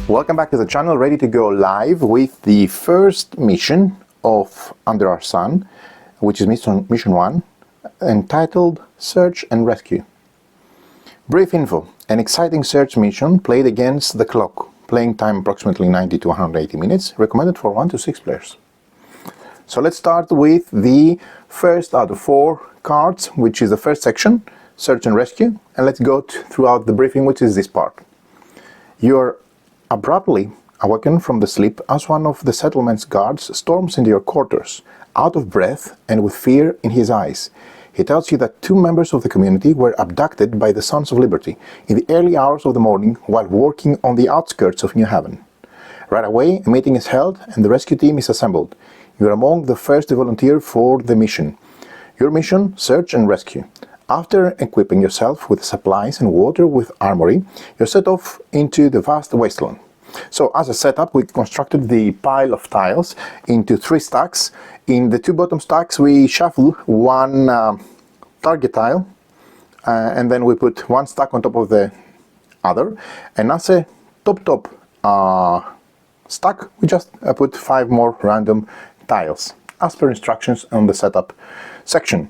Welcome back to the channel, ready to go live with the first mission of Under Our Sun, which is mission 1, entitled Search and Rescue. Brief info: an exciting search mission played against the clock. Playing time approximately 90 to 180 minutes, recommended for 1 to 6 players. So let's start with the first out of 4 cards, which is the first section, Search and Rescue, and let's go throughout the briefing, which is this part. You're abruptly awakened from the sleep as one of the settlement's guards storms into your quarters, out of breath and with fear in his eyes. He tells you that 2 members of the community were abducted by the Sons of Liberty in the early hours of the morning while working on the outskirts of New Haven. Right away, a meeting is held and the rescue team is assembled. You're among the first to volunteer for the mission. Your mission, Search and Rescue. After equipping yourself with supplies and water with armory, you're set off into the vast wasteland. So as a setup, we constructed the pile of tiles into 3 stacks. In the 2 bottom stacks, we shuffle 1 target tile, and then we put 1 stack on top of the other. And as a top stack, we just put 5 more random tiles, as per instructions on the setup section.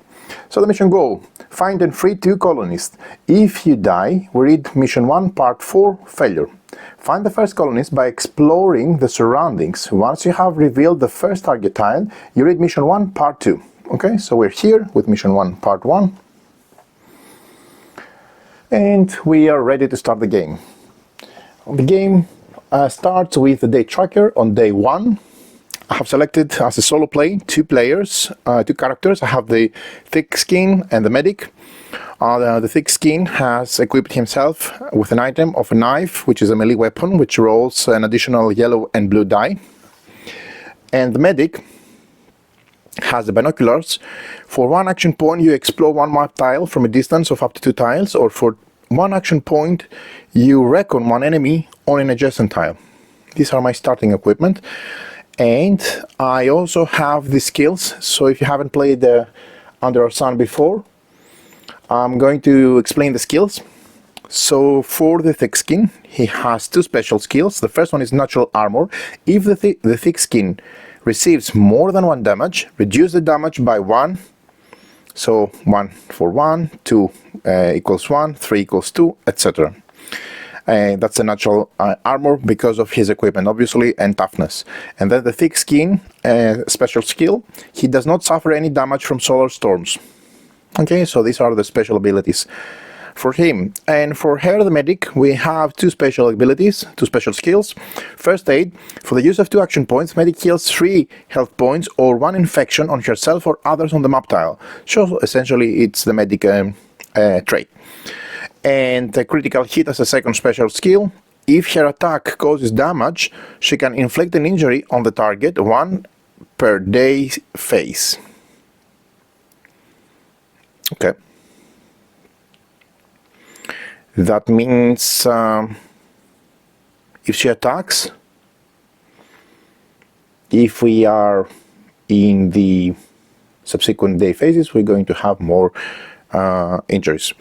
So the mission goal: find and free 2 colonists. If you die, we read mission 1, part 4, failure. Find the first colonist by exploring the surroundings. Once you have revealed the first target tile, you read mission 1, part 2. Okay, so we're here with mission 1, part 1. And we are ready to start the game. The game starts with the day tracker on day 1. I have selected as a solo play 2 players, 2 characters. I have the thick skin and the medic. The thick skin has equipped himself with an item of a knife, which is a melee weapon, which rolls an additional yellow and blue die. And the medic has the binoculars. For 1 action point, you explore 1 map tile from a distance of up to 2 tiles, or for 1 action point, you reckon 1 enemy on an adjacent tile. These are my starting equipment. And I also have the skills, so if you haven't played Under Our Sun before, I'm going to explain the skills. So for the thick skin, he has 2 special skills. The first one is natural armor. If the thick skin receives more than 1 damage, reduce the damage by 1. So 1 for 1, 2 equals 1, 3 equals 2, etc. That's a natural armor because of his equipment, obviously, and toughness. And then the thick skin special skill, he does not suffer any damage from solar storms. Okay, so these are the special abilities for him. And for her, the medic, we have 2 special abilities, 2 special skills. First aid: for the use of 2 action points, medic heals 3 health points or 1 infection on herself or others on the map tile. So essentially it's the medic trait. And the critical hit as a second special skill: if her attack causes damage, she can inflict an injury on the target 1 per day phase. Okay. That means if she attacks, if we are in the subsequent day phases, we're going to have more injuries.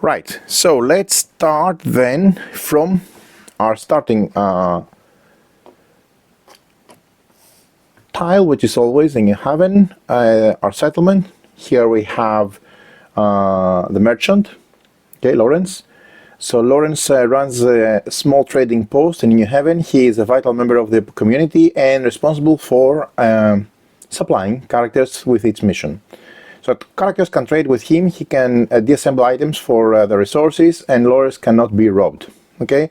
Right, so let's start then from our starting tile, which is always in New Haven, our settlement. Here we have the merchant, okay, Lawrence. So Lawrence runs a small trading post in New Haven. He is a vital member of the community and responsible for supplying characters with its mission. So characters can trade with him. He can disassemble items for the resources, and Lawrence cannot be robbed. Okay,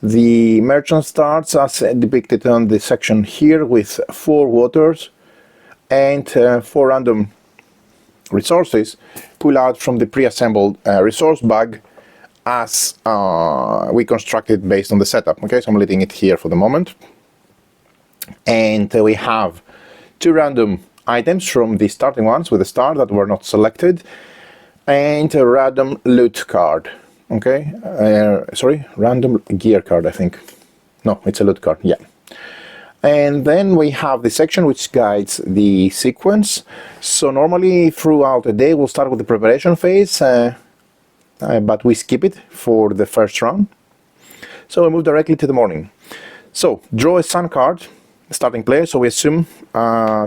the merchant starts as depicted on the section here with 4 waters and 4 random resources pull out from the pre-assembled resource bag as we constructed based on the setup. Okay, so I'm leaving it here for the moment. And we have 2 random items from the starting ones with a star that were not selected, and a random loot card. Okay, sorry, random gear card, I think. No, it's a loot card, yeah. And then we have the section which guides the sequence. So normally throughout the day we'll start with the preparation phase, but we skip it for the first round. So we move directly to the morning. So draw a sun card, starting player. So we assume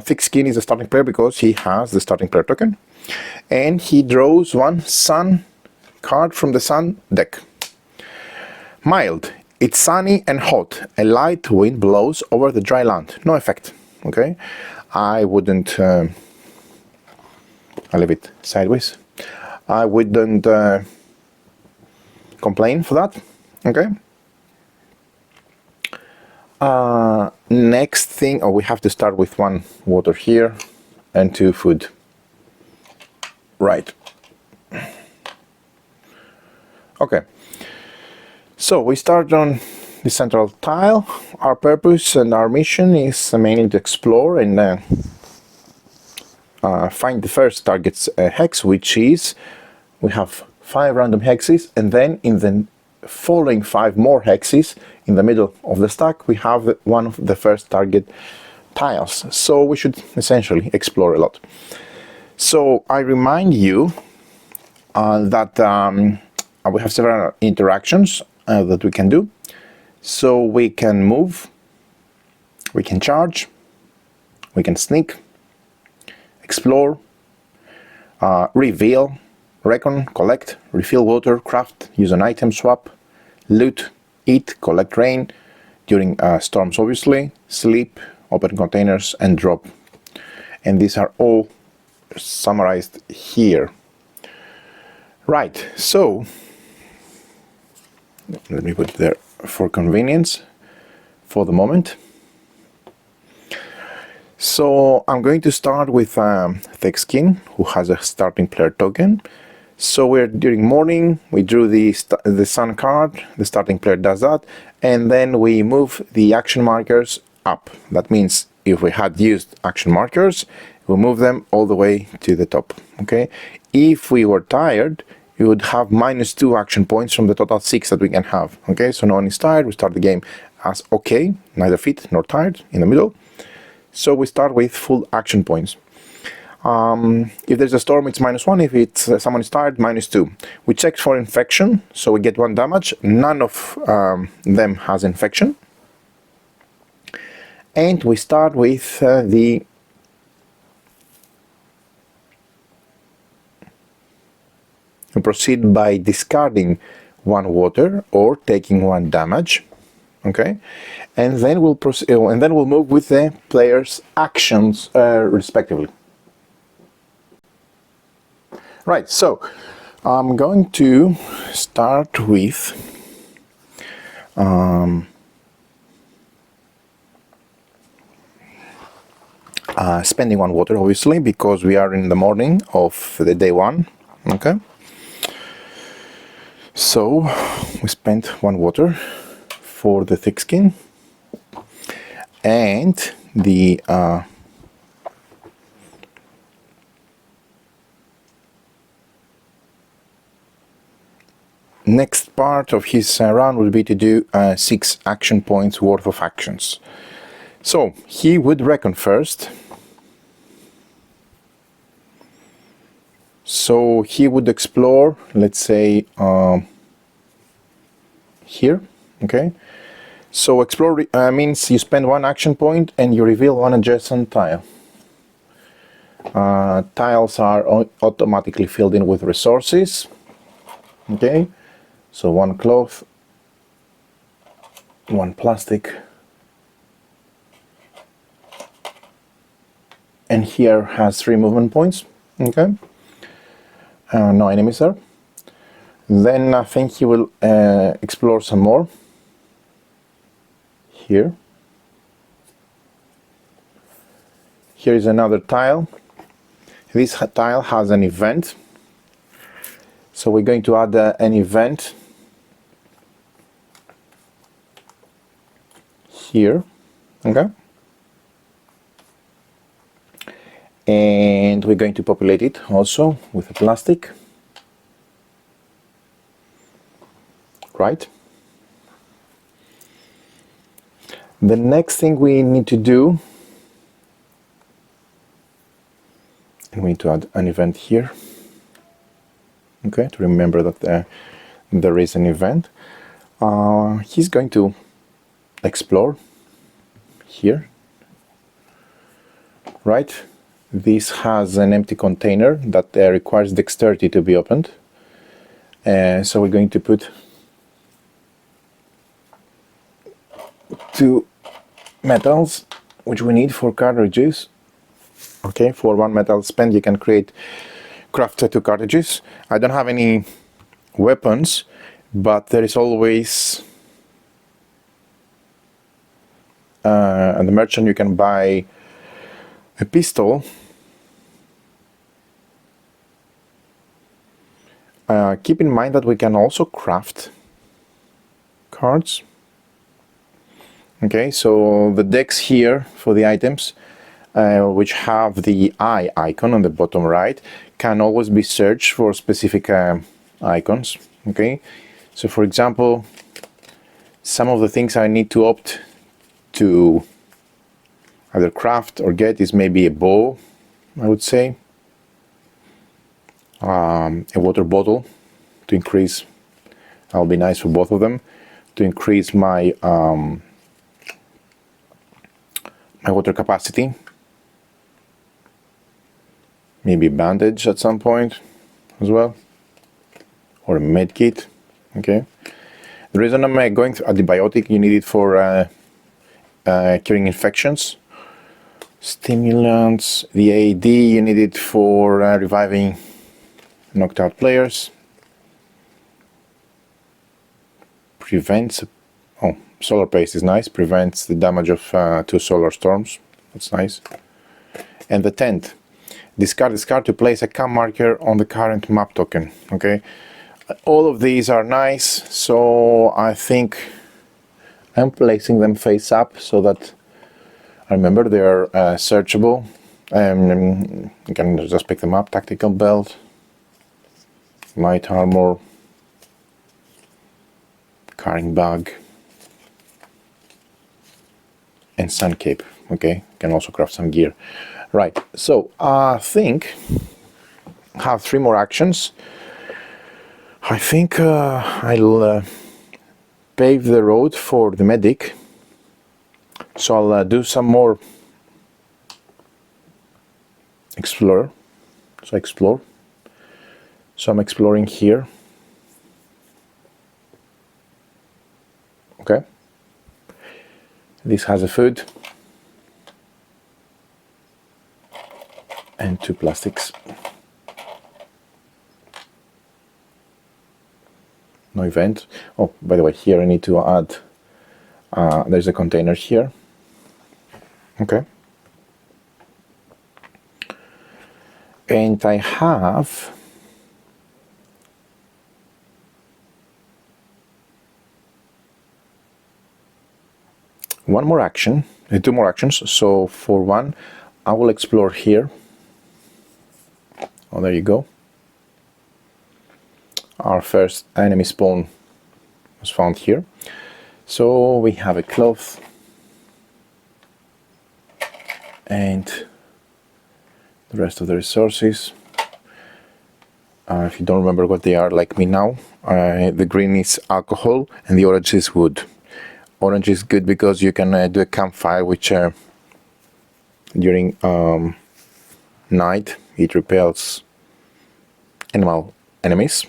thick skin is a starting player because he has the starting player token, and he draws one sun card from the sun deck. Mild. It's sunny and hot. A light wind blows over the dry land. No effect. Okay, I wouldn't. I'll leave it sideways. I wouldn't complain for that. Okay. Next thing, we have to start with 1 water here and 2 food. Right. Okay. So we start on the central tile. Our purpose and our mission is mainly to explore and find the first target's hex, which is, we have 5 random hexes, and then in the following 5 more hexes in the middle of the stack we have one of the first target tiles. So we should essentially explore a lot. So I remind you that we have several interactions that we can do. So we can move, we can charge, we can sneak, explore, reveal, reckon, collect, refill water, craft, use an item, swap, loot, eat, collect rain during storms obviously, sleep, open containers, and drop. And these are all summarized here. Right, so let me put it there for convenience for the moment. So I'm going to start with thick skin, who has a starting player token. So we're during morning, we drew the sun card, the starting player does that, and then we move the action markers up. That means if we had used action markers, we'll move them all the way to the top. Okay. If we were tired, we would have -2 action points from the total 6 that we can have. Okay, so no one is tired. We start the game as okay, neither fit nor tired, in the middle. So we start with full action points. If there's a storm, it's -1. If it's someone is tired, -2. We check for infection, so we get 1 damage. None of them has infection. And we start with we proceed by discarding 1 water or taking 1 damage. Okay, and then we'll proceed, and then we'll move with the players' actions respectively. Right, so I'm going to start with spending 1 water, obviously, because we are in the morning of the day 1. Okay, so we spent 1 water for the thick skin, and the next part of his round would be to do 6 action points worth of actions. So he would reckon first. So he would explore, let's say, here. Okay. So explore means you spend 1 action point and you reveal 1 adjacent tile. Tiles are automatically filled in with resources. Okay. So 1 cloth, 1 plastic, and here has 3 movement points. Okay, no enemies there. Then I think he will explore some more here. Here is another tile. This tile has an event, so we're going to add an event here. Okay, and we're going to populate it also with a plastic. Right. The next thing we need to do, and we need to add an event here. Okay, to remember that there is an event. He's going to explore here, right? This has an empty container that requires dexterity to be opened. So we're going to put 2 metals, which we need for cartridges. Okay, for 1 metal spent you can craft 2 cartridges. I don't have any weapons, but there is always at the merchant you can buy a pistol. Keep in mind that we can also craft cards. Okay, so the decks here for the items, which have the eye icon on the bottom right, can always be searched for specific icons. Okay, so for example, some of the things I need to opt to either craft or get is maybe a bow, I would say, a water bottle to increase, that'll be nice for both of them, to increase my my water capacity, maybe a bandage at some point as well, or a med kit. Okay, the reason I'm going to antibiotic, you need it for curing infections. Stimulants, the AED, you need it for reviving knocked out players. Prevents, oh, solar paste is nice, prevents the damage of 2 solar storms, that's nice. And the tent, discard this card to place a camp marker on the current map token. Okay, all of these are nice, so I think I'm placing them face up so that I remember they are searchable. You can just pick them up. Tactical belt, light armor, carrying bag, and sun cape. Okay, you can also craft some gear. Right, so I think I have 3 more actions. I think I'll pave the road for the medic. So I'll do some more explore. So explore. So I'm exploring here. Okay. This has a food and 2 plastics. No event. Oh, by the way, here I need to add, there's a container here. Okay. And I have one more action, 2 more actions. So for 1, I will explore here. Oh, there you go. Our first enemy spawn was found here. So we have a cloth and the rest of the resources. If you don't remember what they are, like me now, the green is alcohol and the orange is wood. Orange is good because you can do a campfire, which during night it repels enemies.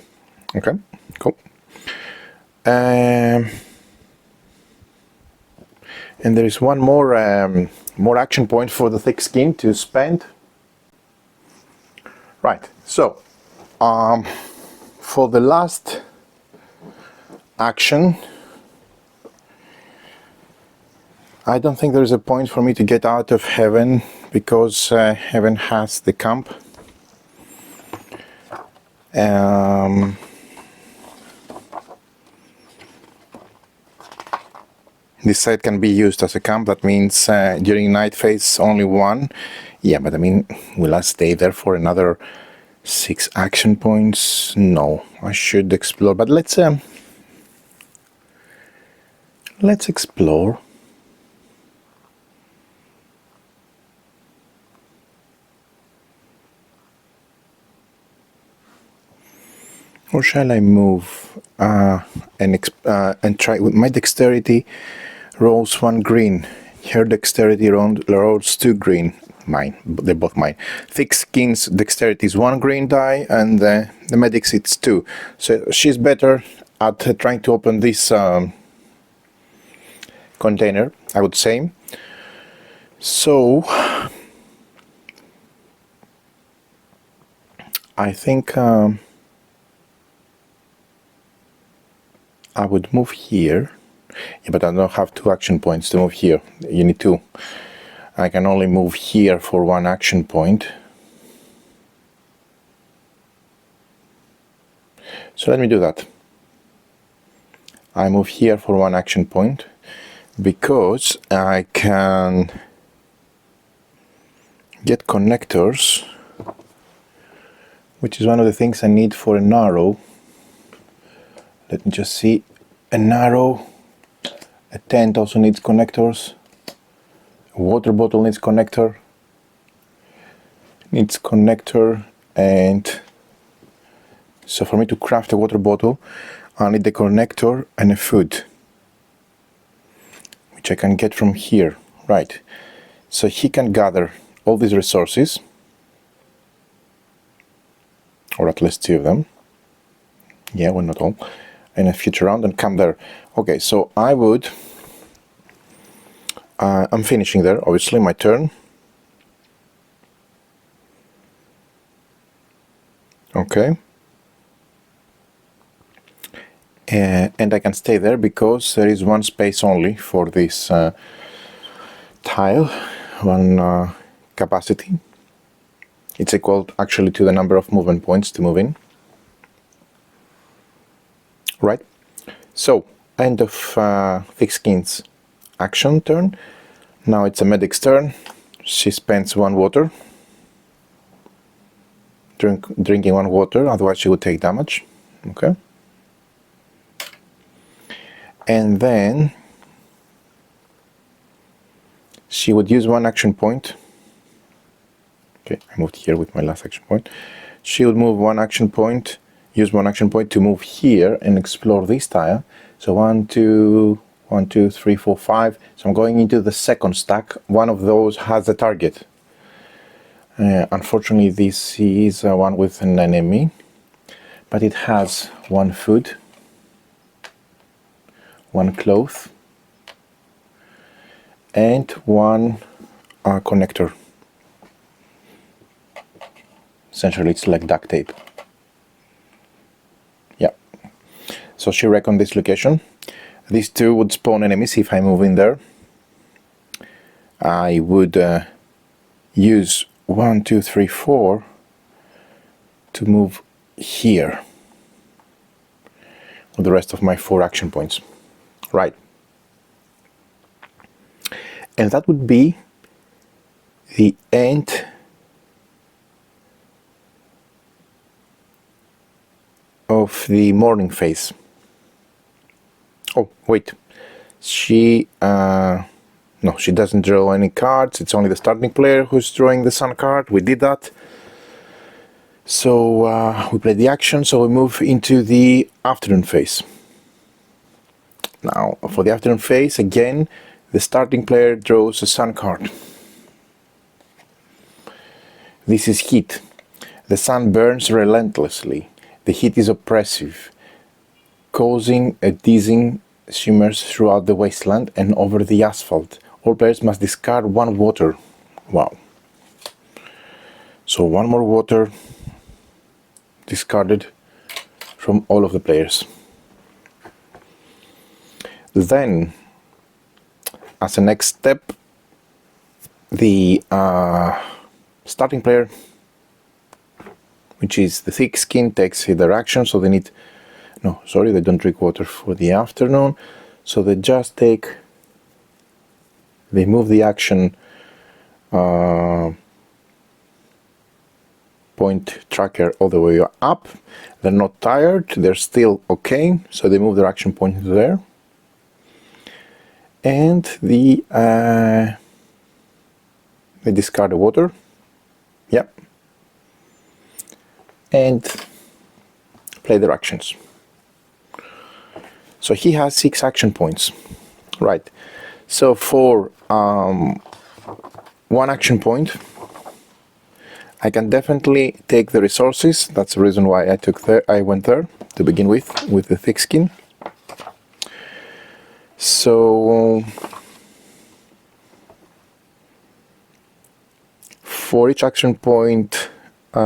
Okay, cool. And there is one more more action point for the thick skin to spend. Right, so for the last action, I don't think there's a point for me to get out of heaven because heaven has the camp. This site can be used as a camp. That means during night phase only 1. Yeah, but I mean, will I stay there for another 6 action points? No, I should explore. But let's explore. Or shall I move and try with my dexterity? Rolls 1 green. Her dexterity rolls 2 green. Mine. They're both mine. Thick skin's dexterity is 1 green die, and the medic's it's 2. So she's better at trying to open this container, I would say. So I think I would move here. Yeah, but I don't have 2 action points to move here. You need 2. I can only move here for 1 action point. So let me do that. I move here for 1 action point because I can get connectors, which is one of the things I need for an arrow. Let me just see. An arrow. A tent also needs connectors. A water bottle needs connector. And so for me to craft a water bottle, I need the connector and a food, which I can get from here. Right. So he can gather all these resources, or at least 2 of them. Yeah, well, not all. In a future round, and come there. Okay, so I would. I'm finishing there, obviously, my turn. Okay. And I can stay there because there is 1 space only for this tile, 1 capacity. It's equal actually to the number of movement points to move in. Right. So, end of Thick Skin's action turn. Now it's a medic's turn. She spends 1 water. Drinking 1 water, otherwise she would take damage. Okay. And then she would use 1 action point. Okay, I moved here with my last action point. She would move 1 action point, use 1 action point to move here and explore this tile. So 1, 2, 3, 4, 5. So I'm going into the second stack. One of those has a target. Unfortunately, this is one with an enemy, but it has 1 food, 1 cloth, and 1 connector. Essentially, it's like duct tape. Yeah. So she reckoned this location. These 2 would spawn enemies if I move in there. I would use 1, 2, 3, 4 to move here with the rest of my 4 action points. Right. And that would be the end of the morning phase. Oh, wait. She no, she doesn't draw any cards. It's only the starting player who's drawing the sun card. We did that. So we played the action, so we move into the afternoon phase. Now, for the afternoon phase, again, the starting player draws a sun card. This is heat. The sun burns relentlessly. The heat is oppressive, causing a dizzying shimmers throughout the wasteland and over the asphalt. All players must discard 1 water. Wow. So 1 more water discarded from all of the players. Then, as a next step, the starting player, which is the Thick Skin, takes their action, so they need... No, sorry, they don't drink water for the afternoon, so they just take... They move the action point tracker all the way up. They're not tired, they're still okay, so they move their action point there. And they discard the water. Yep. And play their actions. So he has 6 action points. Right. So for one action point, I can definitely take the resources. That's the reason why I went there to begin with the thick skin. So for each action point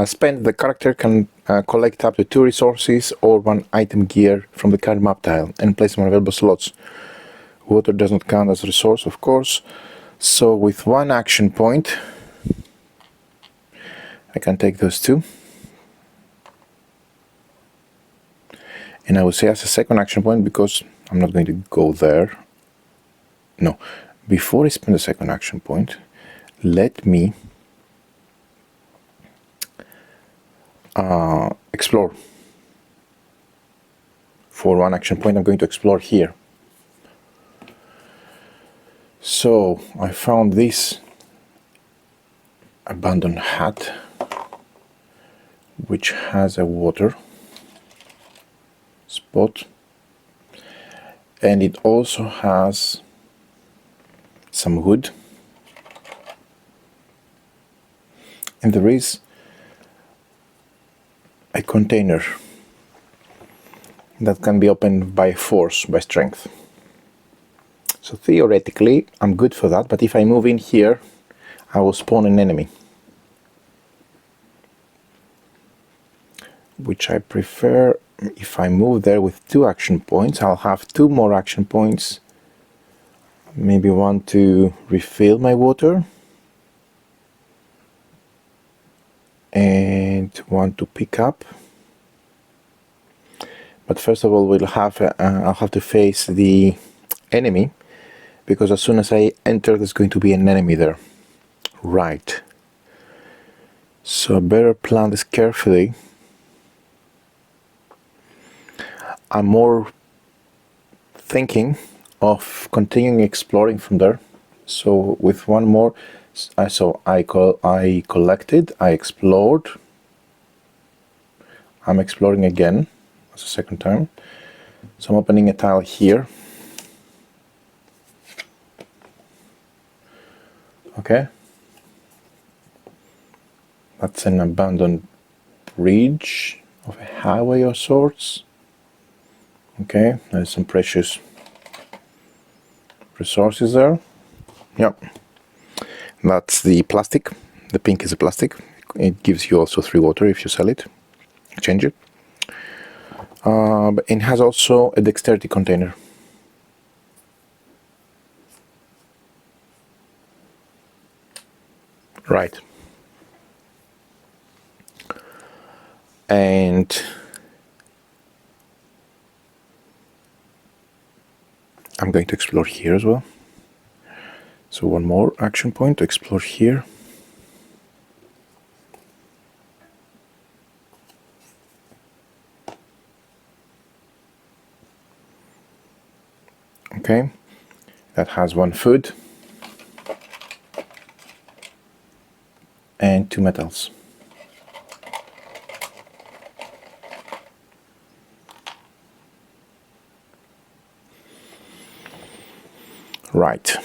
spent, the character can collect up to 2 resources or 1 item gear from the current map tile and place them on available slots. Water does not count as a resource, of course. So with 1 action point, I can take those 2. And I will say as a second action point, because I'm not going to go there. No, before I spend the second action point, let me explore. For 1 action point, I'm going to explore here. So I found this abandoned hut, which has a water spot, and it also has some wood, and there is a container that can be opened by force, by strength. So theoretically I'm good for that, but if I move in here I will spawn an enemy, which I prefer. If I move there with 2 action points, I'll have 2 more action points, maybe 1 to refill my water and 1 to pick up. But first of all, I'll have to face the enemy, because as soon as I enter there's going to be an enemy there. Right, so I better plan this carefully. I'm more thinking of continuing exploring from there. So with 1 more, so I collected, I explored, I'm exploring again as a second time. So I'm opening a tile here. Okay, that's an abandoned bridge of a highway of sorts. Okay, there's some precious resources there. Yep, that's the plastic. The pink is a plastic. It gives you also 3 water if you sell it, exchange it. But it has also a dexterity container. Right. And I'm going to explore here as well. So 1 more action point to explore here. Okay, that has 1 food and 2 metals. Right.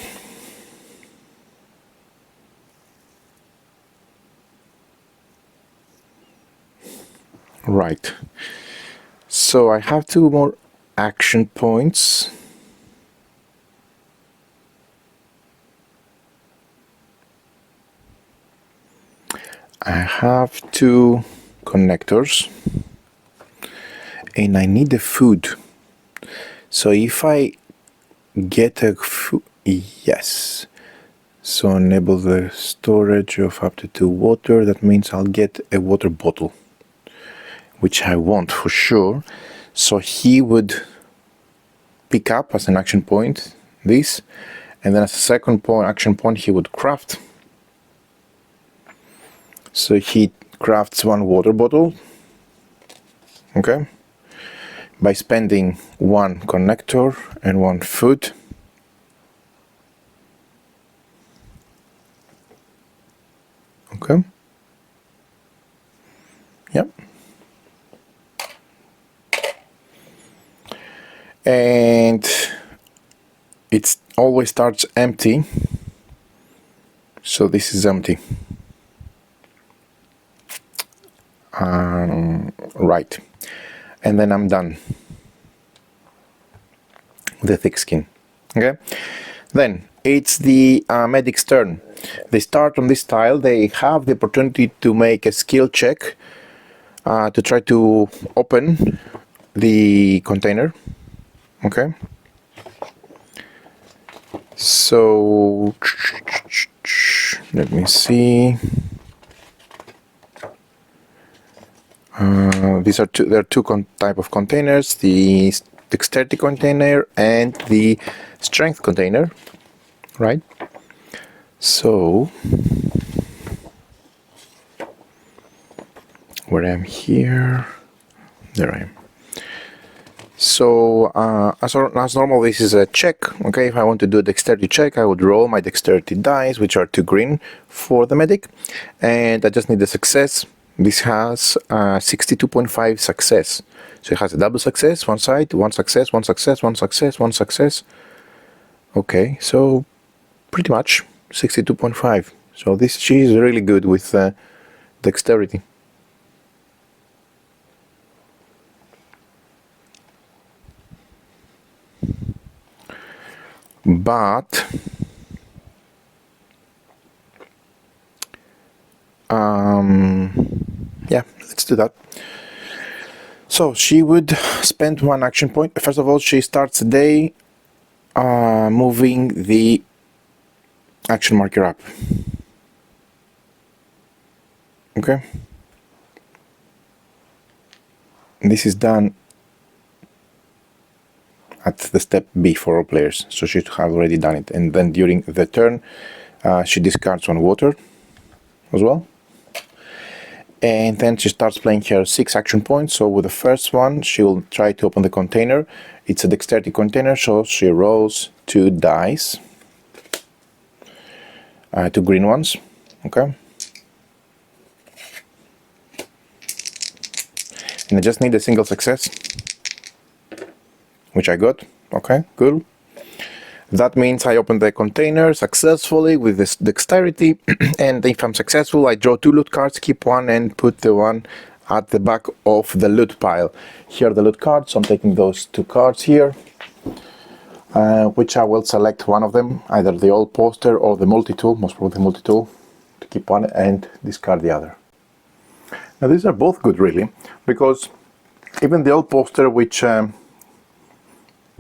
Right. So I have 2 more action points. I have 2 connectors and I need the food. So if I get a food, yes. So enable the storage of up to 2 water. That means I'll get a water bottle, which I want for sure. So he would pick up as an action point this, and then as a second point, action point, he would craft. So he crafts 1 water bottle, okay, by spending 1 connector and 1 food. Okay. Yep. And always starts empty, so this is empty. Right, and then I'm done with the thick skin. Okay, then it's the medic's turn. They start on this tile. They have the opportunity to make a skill check to try to open the container. Okay, so let me see. There are two type of containers: the dexterity container and the strength container, right? So where I am here, there I am. So as normal, this is a check. Okay, if I want to do a dexterity check, I would roll my dexterity dice, which are 2 green for the medic, and I just need a success. This has 62.5 success, so it has a double success, one side, one success, one success, one success, one success. Okay, so pretty much 62.5. So she is really good with dexterity. But yeah, let's do that. So she would spend 1 action point. First of all, she starts the day moving the action marker up. Okay, and this is done at the step B for all players, so she should have already done it. And then during the turn, she discards 1 water as well. And then she starts playing her 6 action points. So with the first one, she will try to open the container. It's a dexterity container, so she rolls 2 dice, 2 green ones. Okay. And I just need a single success, which I got. Okay, cool. That means I open the container successfully with this dexterity, and if I'm successful, I draw 2 loot cards, keep 1, and put the 1 at the back of the loot pile. Here are the loot cards, so I'm taking those 2 cards here, which I will select one of them, either the old poster or the multi-tool, most probably the multi-tool, to keep one and discard the other. Now these are both good really, because even the old poster, which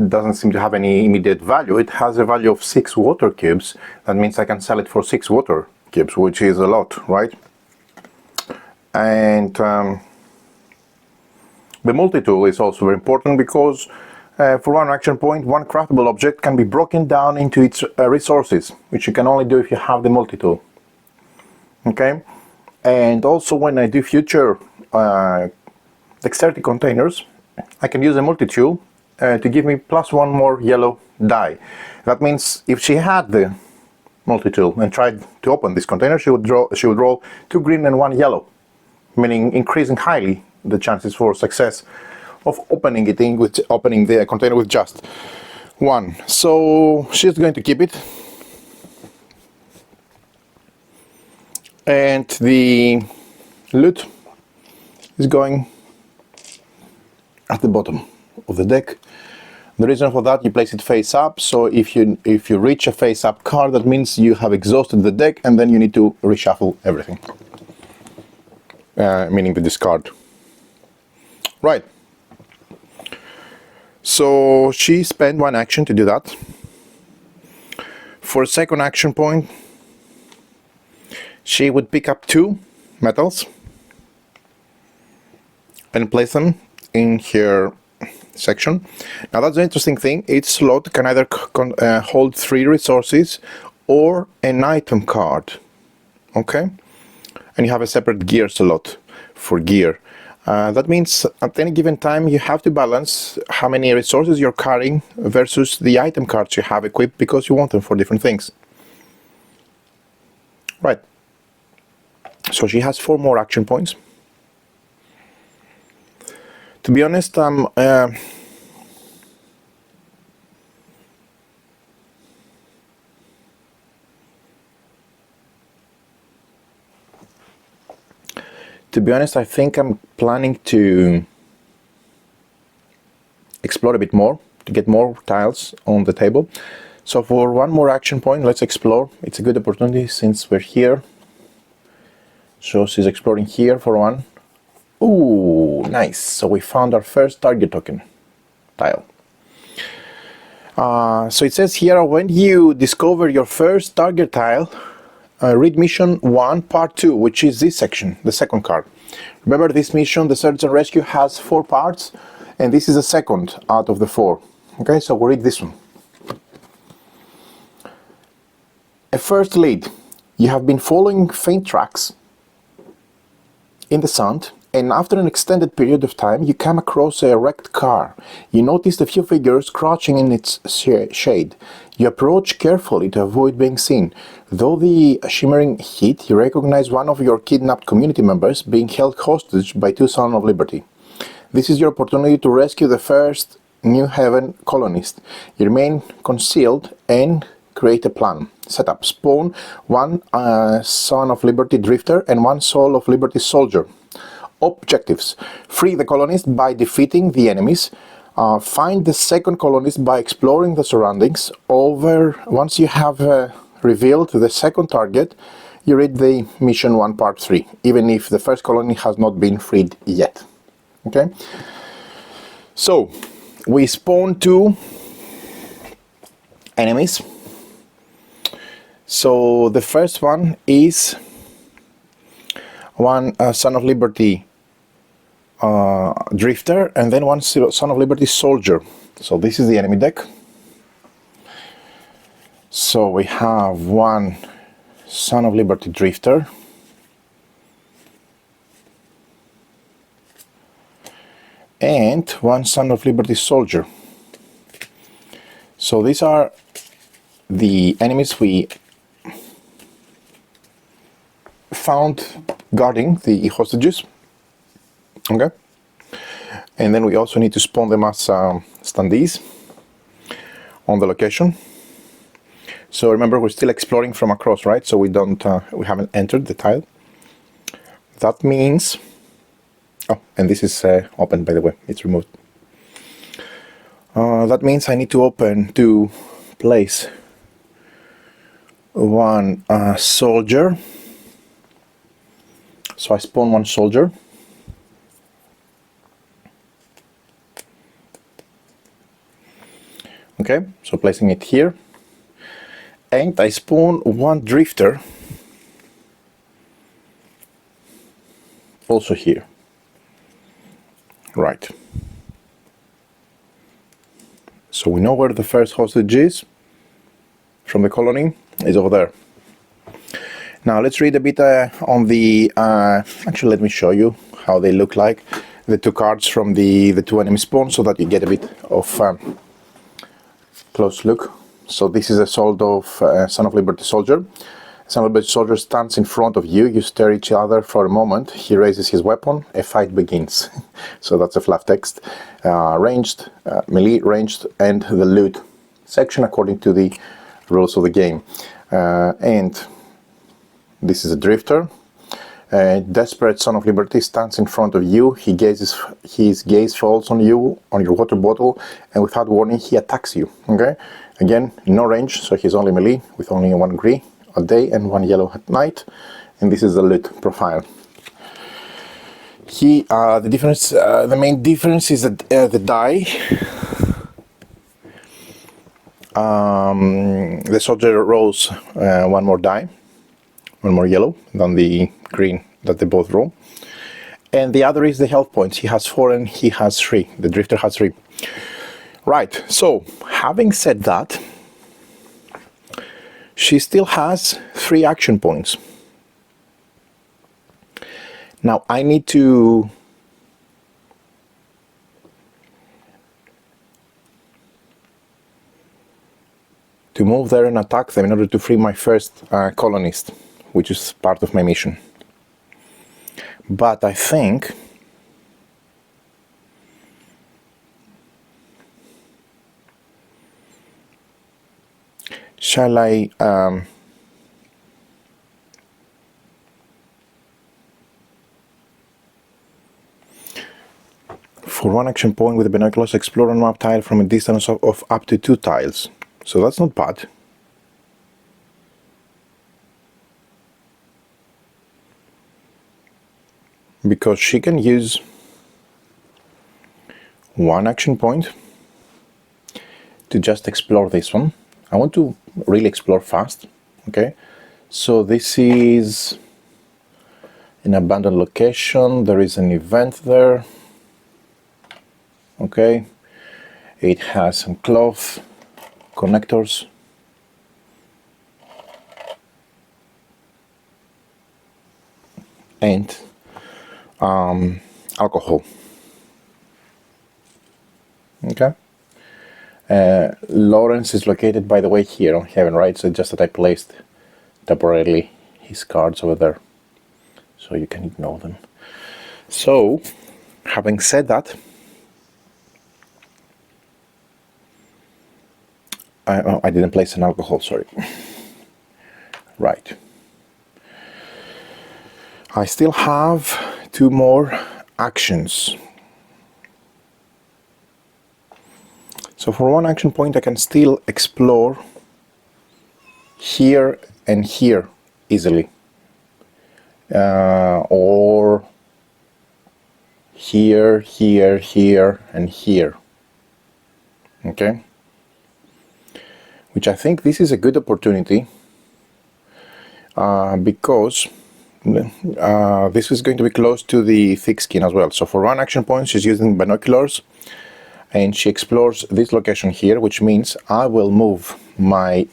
doesn't seem to have any immediate value, it has a value of 6 water cubes. That means I can sell it for 6 water cubes, which is a lot, right? And the multi-tool is also very important, because for 1 action point, 1 craftable object can be broken down into its resources, which you can only do if you have the multi-tool. Okay, and also when I do future dexterity containers, I can use a multi-tool to give me +1 more yellow die. That means if she had the multi-tool and tried to open this container, she would roll 2 green and 1 yellow, meaning increasing highly the chances for success of opening the container with just 1. So she's going to keep it, and the loot is going at the bottom of the deck. The reason for that, you place it face up, so if you reach a face up card, that means you have exhausted the deck, and then you need to reshuffle everything, meaning the discard. Right, so she spent 1 action to do that. For a second action point, she would pick up 2 metals and place them in her section. Now that's the interesting thing. Each slot can either hold 3 resources or an item card. Okay, and you have a separate gear slot for gear. That means at any given time you have to balance how many resources you're carrying versus the item cards you have equipped, because you want them for different things. Right, so she has 4 more action points. To be honest, To be honest, I think I'm planning to explore a bit more, to get more tiles on the table. So for one more action point, let's explore. It's a good opportunity since we're here. So she's exploring here for one. Ooh, nice. So we found our first target token tile. So it says here, when you discover your first target tile, read mission 1 part 2, which is this section, the second card. Remember, this mission, the search and rescue, has 4 parts, and this is the second out of the 4. Okay, so we'll read this one. A first lead. You have been following faint tracks in the sand, and after an extended period of time you come across a wrecked car. You noticed a few figures crouching in its shade. You approach carefully to avoid being seen. Though the shimmering heat, you recognize one of your kidnapped community members being held hostage by 2 Sons of Liberty. This is your opportunity to rescue the first New Haven colonist. You remain concealed and create a plan. Setup. Spawn 1 Son of Liberty drifter and 1 Soul of Liberty soldier. Objectives. Free the colonist by defeating the enemies. Find the second colonist by exploring the surroundings. Once you have revealed the second target, you read the mission 1 part 3, even if the first colony has not been freed yet. Okay? So, we spawn 2 enemies. So the first one is 1 Son of Liberty drifter, and then 1 Son of Liberty soldier. So this is the enemy deck. So we have 1 Son of Liberty drifter, and 1 Son of Liberty soldier. So these are the enemies we found guarding the hostages. Okay, and then we also need to spawn them as standees on the location. So remember, we're still exploring from across, right? So we haven't entered the tile. That means, oh, and this is open, by the way, it's removed. That means I need to place 1 soldier. So I spawn 1 soldier. Okay, so placing it here. And I spawn 1 drifter. Also here. Right. So we know where the first hostage is from the colony. Is over there. Now let's read a bit on the, actually let me show you how they look like, the 2 cards from the 2 enemy spawns, so that you get a bit of close look. So this is a Soul of Son of Liberty soldier. Son of Liberty soldier stands in front of you. You stare at each other for a moment. He raises his weapon. A fight begins. So that's a fluff text. Ranged, melee, ranged, and the loot section according to the rules of the game. And this is a drifter. A desperate Son of Liberty stands in front of you. His gaze falls on you, on your water bottle, and without warning he attacks you. Okay, again, no range, so he's only melee with only 1 green at day and 1 yellow at night. And this is the loot profile. The main difference is that the die. The soldier rolls 1 more die, 1 more yellow than the green that they both roll. And the other is the health points. He has 4 and he has 3. The drifter has 3. Right, so having said that, she still has 3 action points. Now I need to move there and attack them in order to free my first colonist, which is part of my mission. But I think shall I For 1 action point with the binoculars, explore a map tile from a distance of up to 2 tiles. So that's not bad. Because she can use 1 action point to just explore this one. I want to really explore fast, okay? So this is an abandoned location, there is an event there, okay? It has some cloth, connectors. And alcohol. Okay. Lawrence is located, by the way, here on Heaven, right? So just that I placed temporarily his cards over there, so you can ignore them. So, having said that, I didn't place an alcohol, sorry. Right. I still have 2 more actions. So for 1 action point I can still explore here and here easily. Or here, here, here, and here. Okay? Which I think this is a good opportunity because this is going to be close to the thick skin as well. So for 1 action point she's using binoculars and she explores this location here, which means I will move my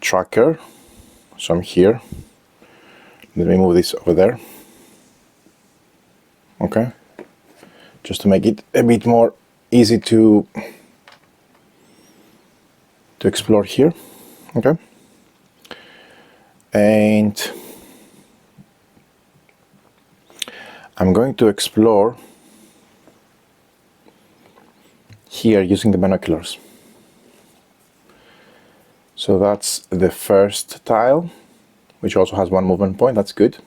tracker. So I'm here. Let me move this over there. Okay. Just to make it a bit more easy to explore here. Okay. And I'm going to explore here using the binoculars. So that's the first tile, which also has 1 movement point. That's good.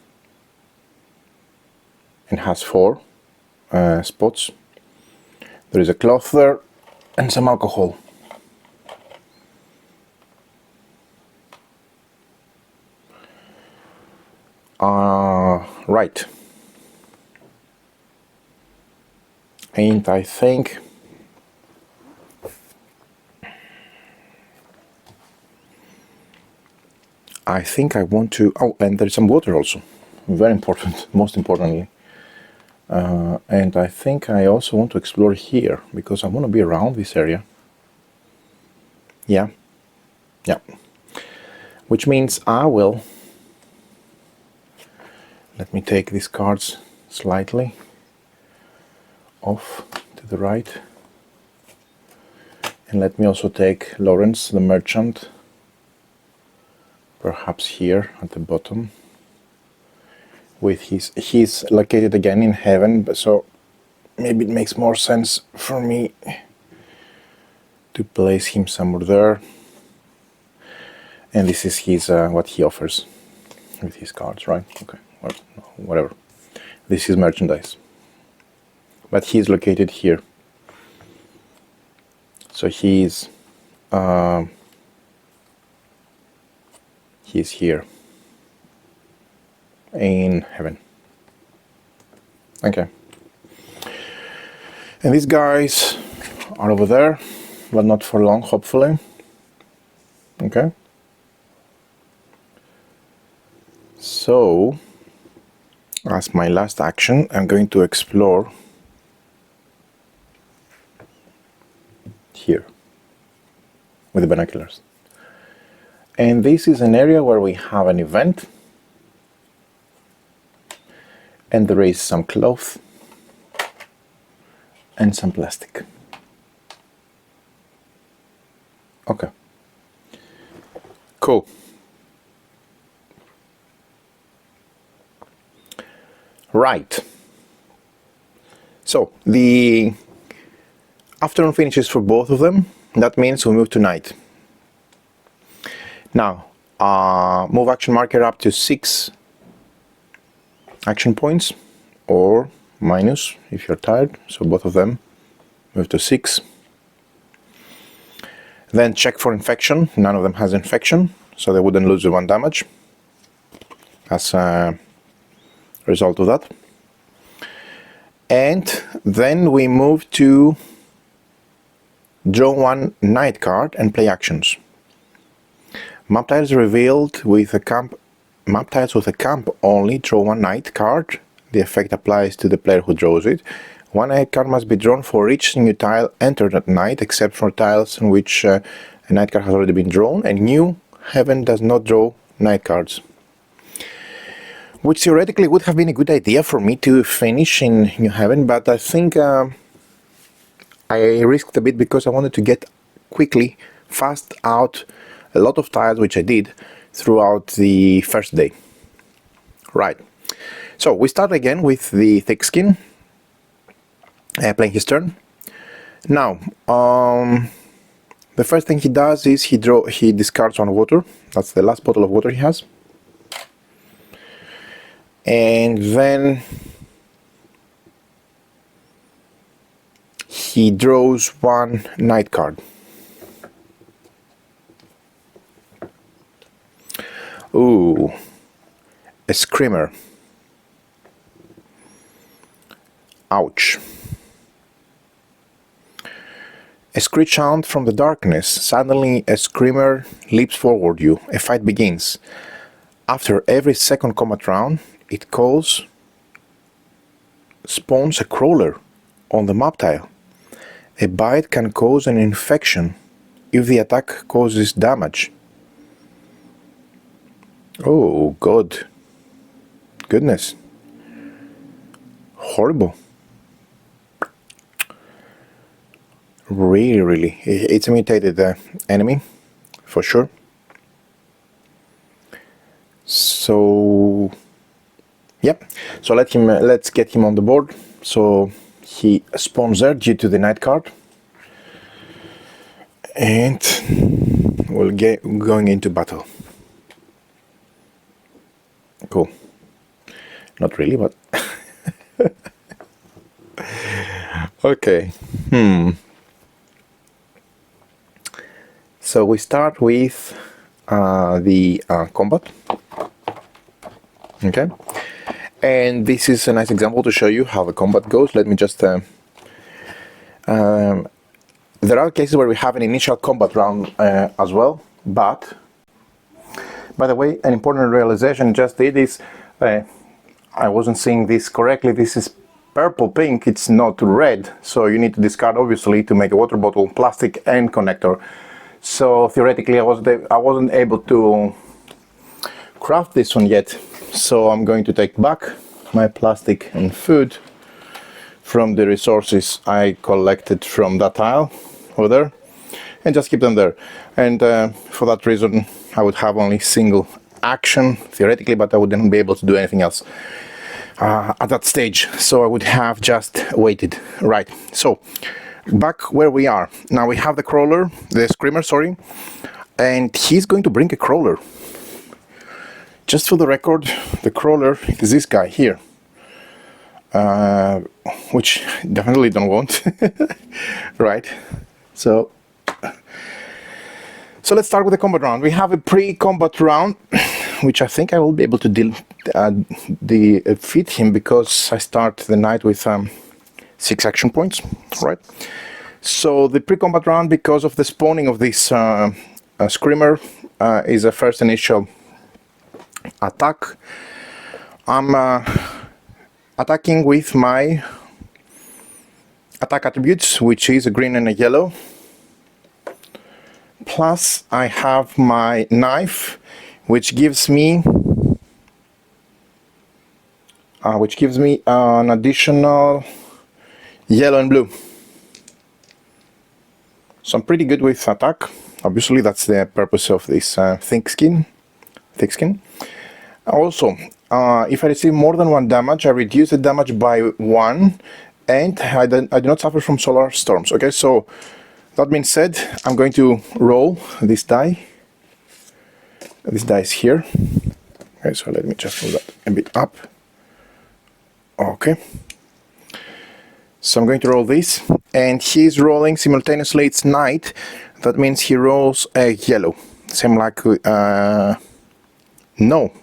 And has 4 spots. There is a cloth there and some alcohol. Right. And I think I want to, oh, and there's some water also, very important, most importantly. And I think I also want to explore here, because I want to be around this area. Yeah, yeah. Which means I will, let me take these cards slightly off to the right. And let me also take Lawrence, the merchant, perhaps here at the bottom. With he's located again in Heaven, but so maybe it makes more sense for me to place him somewhere there. And this is his what he offers with his cards, right? Okay, or no, whatever. This is merchandise, but he's located here. So he's here in Heaven. Okay. And these guys are over there, but not for long, hopefully. Okay. So, as my last action, I'm going to explore here with the binoculars. And this is an area where we have an event, and there is some cloth and some plastic. Okay. Cool. Right. So the afternoon finishes for both of them. That means we move to night. Now, move action marker up to 6 action points, or minus if you're tired, so both of them move to 6. Then check for infection. None of them has infection, so they wouldn't lose the 1 damage as a result of that. And then we move to draw 1 knight card and play actions. Map tiles revealed with a camp. Map tiles with a camp only draw 1 knight card. The effect applies to the player who draws it. 1 knight card must be drawn for each new tile entered at night, except for tiles in which a knight card has already been drawn, and New Heaven does not draw knight cards. Which theoretically would have been a good idea for me to finish in New Heaven, but I think I risked a bit because I wanted to get quickly, fast out a lot of tiles, which I did throughout the first day. Right. So we start again with the thick skin, playing his turn. Now, the first thing he does is he discards 1 water. That's the last bottle of water he has. And then he draws 1 knight card. Ooh, a screamer. Ouch. A screech sound from the darkness. Suddenly a screamer leaps forward you. A fight begins. After every second combat round, it spawns a crawler on the map tile. A bite can cause an infection if the attack causes damage. Oh god. Goodness. Horrible. Really, it's a mutated enemy, for sure. So, yep. So let's get him on the board. So he spawns there due to the knight card, and we'll get going into battle. Cool. Not really, but okay. So we start with the combat. Okay, and this is a nice example to show you how the combat goes. Let me just there are cases where we have an initial combat round as well, but by the way, an important realization just did is I wasn't seeing this correctly. This is purple pink, it's not red, so you need to discard obviously to make a water bottle, plastic and connector. So theoretically I wasn't able to craft this one yet, so I'm going to take back my plastic and food from the resources I collected from that tile over there and just keep them there. And for that reason I would have only single action theoretically, but I wouldn't be able to do anything else at that stage, so I would have just waited. Right, so back where we are now, we have the crawler, the screamer, sorry, and he's going to bring a crawler. Just for the record, the crawler is this guy here, which definitely don't want. Right, so let's start with the combat round. We have a pre-combat round, which I think I will be able to defeat him because I start the night with 6 action points, right? So the pre-combat round, because of the spawning of this screamer, is a first initial attack. I'm attacking with my attack attributes, which is a green and a yellow. Plus I have my knife, which gives me an additional yellow and blue. So I'm pretty good with attack. Obviously that's the purpose of this thick skin. Also, if I receive more than 1 damage, I reduce the damage by 1, and I do not suffer from solar storms. Okay, so that being said, I'm going to roll this die. This die is here. Okay, so let me just move that a bit up. Okay. So I'm going to roll this, and he's rolling simultaneously. It's night. That means he rolls a yellow. Same like no.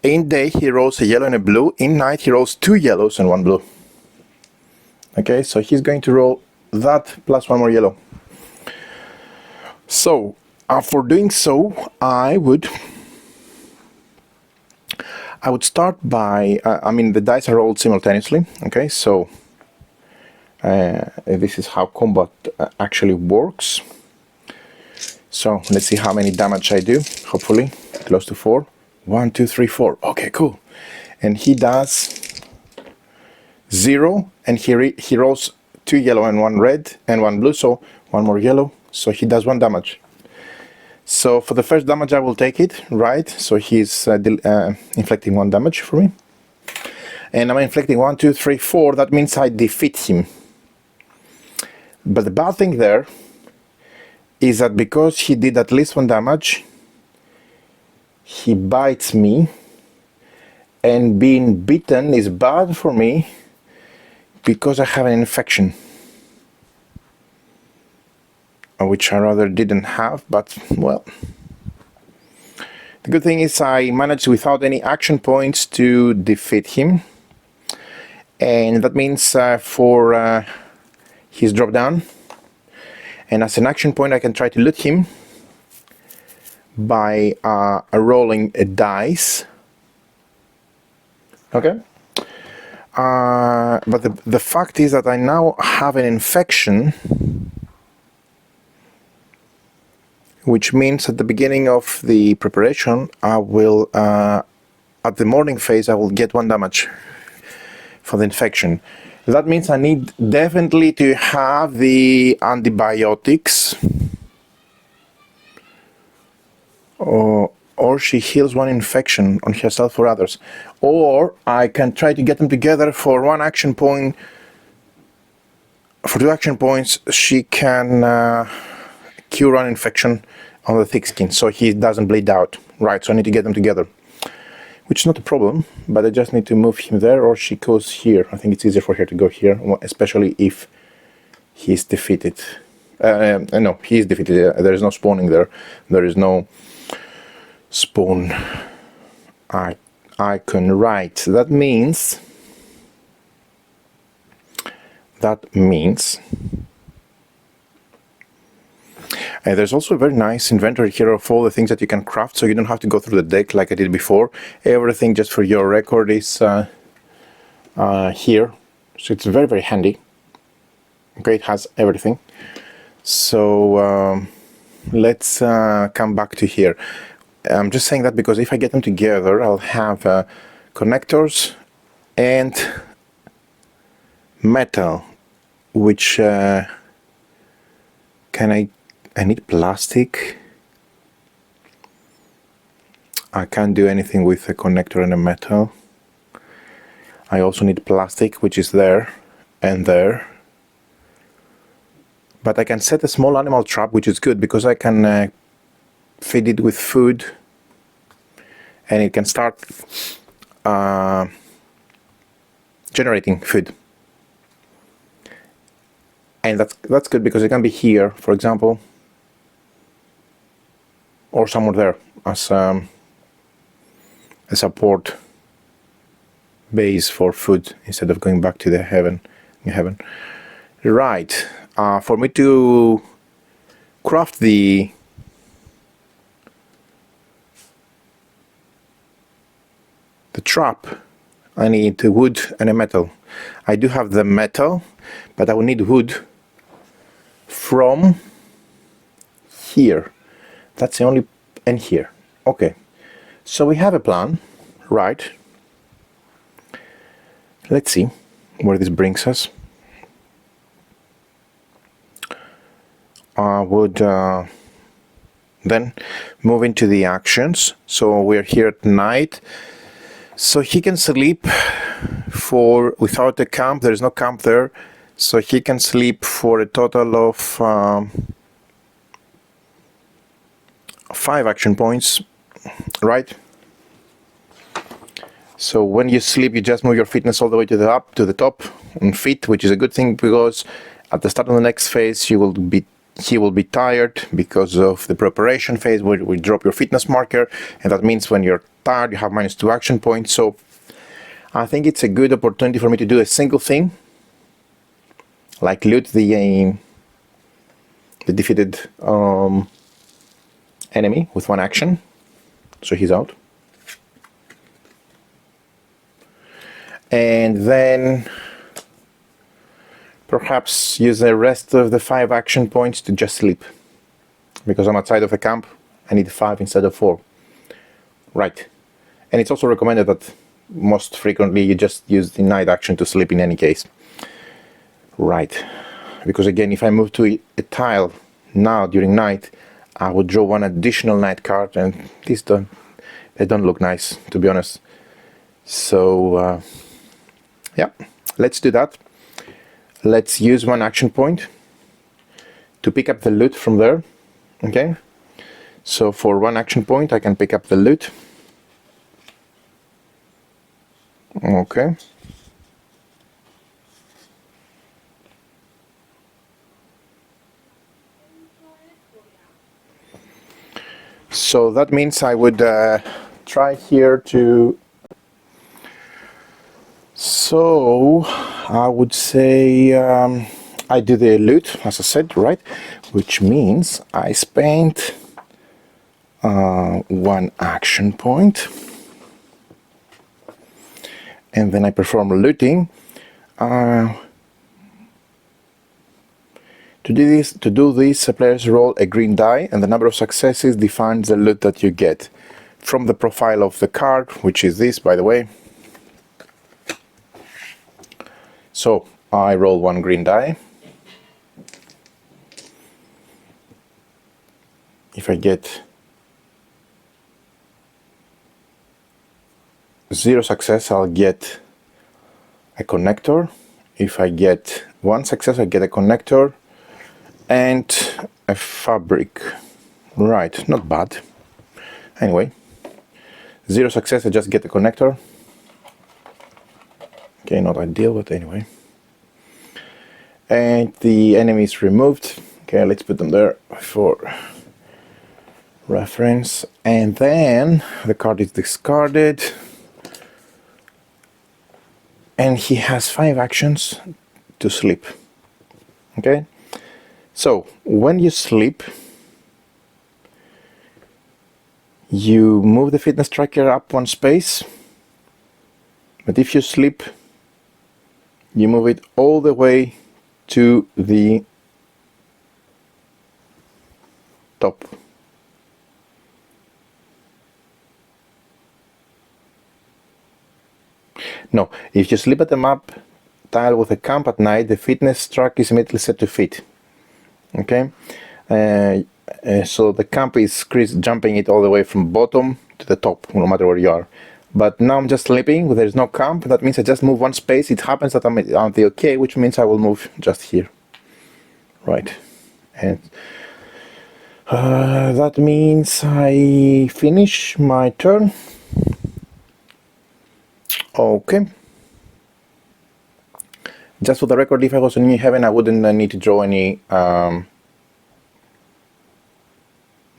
In day he rolls a yellow and a blue. In night he rolls 2 yellows and 1 blue. Okay, so he's going to roll that plus 1 more yellow. So for doing so, I would start by the dice are rolled simultaneously. Okay, so this is how combat actually works. So let's see how many damage I do. Hopefully close to 4. 1, 2, 3, 4. Okay, cool. And he does 0, and he rolls 2 yellow and 1 red and 1 blue, so 1 more yellow. So he does 1 damage. So for the first damage I will take it, right? So he's inflicting 1 damage for me. And I'm inflicting 1, 2, 3, 4. That means I defeat him. But the bad thing there is that because he did at least 1 damage, he bites me, and being bitten is bad for me because I have an infection, which I rather didn't have, but well. The good thing is I managed without any action points to defeat him, and that means for his drop down, and as an action point I can try to loot him by rolling a dice. Okay, but the fact is that I now have an infection, which means at the beginning of the preparation I will at the morning phase I will get 1 damage for the infection. That means I need definitely to have the antibiotics, or she heals 1 infection on herself or others, or I can try to get them together for 1 action point. For 2 action points she can cure 1 infection on the thick skin, so he doesn't bleed out, right? So I need to get them together, which is not a problem, but I just need to move him there, or she goes here. I think it's easier for her to go here, especially if he's defeated. No, he is defeated. There is no spawning there. There is no spawn icon, right? That means there's also a very nice inventory here of all the things that you can craft, so you don't have to go through the deck like I did before. Everything, just for your record, is here, so it's very, very handy. Okay, it has everything. So let's come back to here. I'm just saying that because if I get them together, I'll have connectors and metal, which I need plastic. I can't do anything with a connector and a metal. I also need plastic, which is there and there. But I can set a small animal trap, which is good because I can feed it with food, and it can start generating food. And that's good because it can be here, for example, or somewhere there as a support base for food instead of going back to the heaven. Right. For me to craft the trap, I need wood and a metal. I do have the metal, but I will need wood from here. That's the only, and here. Okay, so we have a plan, right? Let's see where this brings us. I would then move into the actions. So we're here at night, so he can sleep for, without a camp, there is no camp there, so he can sleep for a total of 5 action points, right? So when you sleep, you just move your fitness all the way to the top, and fit, which is a good thing because at the start of the next phase he will be tired because of the preparation phase where we drop your fitness marker, and that means when you're tired you have -2 action points. So I think it's a good opportunity for me to do a single thing, like loot the defeated enemy with 1 action. So he's out. And then perhaps use the rest of the 5 action points to just sleep. Because I'm outside of the camp, I need 5 instead of 4. Right. And it's also recommended that most frequently you just use the night action to sleep in any case. Right. Because again, if I move to a tile now during night, I would draw 1 additional night card, and they don't look nice, to be honest. So yeah, let's do that. Let's use 1 action point to pick up the loot from there. Okay, so for 1 action point I can pick up the loot. Okay, so that means I would try here to, so I would say I do the loot as I said, right, which means I spent 1 action point, and then I perform looting. To do this, players roll a green die, and the number of successes defines the loot that you get from the profile of the card, which is this, by the way. So I roll 1 green die. If I get 0 success, I'll get a connector. If I get 1 success, I get a connector and a fabric. Right, not bad. Anyway, 0 success, I just get a connector. Okay, not ideal, but anyway. And the enemy is removed. Okay, let's put them there for reference. And then the card is discarded. And he has 5 actions to sleep. Okay? So, when you sleep, you move the fitness tracker up 1 space. But if you sleep, you move it all the way to the top. No, if you sleep at the map tile with a camp at night, the fitness track is immediately set to fit. Okay, so the camp is jumping it all the way from bottom to the top, no matter where you are. But now I'm just sleeping, there's no camp, that means I just move 1 space. It happens that I'm on the OK, which means I will move just here. Right, and that means I finish my turn. Okay. Just for the record, if I was in New Heaven, I wouldn't need to draw any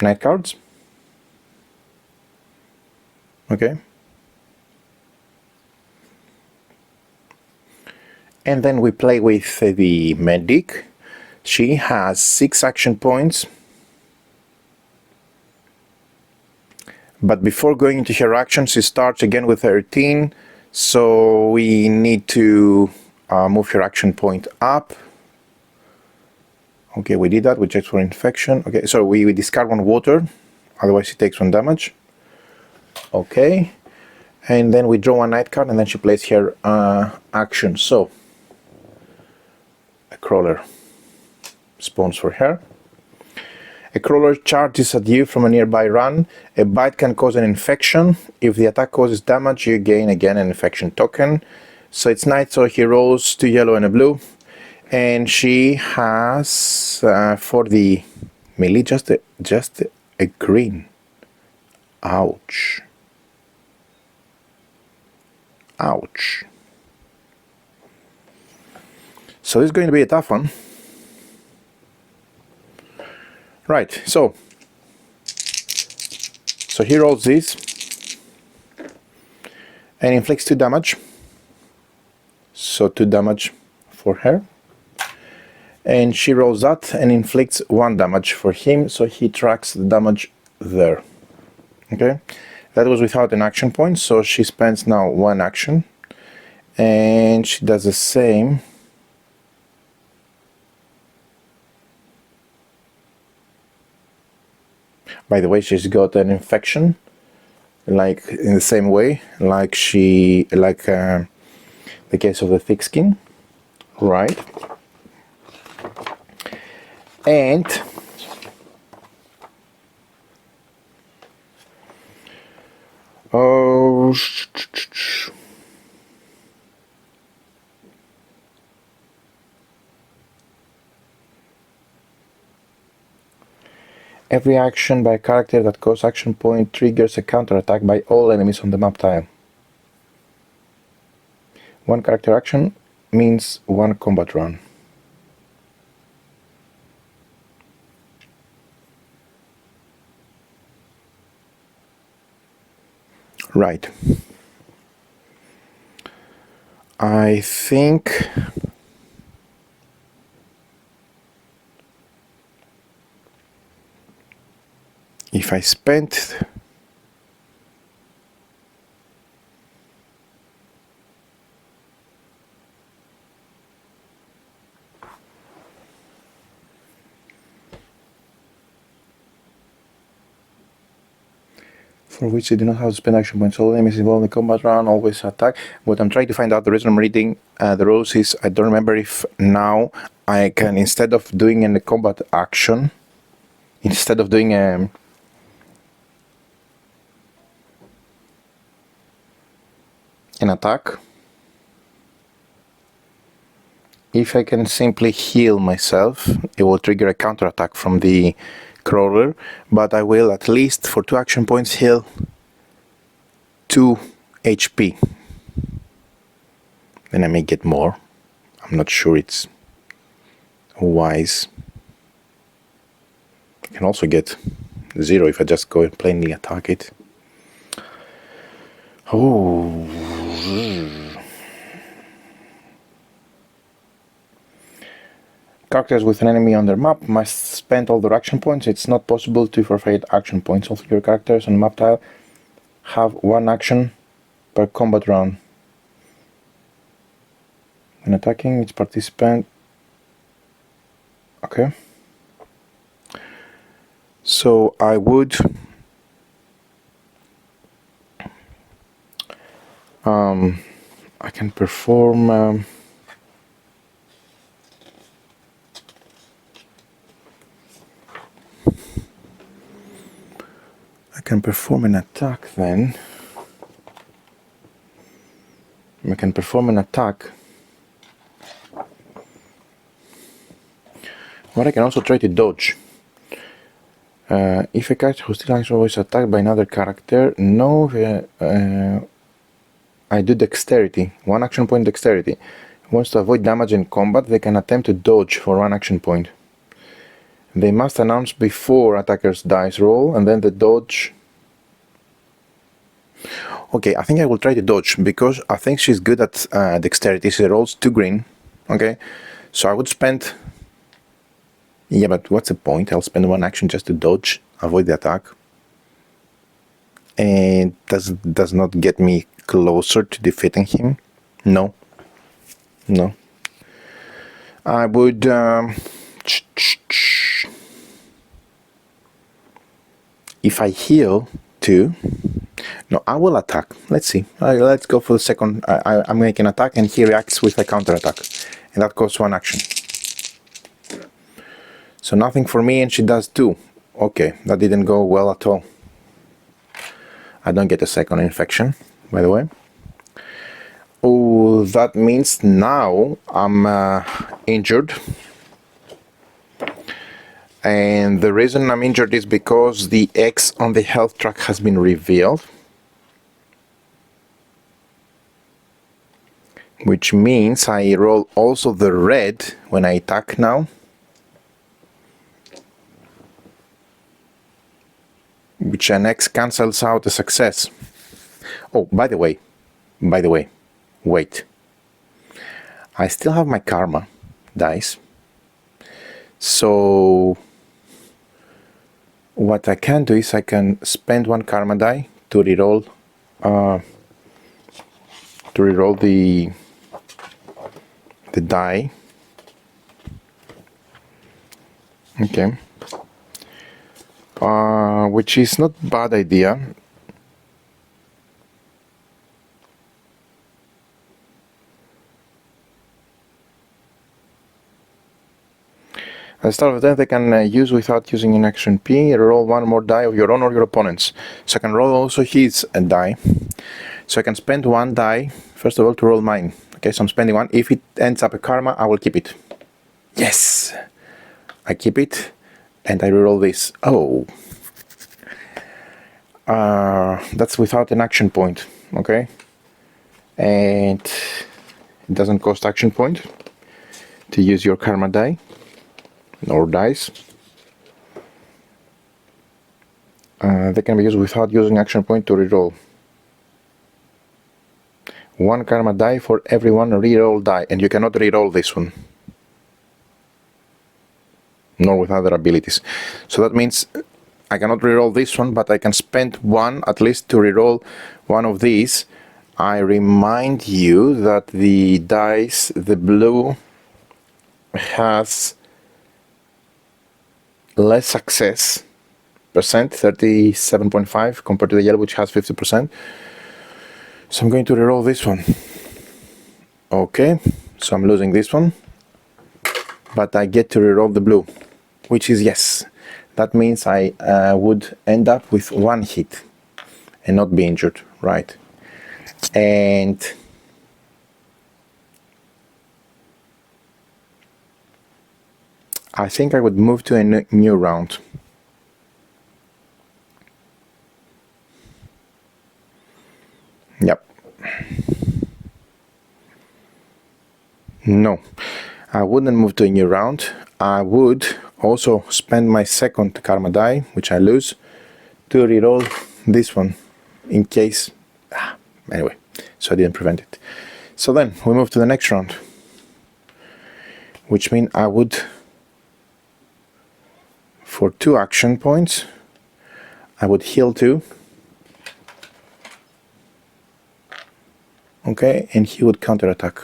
night cards. Okay. And then we play with the medic. She has 6 action points. But before going into her action, she starts again with 13. So we need to move her action point up. Okay, we did that. We checked for infection. Okay, so we discard 1 water, otherwise she takes 1 damage. Okay, and then we draw 1 night card, and then she plays her action. So a crawler spawns for her. A crawler charges at you from a nearby run. A bite can cause an infection. If the attack causes damage, you gain again an infection token. So it's night, so he rolls 2 yellow and a blue. And she has, for the melee, just a green. Ouch. Ouch. So this is going to be a tough one. Right, so he rolls this and inflicts 2 damage. So 2 damage for her. And she rolls that and inflicts 1 damage for him, so he tracks the damage there. Okay, that was without an action point, so she spends now 1 action. And she does the same. By the way, she's got an infection, like in the same way, like the case of the thick skin, right? And every action by a character that costs action point triggers a counterattack by all enemies on the map tile. 1 character action means 1 combat run. Right. I think if I spent for which you do not have to spend action points. All enemies involved in the combat run always attack. What I'm trying to find out, the reason I'm reading the rules is I don't remember if now I can, instead of doing a combat action, instead of doing an attack, if I can simply heal myself, it will trigger a counterattack from the crawler, but I will at least for 2 action points heal 2 HP. Then I may get more. I'm not sure it's wise. I can also get 0 if I just go and plainly attack it. Oh. Characters with an enemy on their map must spend all their action points. It's not possible to forfeit action points. All your characters on the map tile have 1 action per combat round. When attacking each participant. Okay. So I would I can perform an attack then. I can perform an attack. Or I can also try to dodge. If a character who still action was attacked by another character, I do dexterity, 1 action point dexterity. Wants to avoid damage in combat, they can attempt to dodge for 1 action point. They must announce before attacker's dice roll, and then the dodge. Okay, I think I will try to dodge, because I think she's good at dexterity. She rolls 2 green. Okay, so I would spend. Yeah, but what's the point? I'll spend 1 action just to dodge, avoid the attack. And does not get me closer to defeating him. No. I would if I heal 2, no, I will attack. Let's see. Let's go for the second. I'm making an attack and he reacts with a counter attack, and that costs 1 action. So nothing for me, and she does 2. Okay, that didn't go well at all. I don't get a second infection, by the way. Oh, that means now I'm injured. And the reason I'm injured is because the X on the health track has been revealed. which means I roll also the red when I attack now, which an X cancels out a success. Oh, by the way, wait. I still have my karma dice. So what I can do is I can spend one karma die to reroll the die. Okay. Which is not a bad idea. At the start of the turn, they can use without using an action P. Roll one more die of your own or your opponent's. So I can roll also his die. So I can spend one die, first of all, to roll mine. Okay, so I'm spending one. If it ends up a karma, I will keep it. Yes! I keep it, and I reroll this. Oh. That's without an action point. Okay? And it doesn't cost action point to use your karma die. Or dice. They can be used without using action point to reroll. One karma die for every one reroll die, and you cannot reroll this one, nor with other abilities. So that means I cannot reroll this one, but I can spend one at least to reroll one of these. I remind you that the dice, the blue, has less success percent, 37.5 compared to the yellow, which has 50%. So I'm going to reroll this one. Okay, so I'm losing this one, but I get to reroll the blue, which is yes. That means I would end up with one hit and not be injured, right? And I think I would move to a new round. Yep. No, I wouldn't move to a new round. I would also spend my second karma die, which I lose, to reroll this one in case. Anyway, so I didn't prevent it. So then we move to the next round, which means I would, for 2 action points, I would heal 2. Okay, and he would counterattack.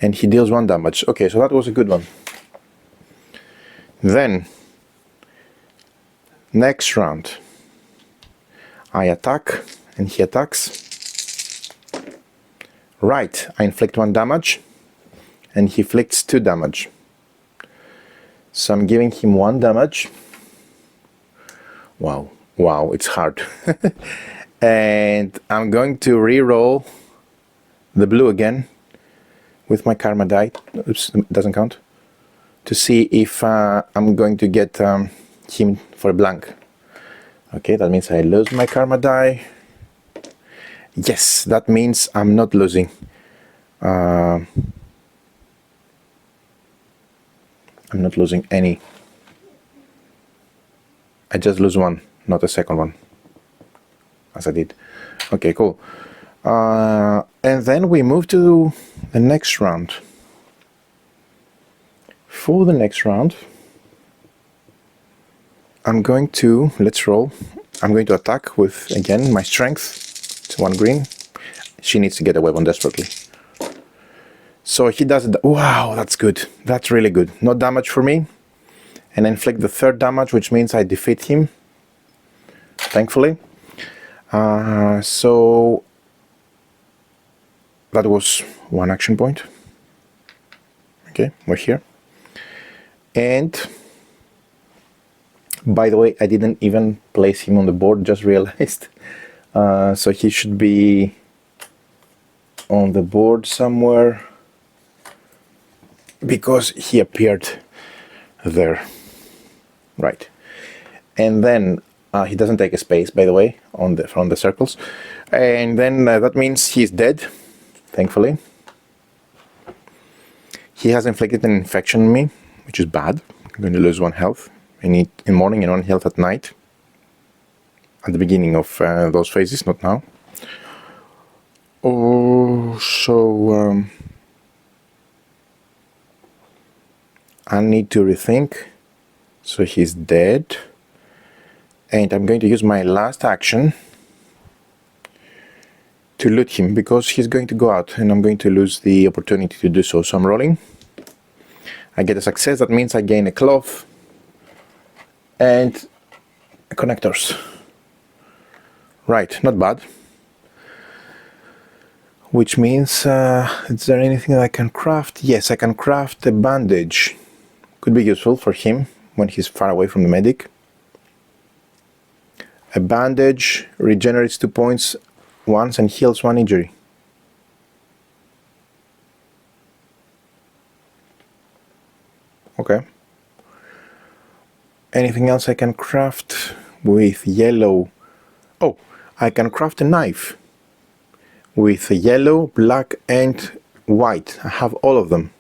And he deals 1 damage. Okay, so that was a good one. Then, next round, I attack and he attacks. Right, I inflict 1 damage and he inflicts 2 damage. So I'm giving him 1 damage. Wow, it's hard. And I'm going to re-roll the blue again with my karma die. Oops, it doesn't count. To see if I'm going to get him for a blank. Okay, that means I lose my karma die. Yes, that means I'm not losing. I'm not losing any. I just lose 1, not a second one, as I did. Okay, cool. And then we move to the next round. For the next round, I'm going to, let's roll. I'm going to attack with, again, my strength. It's 1 green. She needs to get a weapon desperately. So he does it. Wow, that's good. That's really good. No damage for me. And I inflict the 3rd damage, which means I defeat him, thankfully. So that was 1 action point. Okay, we're here. And by the way, I didn't even place him on the board, just realized. So he should be on the board somewhere because he appeared there. Right. And then He doesn't take a space, by the way, from the circles. And then that means he's dead, thankfully. He has inflicted an infection on me, which is bad. I'm going to lose 1 health in the morning and 1 health at night. At the beginning of those phases, not now. Oh, so I need to rethink. So he's dead. And I'm going to use my last action to loot him, because he's going to go out and I'm going to lose the opportunity to do so. So I'm rolling. I get a success. That means I gain a cloth and connectors. Right, not bad. Which means, is there anything that I can craft? Yes, I can craft a bandage. Could be useful for him when he's far away from the medic. A bandage regenerates 2 points once and heals 1 injury. Okay. Anything else I can craft with yellow? Oh, I can craft a knife with yellow, black and white. I have all of them.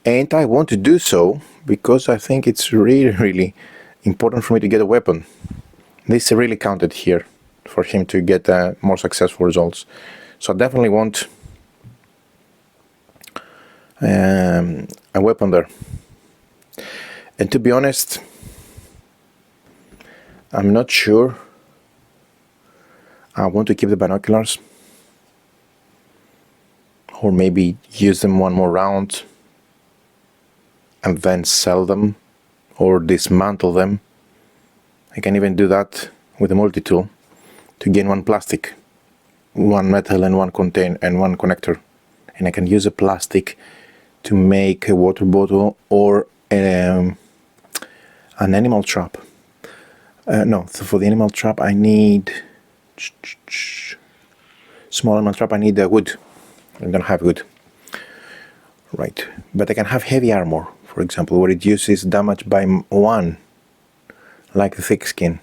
And I want to do so because I think it's really important for me to get a weapon. This really counted here for him to get more successful results. So I definitely want a weapon there. And to be honest, I'm not sure I want to keep the binoculars, or maybe use them 1 more round and then sell them or dismantle them. I can even do that with a multi-tool to gain 1 plastic, 1 metal and 1 contain and 1 connector. And I can use a plastic to make a water bottle or an animal trap. No, so for the animal trap I need small animal trap. I need wood. I don't have wood. Right, but I can have heavy armor, for example, where it reduces damage by 1, like the thick skin.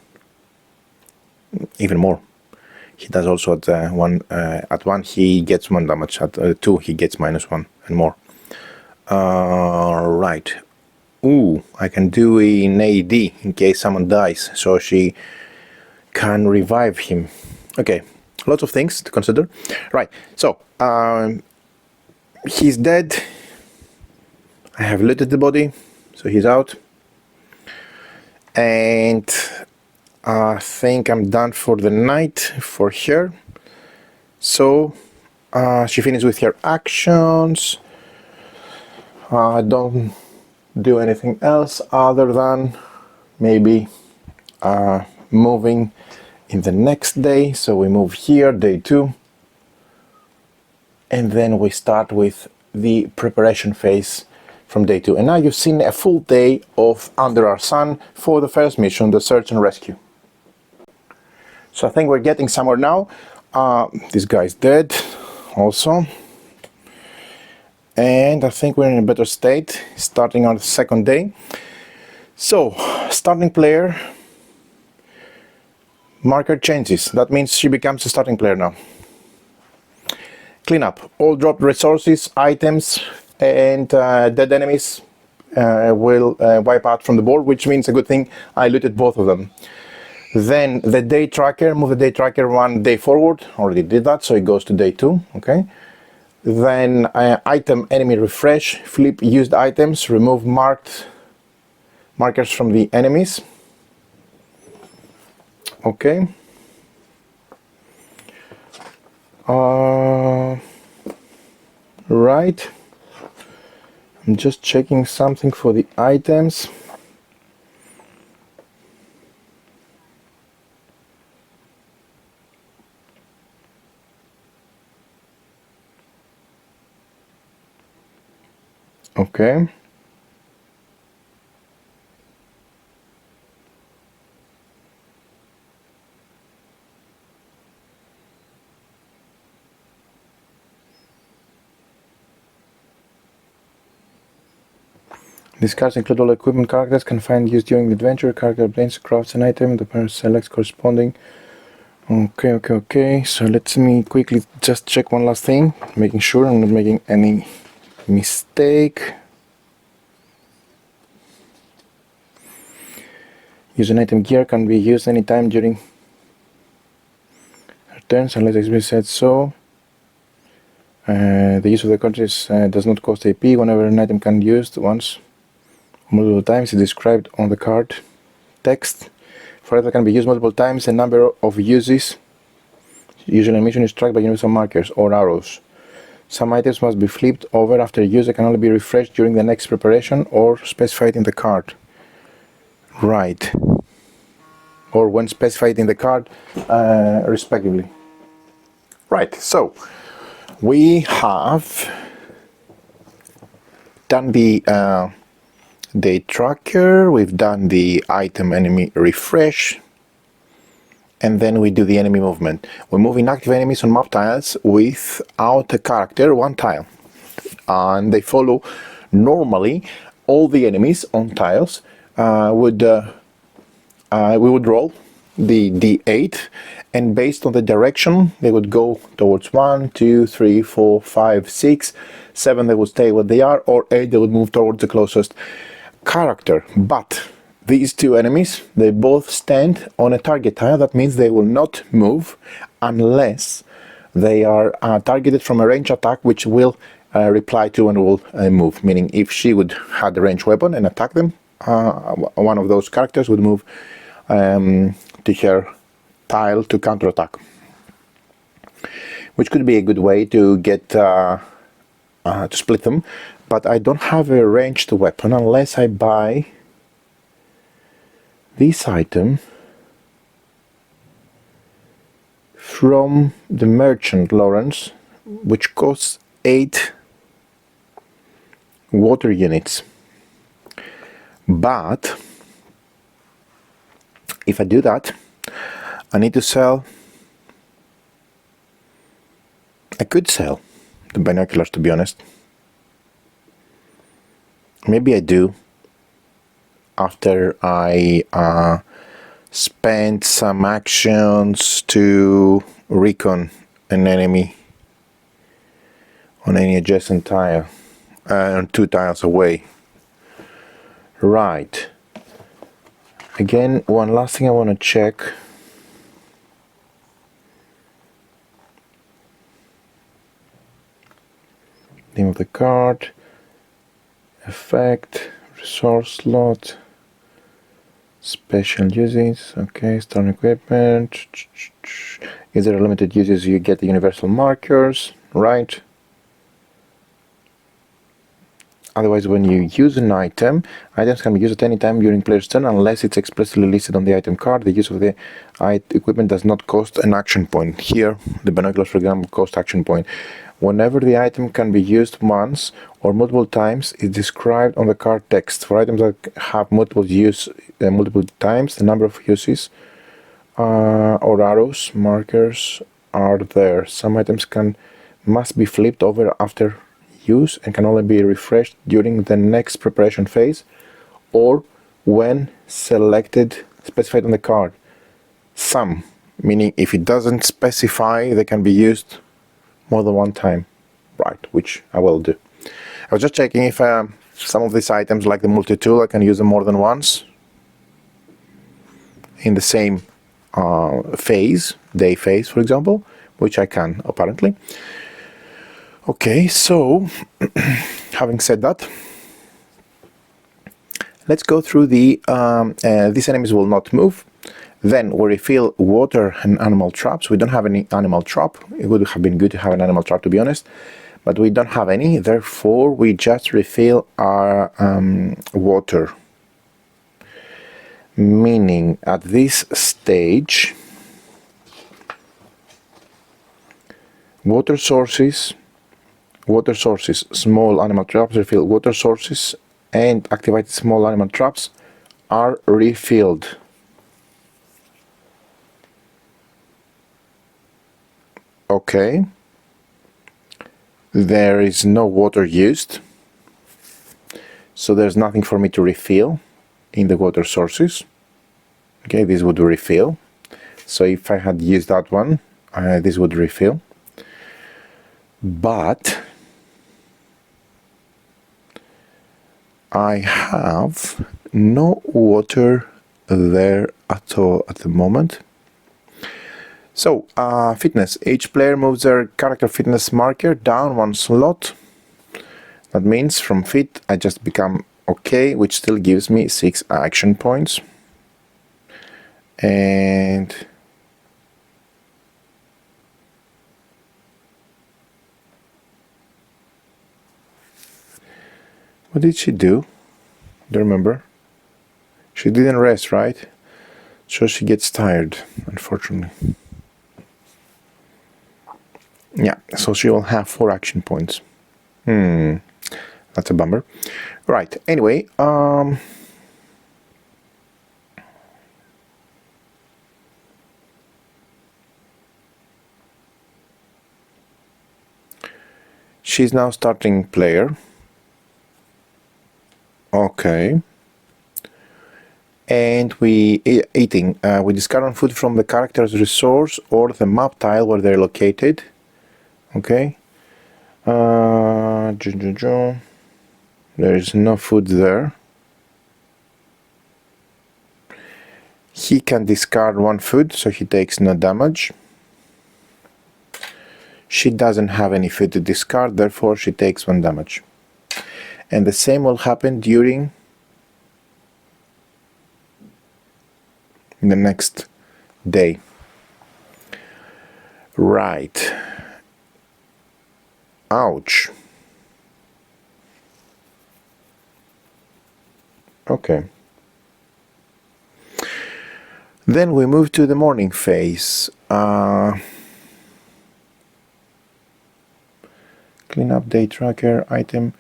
Even more. He does also at 1. At 1 he gets 1 damage. At 2 he gets -1 and more. Right. Ooh, I can do an AD in case someone dies, so she can revive him. Okay, lots of things to consider. Right, so he's dead. I have looted the body, so he's out. And I think I'm done for the night for her. So she finished with her actions. I don't do anything else other than maybe moving in the next day. So we move here, day 2, and then we start with the preparation phase from day 2. And now you've seen a full day of Under Our Sun for the first mission, the search and rescue. So I think we're getting somewhere now. This guy's dead also. And I think we're in a better state, starting on the second day. So, starting player, marker changes. That means she becomes a starting player now. Clean up. All dropped resources, items, and dead enemies will wipe out from the board, which means a good thing I looted both of them. Then the day tracker, move the day tracker 1 day forward. Already did that, so it goes to day 2. Okay. Then item enemy refresh, flip used items, remove markers from the enemies. Okay. Right. I'm just checking something for the items. Okay. These cards include all equipment characters can find use during the adventure. Character obtains, crafts an item, the player selects corresponding. Okay, so let me quickly just check one last thing, making sure I'm not making any mistake. Use an item gear can be used anytime during turns unless explicitly said so. The use of the cartridge does not cost AP. Whenever an item can be used once multiple times, it's described on the card text. For it can be used multiple times, a number of uses, usually a mission is tracked by universal markers or arrows. Some items must be flipped over after use. They can only be refreshed during the next preparation or specified in the card. Right. Or when specified in the card, respectively. Right, so we have done the day tracker, we've done the item enemy refresh, and then we do the enemy movement. We move inactive enemies on map tiles without a character, one tile, and they follow normally. All the enemies on tiles we would roll the d8, and based on the direction they would go towards 1, 2, 3, 4, 5, 6, 7 they would stay where they are, or 8 they would move towards the closest character. But these two enemies, they both stand on a target tile. That means they will not move unless they are targeted from a range attack, which will reply to and will move. Meaning if she would have a ranged weapon and attack them, one of those characters would move to her tile to counterattack, which could be a good way to get to split them. But I don't have a ranged weapon unless I buy this item from the merchant Lawrence, which costs 8 water units. But if I do that, I need to sell. I could sell the binoculars, to be honest. Maybe I do after I spend some actions to recon an enemy on any adjacent tile, 2 tiles away. Right. Again, one last thing I want to check. Name of the card, effect, resource slot, special uses. Okay, start equipment. Is there a limited uses? You get the universal markers, right? Otherwise, when you use an item, items can be used at any time during player's turn unless it's explicitly listed on the item card. The use of the equipment does not cost an action point. Here, the binoculars, for example, cost action point. Whenever the item can be used once or multiple times, it's described on the card text. For items that have multiple times, the number of uses or arrows, markers are there. Some items must be flipped over after use and can only be refreshed during the next preparation phase or when specified on the card. Some, meaning if it doesn't specify, they can be used more than one time, right, which I will do. I was just checking if some of these items, like the multi-tool, I can use them more than once in the same day phase, for example, which I can, apparently. Okay, so having said that, let's go through these enemies will not move. Then we refill water and animal traps. We don't have any animal trap. It would have been good to have an animal trap, to be honest, but we don't have any. Therefore, we just refill our water. Meaning, at this stage, water sources, small animal traps refill. Water sources and activated small animal traps are refilled. Okay, there is no water used, so there's nothing for me to refill in the water sources. Okay, this would refill. So if I had used that one, this would refill. But I have no water there at all at the moment. So, fitness. Each player moves their character fitness marker down one slot. That means from fit I just become okay, which still gives me 6 action points. And what did she do? Don't remember. She didn't rest, right? So she gets tired, unfortunately. Yeah, so she will have 4 action points. That's a bummer. Right, anyway, she's now starting player. Okay. And we eating. We discard one food from the character's resource or the map tile where they're located. Okay. There is no food there. He can discard one food, so he takes no damage. She doesn't have any food to discard, therefore she takes 1 damage. And the same will happen during the next day. Right. Ouch. Okay. Then we move to the morning phase. Clean up, day tracker, item,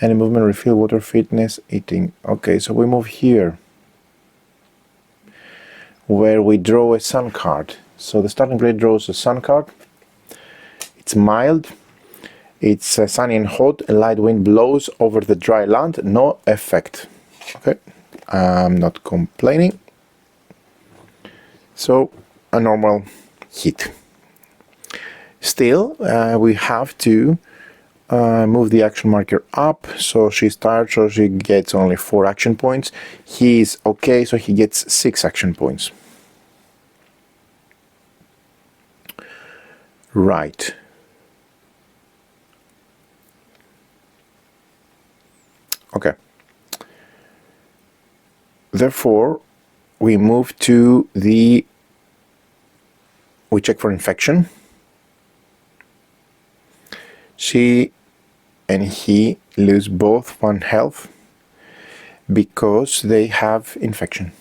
any movement, refill, water, fitness, eating. Okay, so we move here, where we draw a sun card. So the starting player draws a sun card. It's mild, it's sunny and hot, a light wind blows over the dry land, no effect. Okay, I'm not complaining. So a normal hit. Still, we have to move the action marker up, so she's tired, so she gets only 4 action points. He's okay, so he gets 6 action points. Right. Okay. Therefore, we move to we check for infection. She and he lose both 1 health because they have infection.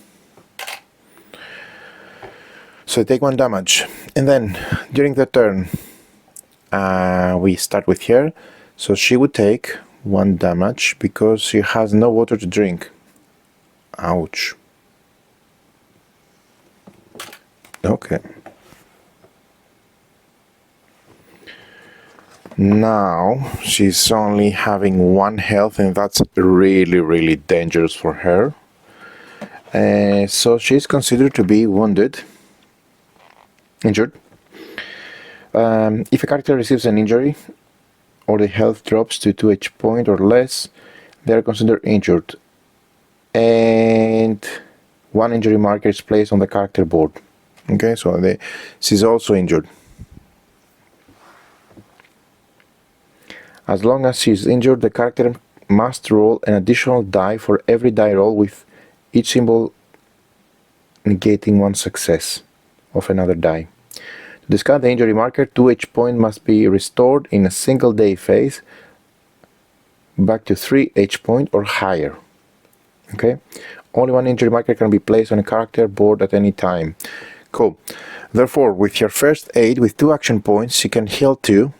So they take 1 damage. And then during the turn, we start with her. So she would take 1 damage because she has no water to drink. Ouch. Okay. Now she's only having 1 health, and that's really, really dangerous for her. So she's considered to be injured. If a character receives an injury or the health drops to 2 HP point or less, they are considered injured, and 1 injury marker is placed on the character board. Okay, so she's also injured. As long as she is injured, the character must roll an additional die for every die roll, with each symbol negating 1 success of another die. To discard the injury marker, 2 HP point must be restored in a single day phase back to 3 HP point or higher. Okay, only 1 injury marker can be placed on a character board at any time. Cool. Therefore, with your first aid with 2 action points, she can heal 2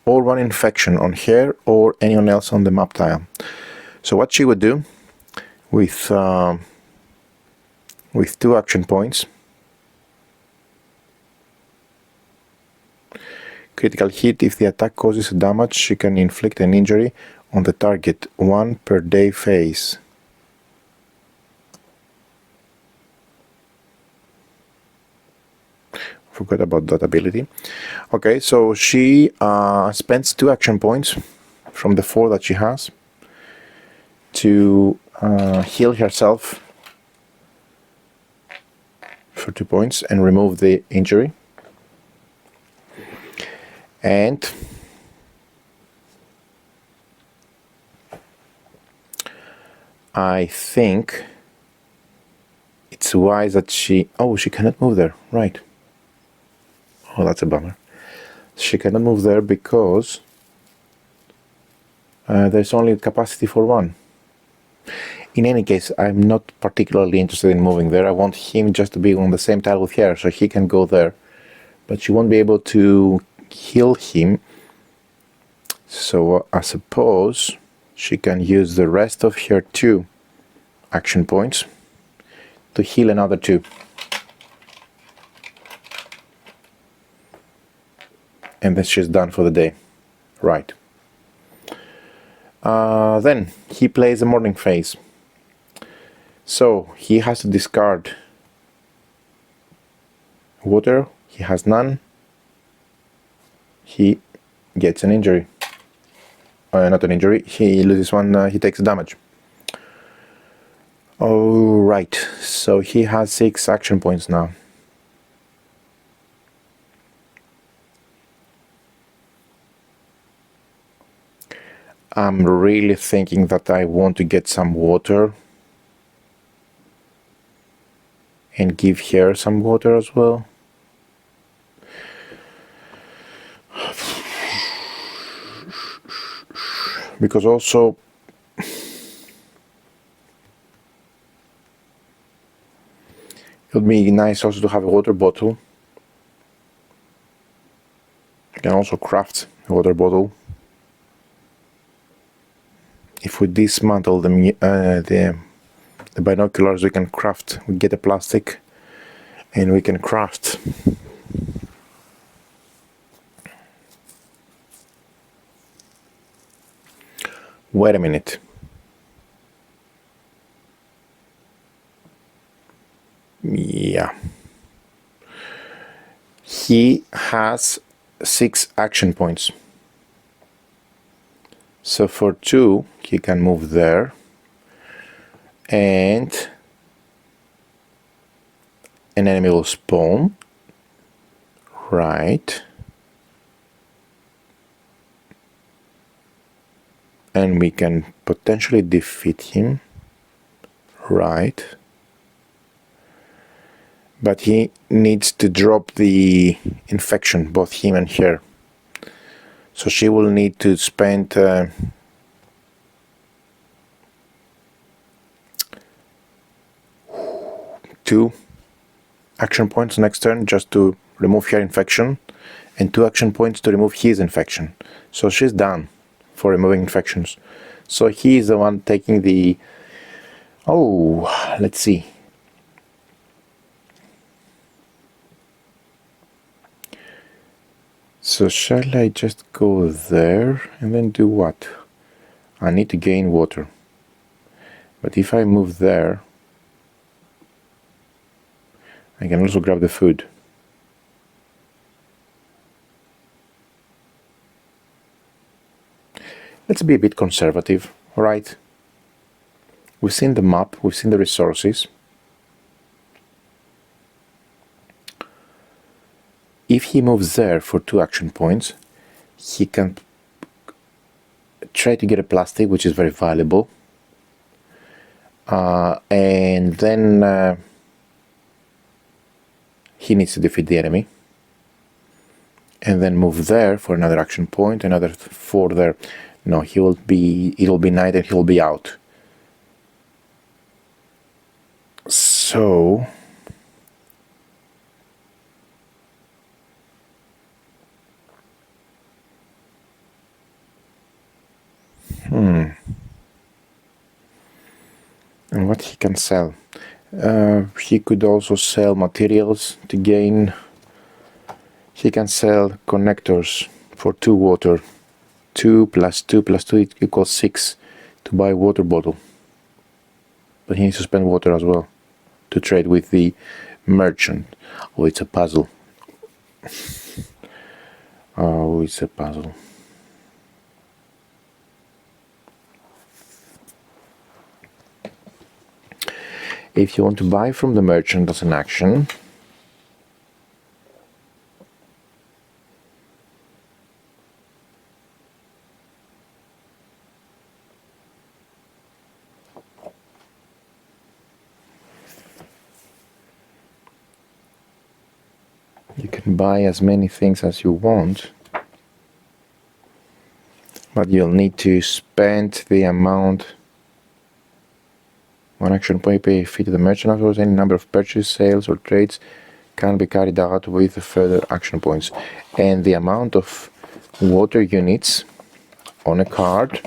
or 1 infection on her or anyone else on the map tile. So what she would do with 2 action points, critical hit, if the attack causes damage, she can inflict an injury on the target, 1 per day phase. Forgot about that ability. Okay, so she spends 2 action points from the 4 that she has to heal herself for 2 points and remove the injury. And I think it's wise that she cannot move there, right? Oh, that's a bummer. She cannot move there because there's only capacity for 1. In any case, I'm not particularly interested in moving there. I want him just to be on the same tile with her, so he can go there. But she won't be able to heal him. So I suppose she can use the rest of her 2 action points to heal another 2. And then she's done for the day. Right. Then he plays the morning phase. So he has to discard water. He has none. He gets an injury. Not an injury. He loses 1. He takes damage. Alright. So he has 6 action points now. I'm really thinking that I want to get some water and give her some water as well. Because also it would be nice also to have a water bottle. You can also craft a water bottle. If we dismantle the binoculars, we can craft. We get a plastic, and we can craft. Wait a minute. Yeah. He has 6 action points. So for 2, he can move there, and an enemy will spawn, right, and we can potentially defeat him, right, but he needs to drop the infection, both him and her. So she will need to spend 2 action points next turn just to remove her infection, and 2 action points to remove his infection. So she's done for removing infections. So he is the one taking the... let's see. So shall I just go there and then do what? I need to gain water. But if I move there, I can also grab the food. Let's be a bit conservative, alright? We've seen the map, we've seen the resources. If he moves there for 2 action points, he can try to get a plastic, which is very valuable. And then he needs to defeat the enemy. And then move there for another action point, another 4 there. No, it will be night and he will be out. So... And what he can sell? He could also sell materials to gain. He can sell connectors for 2 water. 2 plus 2 plus 2 equals 6 to buy a water bottle. But he needs to spend water as well to trade with the merchant. Oh, it's a puzzle. Oh, it's a puzzle. If you want to buy from the merchant as an action, you can buy as many things as you want, but you'll need to spend the amount. One action point pay a fee to the merchant. Afterwards, any number of purchases, sales, or trades can be carried out with further action points. And the amount of water units on a card,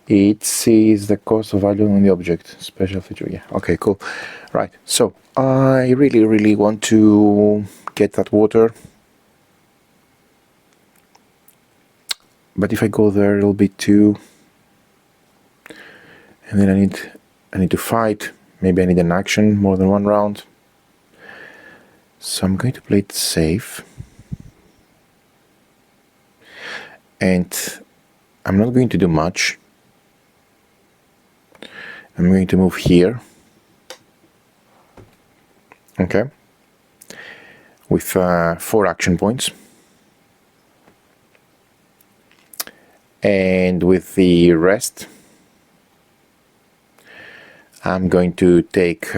it sees the cost of value on the object. Special feature, yeah. Okay, cool. Right, so I really want to get that water. But if I go there, it'll be 2. And then I need to fight. Maybe I need an action, more than 1 round. So I'm going to play it safe. And I'm not going to do much. I'm going to move here. Okay. With 4 action points. And with the rest, I'm going to take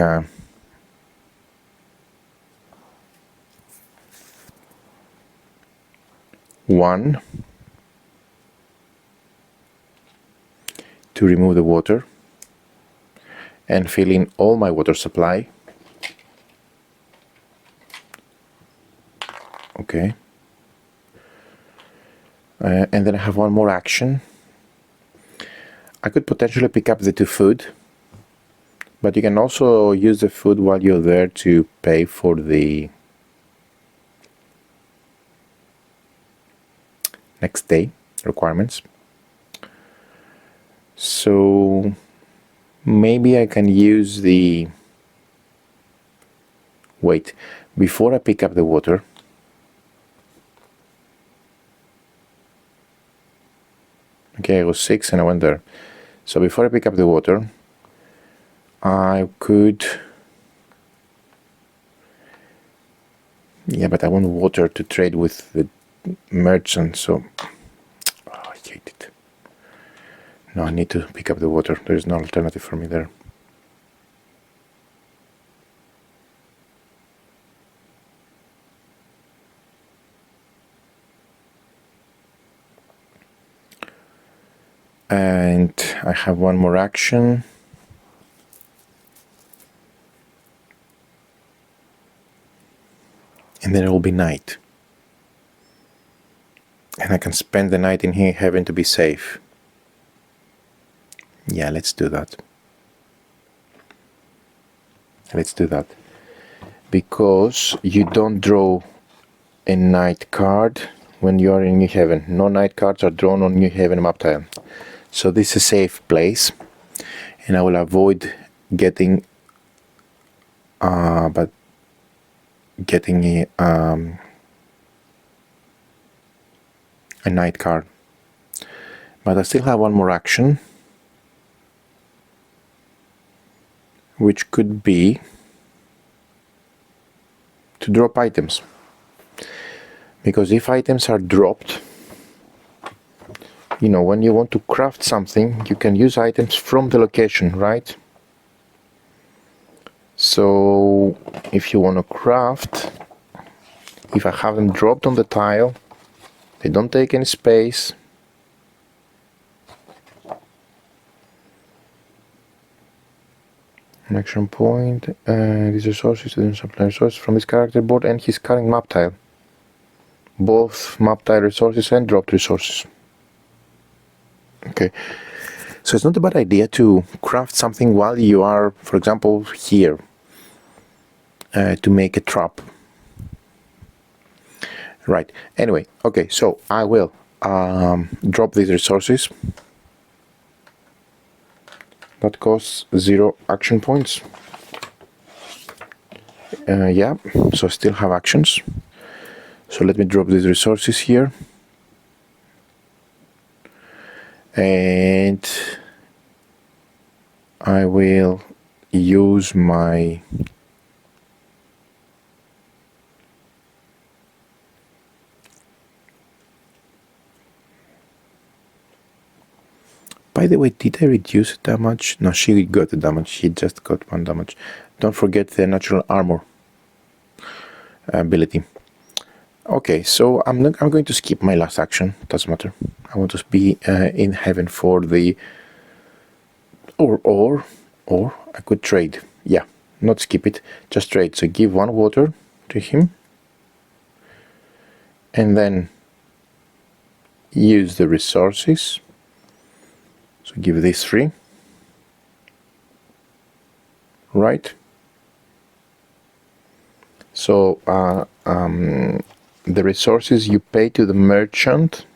one to remove the water and fill in all my water supply. Okay. And then I have 1 more action. I could potentially pick up the 2 food. But you can also use the food while you're there to pay for the next day requirements. So maybe I can use the... Wait, before I pick up the water, okay, I was 6 and I went there. So before I pick up the water, I could... Yeah, but I want water to trade with the merchant, so... Oh, I hate it. No, I need to pick up the water. There is no alternative for me there. And I have 1 more action. And then it will be night. And I can spend the night in here having to be safe. Yeah, let's do that. Let's do that. Because you don't draw a night card when you are in New Haven. No night cards are drawn on New Haven map tile. So this is a safe place. And I will avoid getting a night card. But I still have 1 more action, which could be to drop items. Because if items are dropped, you know, when you want to craft something, you can use items from the location, right? So if you want to craft, if I have them dropped on the tile, they don't take any space. An action point, these resources to supply resources from his character board and his current map tile. Both map tile resources and dropped resources. Okay, so it's not a bad idea to craft something while you are, for example, here, to make a trap. Right, anyway, okay, so I will drop these resources. That costs 0 action points. Yeah, so I still have actions. So let me drop these resources here. And I will use my By the way, did I reduce damage? No, she got the damage. She just got 1 damage. Don't forget the natural armor ability. Okay, so I'm going to skip my last action. Doesn't matter. I want to be in heaven for the or I could trade. Yeah, not skip it. Just trade. So give 1 water to him, and then use the resources. So give this 3, right? So the resources you pay to the merchant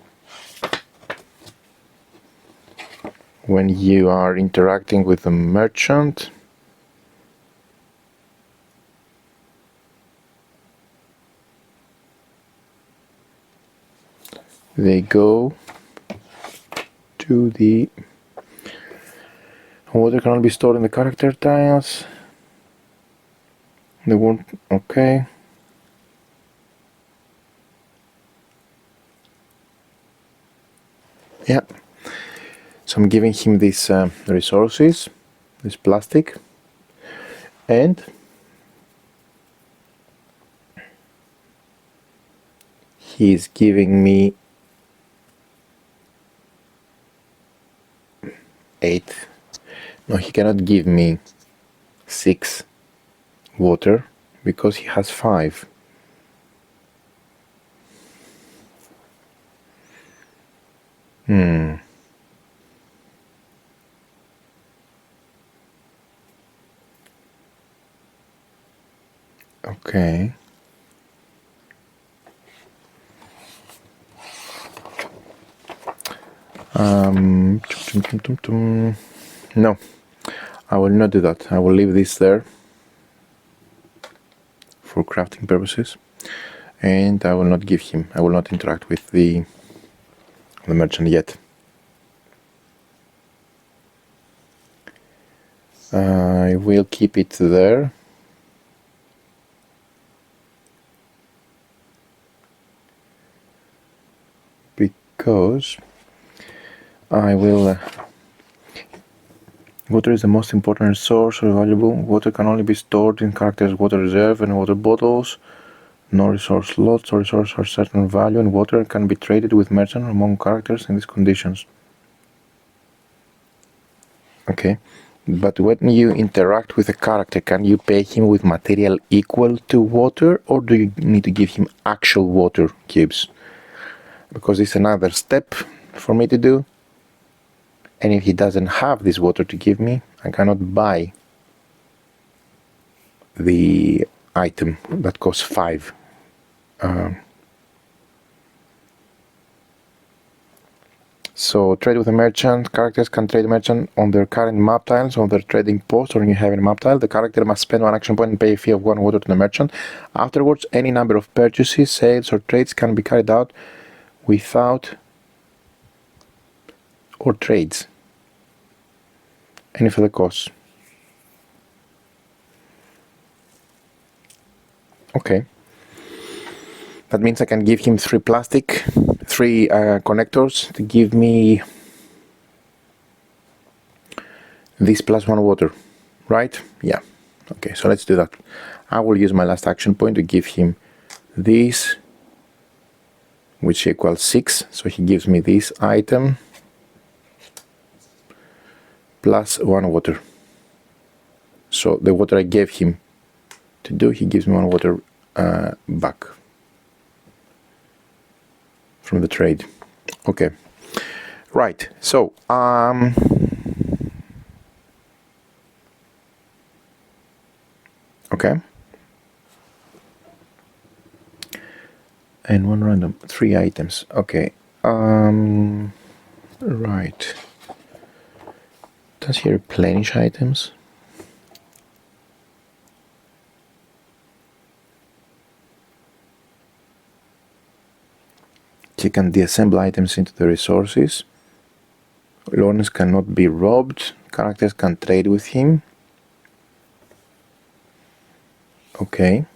when you are interacting with the merchant, they go to the water cannot be stored in the character tiles. They won't. Okay. Yeah. So I'm giving him these resources, this plastic, and he's giving me 8. No, he cannot give me 6 water because he has 5. Okay. No, I will not do that. I will leave this there for crafting purposes, and I will not give him. I will not interact with the merchant yet. I will keep it there. Because I will water is the most important resource or valuable. Water can only be stored in characters' water reserve and water bottles. No resource lots or resources are certain value, and water can be traded with merchant among characters in these conditions. Okay, but when you interact with a character, can you pay him with material equal to water, or do you need to give him actual water cubes? Because it's another step for me to do, and if he doesn't have this water to give me, I cannot buy the item that costs 5. So trade with a merchant. Characters can trade a merchant on their current map tiles, on their trading post, or in having a map tile. The character must spend 1 action point and pay a fee of 1 water to the merchant. Afterwards, any number of purchases, sales, or trades can be carried out without or trades any further costs. Okay, that means I can give him 3 plastic, 3 connectors to give me this plus 1 water, right? Yeah. Okay, so let's do that. I will use my last action point to give him this, which equals 6, so he gives me this item plus 1 water. So the water I gave him to do, he gives me 1 water back from the trade. Okay, right, so okay, and 1 random, 3 items. Okay, Right. Does he replenish items? He can deassemble items into the resources. Learners cannot be robbed. Characters can trade with him. Okay.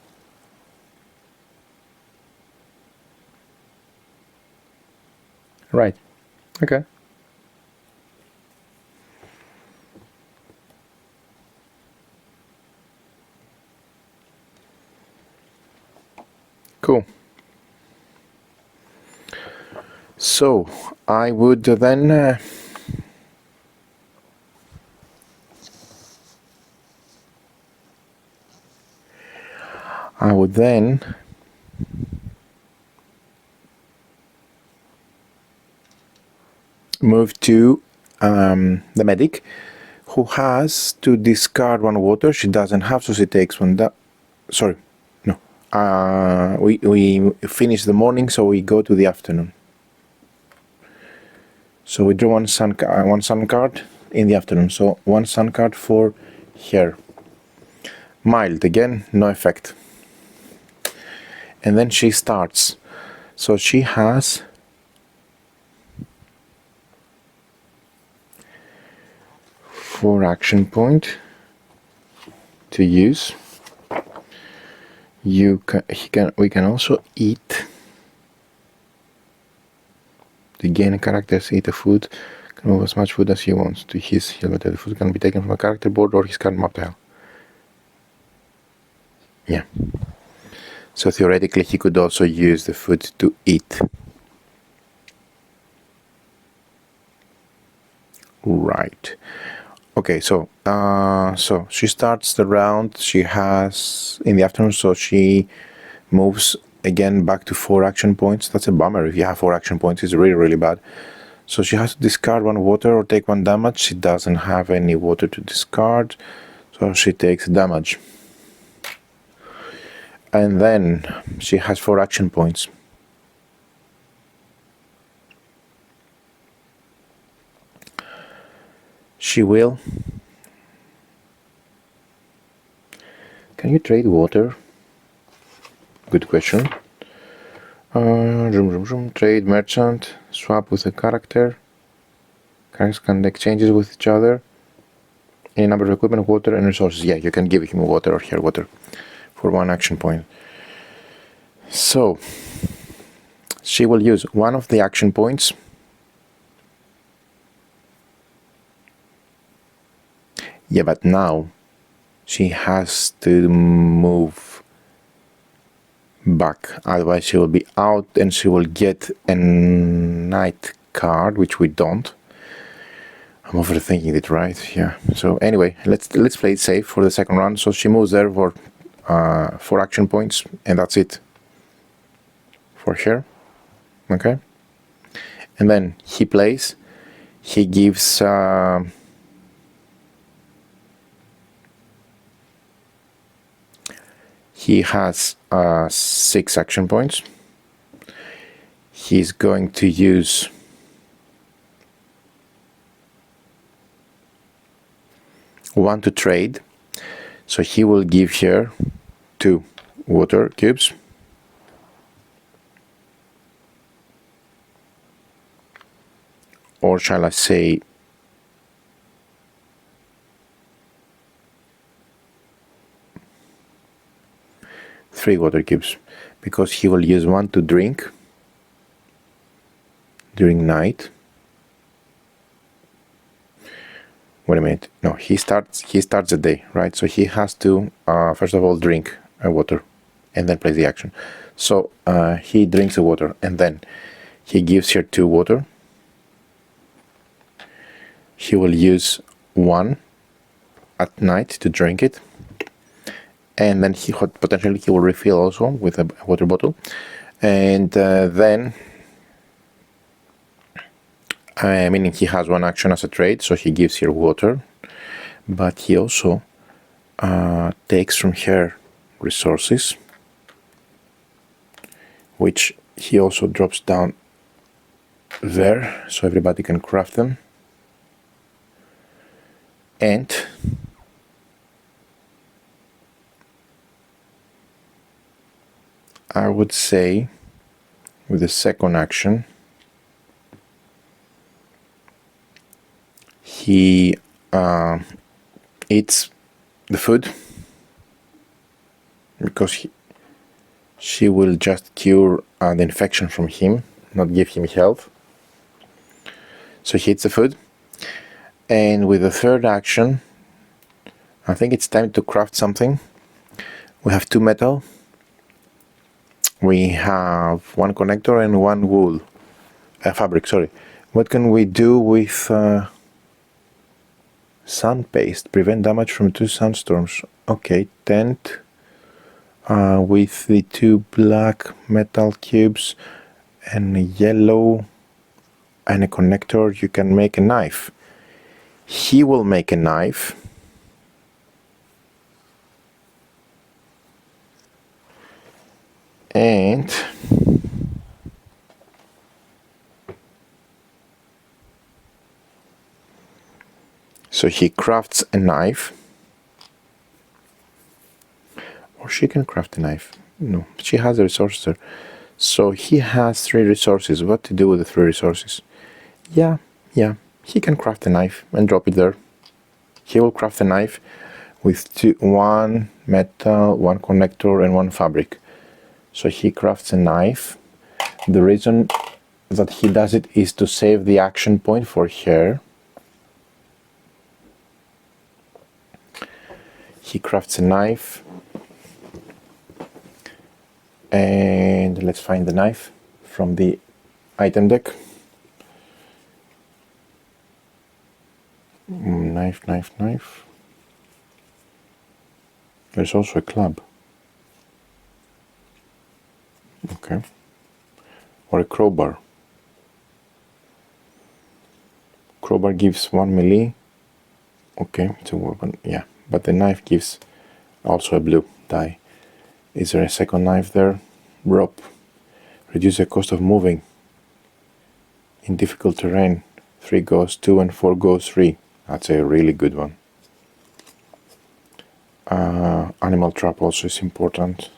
Right. Okay. Cool. So I would then move to the medic, who has to discard one water. She doesn't have, so she takes one. Sorry, no. We finish the morning, so we go to the afternoon. So we draw one sun card in the afternoon. So one sun card for her. Mild again, no effect. And then she starts. So she has 4 action point to use. We can also eat. To gain a character's eat a food, can move as much food as he wants to his helmet. The food can be taken from a character board or his card map tile. Yeah. So theoretically he could also use the food to eat. Right. Okay, so she starts the round. She has in the afternoon, so she moves again back to 4 action points. That's a bummer. If you have 4 action points, it's really, really bad. So she has to discard 1 water or take 1 damage. She doesn't have any water to discard, so she takes damage. And then she has 4 action points. She will. Can you trade water? Good question. Trade merchant, swap with a character. Characters can exchanges with each other. Any number of equipment, water, and resources. Yeah, you can give him water or her water for 1 action point. So she will use 1 of the action points. Yeah, but now she has to move back, otherwise she will be out and she will get a night card, which we don't. I'm overthinking it, right? Yeah. So anyway, let's play it safe for the second round. So she moves there for 4 action points, and that's it for her. Okay. And then he plays. He gives he has 6 action points. He's going to use one to trade, so he will give her 2 water cubes. Or shall I say 3 water cubes, because he will use 1 to drink during night. Wait a minute. No, he starts the day, right? So he has to first of all drink water and then plays the action. So he drinks the water and then he gives her 2 water. He will use 1 at night to drink it, and then potentially he will refill also with a water bottle, and then meaning he has 1 action as a trade, so he gives her water, but he also takes from her resources, which he also drops down there so everybody can craft them. And I would say with the second action he eats the food, because she will just cure the infection from him, not give him health. So he eats the food. And with the third action, I think it's time to craft something. We have 2 metal. We have 1 connector and 1 wool. Fabric, sorry. What can we do with sun paste? Prevent damage from 2 sunstorms. Okay, tent. With the 2 black metal cubes and a yellow and a connector, you can make a knife. He will make a knife. And so he crafts a knife. Or she can craft a knife. No, she has the resources there. So he has 3 resources. What to do with the 3 resources? Yeah, he can craft a knife and drop it there. He will craft a knife with 1 metal, 1 connector and 1 fabric. So he crafts a knife. The reason that he does it is to save the action point for her. He crafts a knife. And let's find the knife from the item deck. Knife. There's also a club. Okay. Or a crowbar. Crowbar gives 1 melee. Okay, it's a weapon. Yeah, but the knife gives also a blue die. Is there a second knife there? Rope. Reduce the cost of moving in difficult terrain. 3 goes 2 and 4 goes 3. That's a really good one. Animal trap also is important.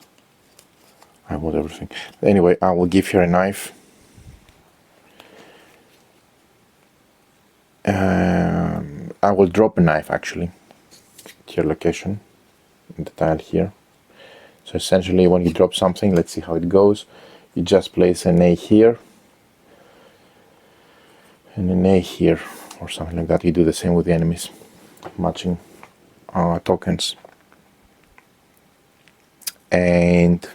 I want everything. Anyway, I will give her a knife. I will drop a knife actually. Here location. In the tile here. So essentially when you drop something, let's see how it goes. You just place an A here. And an A here. Or something like that. You do the same with the enemies. Matching tokens. And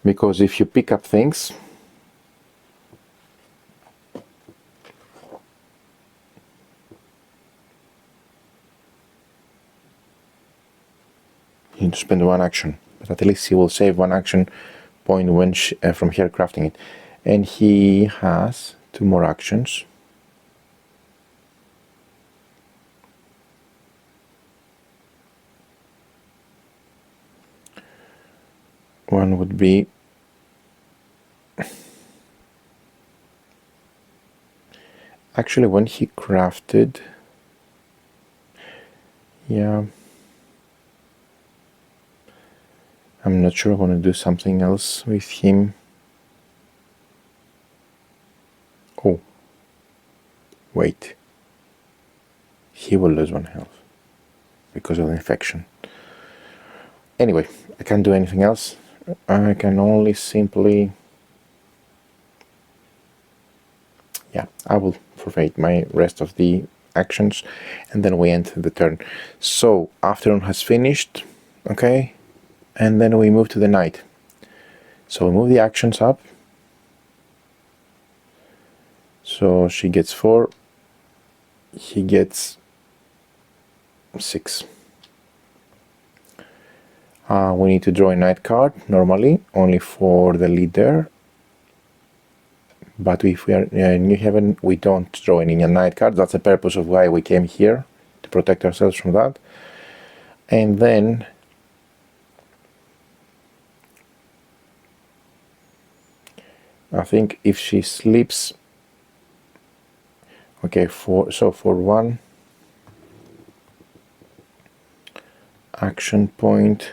because if you pick up things, you need to spend 1 action, but at least he will save 1 action point when from here crafting it. And he has 2 more actions. One would be actually when he crafted, yeah, I'm not sure I want to do something else with him. Oh, wait, he will lose 1 health because of the infection. Anyway, I can't do anything else. I can only simply, yeah, I will forfeit my rest of the actions and then we end the turn. So afternoon has finished, okay, and then we move to the night. So we move the actions up. So she gets 4, he gets 6. We need to draw a night card, normally, only for the leader. But if we are in New Haven, we don't draw any night card. That's the purpose of why we came here, to protect ourselves from that. And then I think if she sleeps, okay, for 1 action point,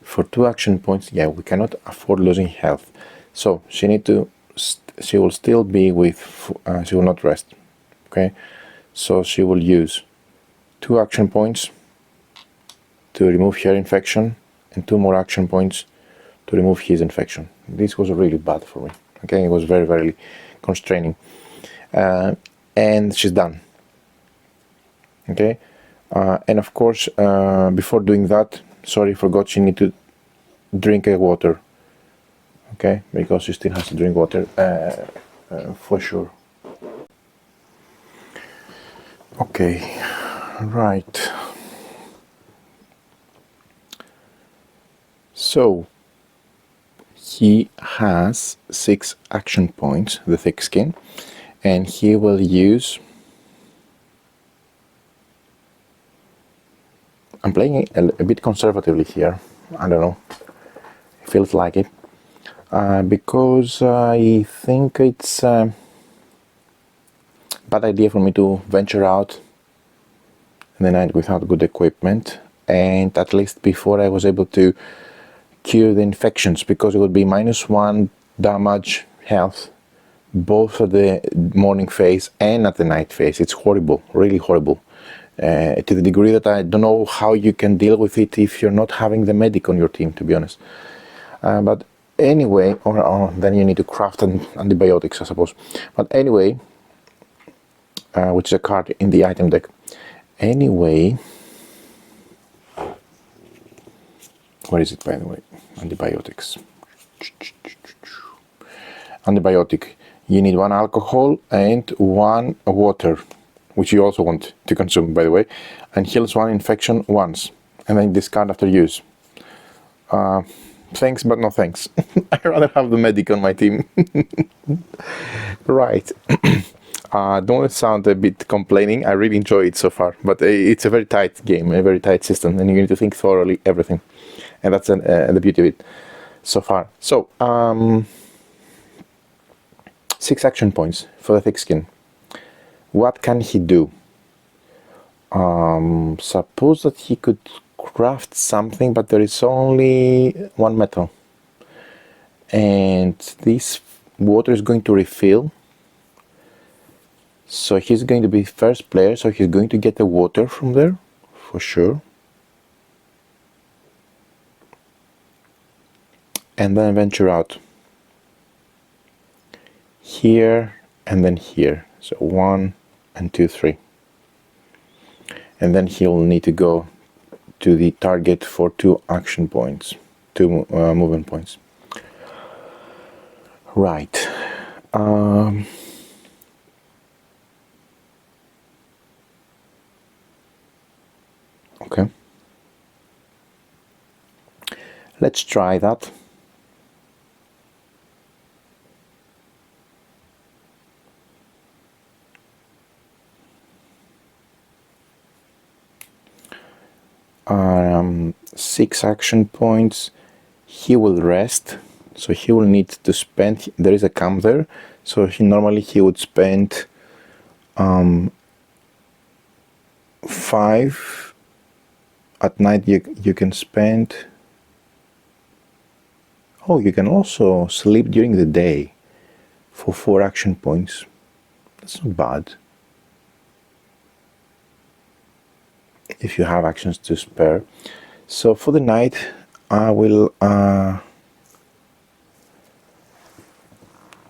for 2 action points, yeah, we cannot afford losing health. So she will still be with, she will not rest. Okay, so she will use 2 action points to remove her infection and 2 more action points to remove his infection. This was really bad for me. Okay, it was very, very constraining. And she's done. Okay, and of course, before doing that, sorry, forgot, she need to drink water. Okay, because she still has to drink water for sure. Okay, right. So he has 6 action points, the thick skin, and he will use, I'm playing a bit conservatively here, I don't know, it feels like it, because I think it's a bad idea for me to venture out in the night without good equipment, and at least before I was able to cure the infections, because it would be -1 damage health both at the morning phase and at the night phase. It's horrible, really horrible, to the degree that I don't know how you can deal with it if you're not having the medic on your team, to be honest. But anyway, or then you need to craft antibiotics, I suppose. But anyway, which is a card in the item deck. Anyway, where is it, by the way? Antibiotics. Antibiotic. You need 1 alcohol and 1 water, which you also want to consume, by the way, and heals 1 infection once, and then discard after use. Thanks, but no thanks. I'd rather have the medic on my team. Right. Don't sound a bit complaining. I really enjoy it so far, but it's a very tight game, a very tight system, and you need to think thoroughly everything, and that's the beauty of it so far. So 6 action points for the thick skin. What can he do? Suppose that he could craft something, but there is only 1 metal, and this water is going to refill. So he's going to be first player, so he's going to get the water from there, for sure. And then venture out. Here, and then here. So 1 and 2, 3. And then he'll need to go to the target for 2 action points, 2 movement points. Right. Okay, let's try that. Six action points. He will rest, so he will need to spend, there is a camp there, so he would spend 5. At night you can spend, oh, you can also sleep during the day for 4 action points. That's not bad if you have actions to spare. So for the night I will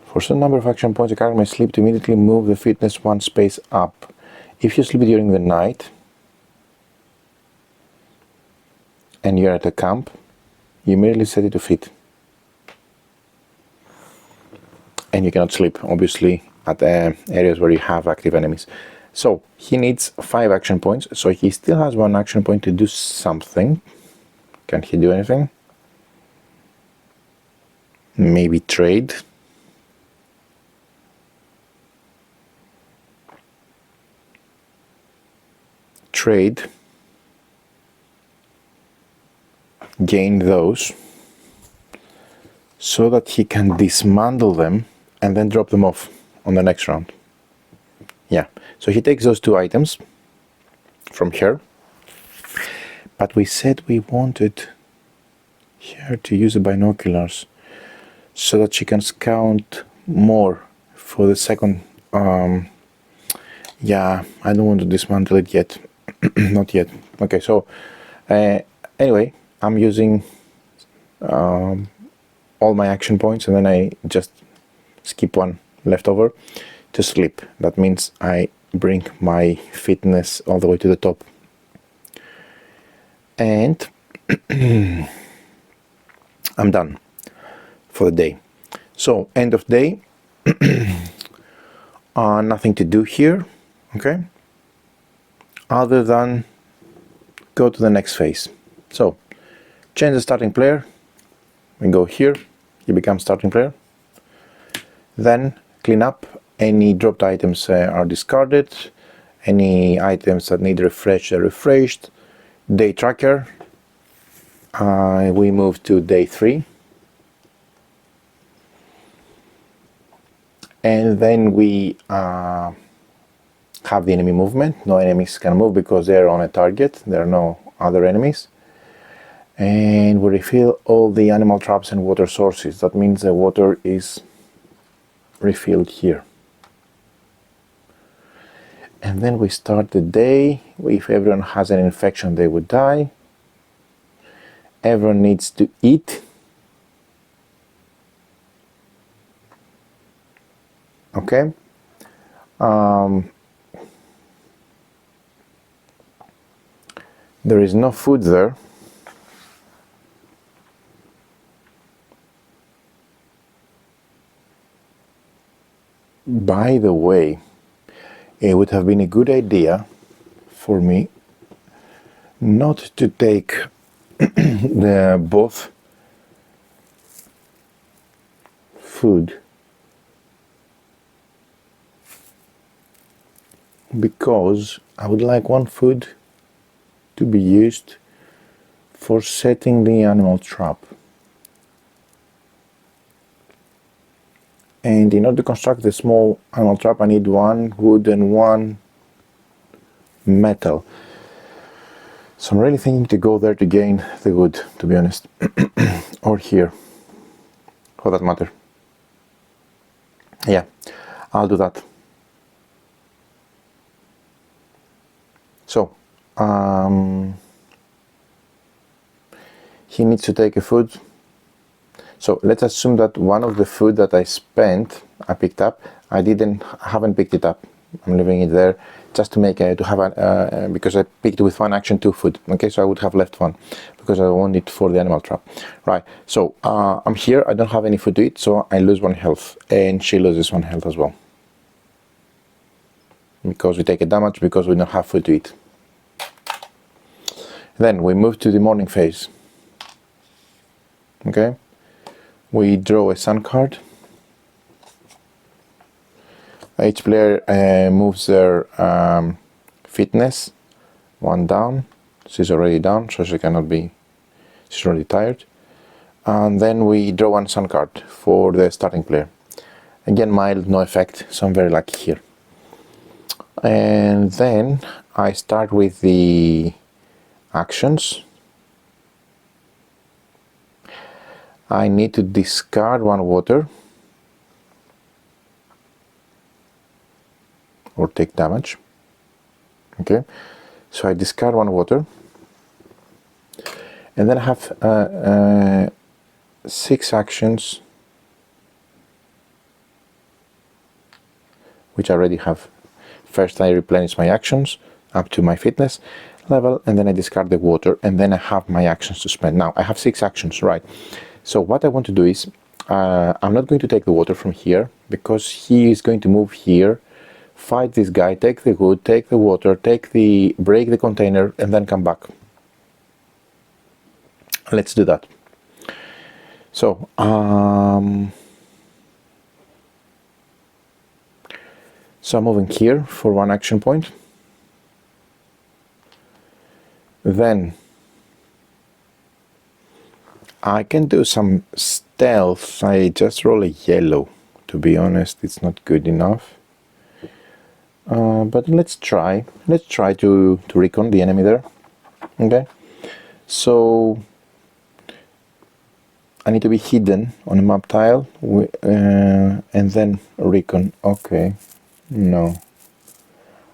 for some number of action points a character may sleep to immediately move the fitness 1 space up. If you sleep during the night and you're at a camp, you immediately set it to fit. And you cannot sleep, obviously, at areas where you have active enemies. So he needs 5 action points, so he still has 1 action point to do something. Can he do anything? Maybe trade. Trade. Gain those. so that he can dismantle them and then drop them off on the next round. Yeah, so he takes those two items from her, but we said we wanted her to use the binoculars so that she can scout more for the second. Yeah, I don't want to dismantle it yet. Not yet. Okay, so anyway, I'm using all my action points, and then I just skip one left over to sleep. That means I bring my fitness all the way to the top. And I'm done for the day. So end of day. Nothing to do here, okay, other than go to the next phase. So change the starting player. We go here, he becomes starting player. Then clean up. Any dropped items are discarded. Any items that need refresh are refreshed. Day tracker. We move to day 3. And then we have the enemy movement. No enemies can move because they're on a target. There are no other enemies. And we refill all the animal traps and water sources. That means the water is refilled here. And then we start the day. If everyone has an infection, they would die. Everyone needs to eat. Okay. There is no food there. By the way, it would have been a good idea for me not to take both food, because I would like one food to be used for setting the animal trap. And in order to construct the small animal trap, I need 1 wood and 1 metal. So I'm really thinking to go there to gain the wood, to be honest. Or here, for that matter. Yeah, I'll do that. So, he needs to take a food. So let's assume that one of the food that I picked up, I haven't picked it up. I'm leaving it there just to have because I picked with one action 2 food. Okay, so I would have left 1 because I want it for the animal trap. Right, so I'm here, I don't have any food to eat, so I lose 1 health, and she loses 1 health as well. Because we take a damage because we don't have food to eat. Then we move to the morning phase. Okay. We draw a sun card. Each player moves their fitness 1 down. She's already down, so she's already tired. And then we draw 1 sun card for the starting player. Again, mild, no effect, so I'm very lucky here. And then I start with the actions. I need to discard 1 water or take damage. Okay, so I discard 1 water, and then I have 6 actions which I already have. First, I replenish my actions up to my fitness level, and then I discard the water, and then I have my actions to spend. Now I have 6 actions, right? So what I want to do is, I'm not going to take the water from here, because he is going to move here, fight this guy, take the wood, take the water, break the container, and then come back. Let's do that. So, I'm moving here for 1 action point. Then I can do some stealth, I just roll a yellow. To be honest, it's not good enough. But let's try. Let's try to recon the enemy there. Okay. So I need to be hidden on a map tile, and then recon. Okay. No.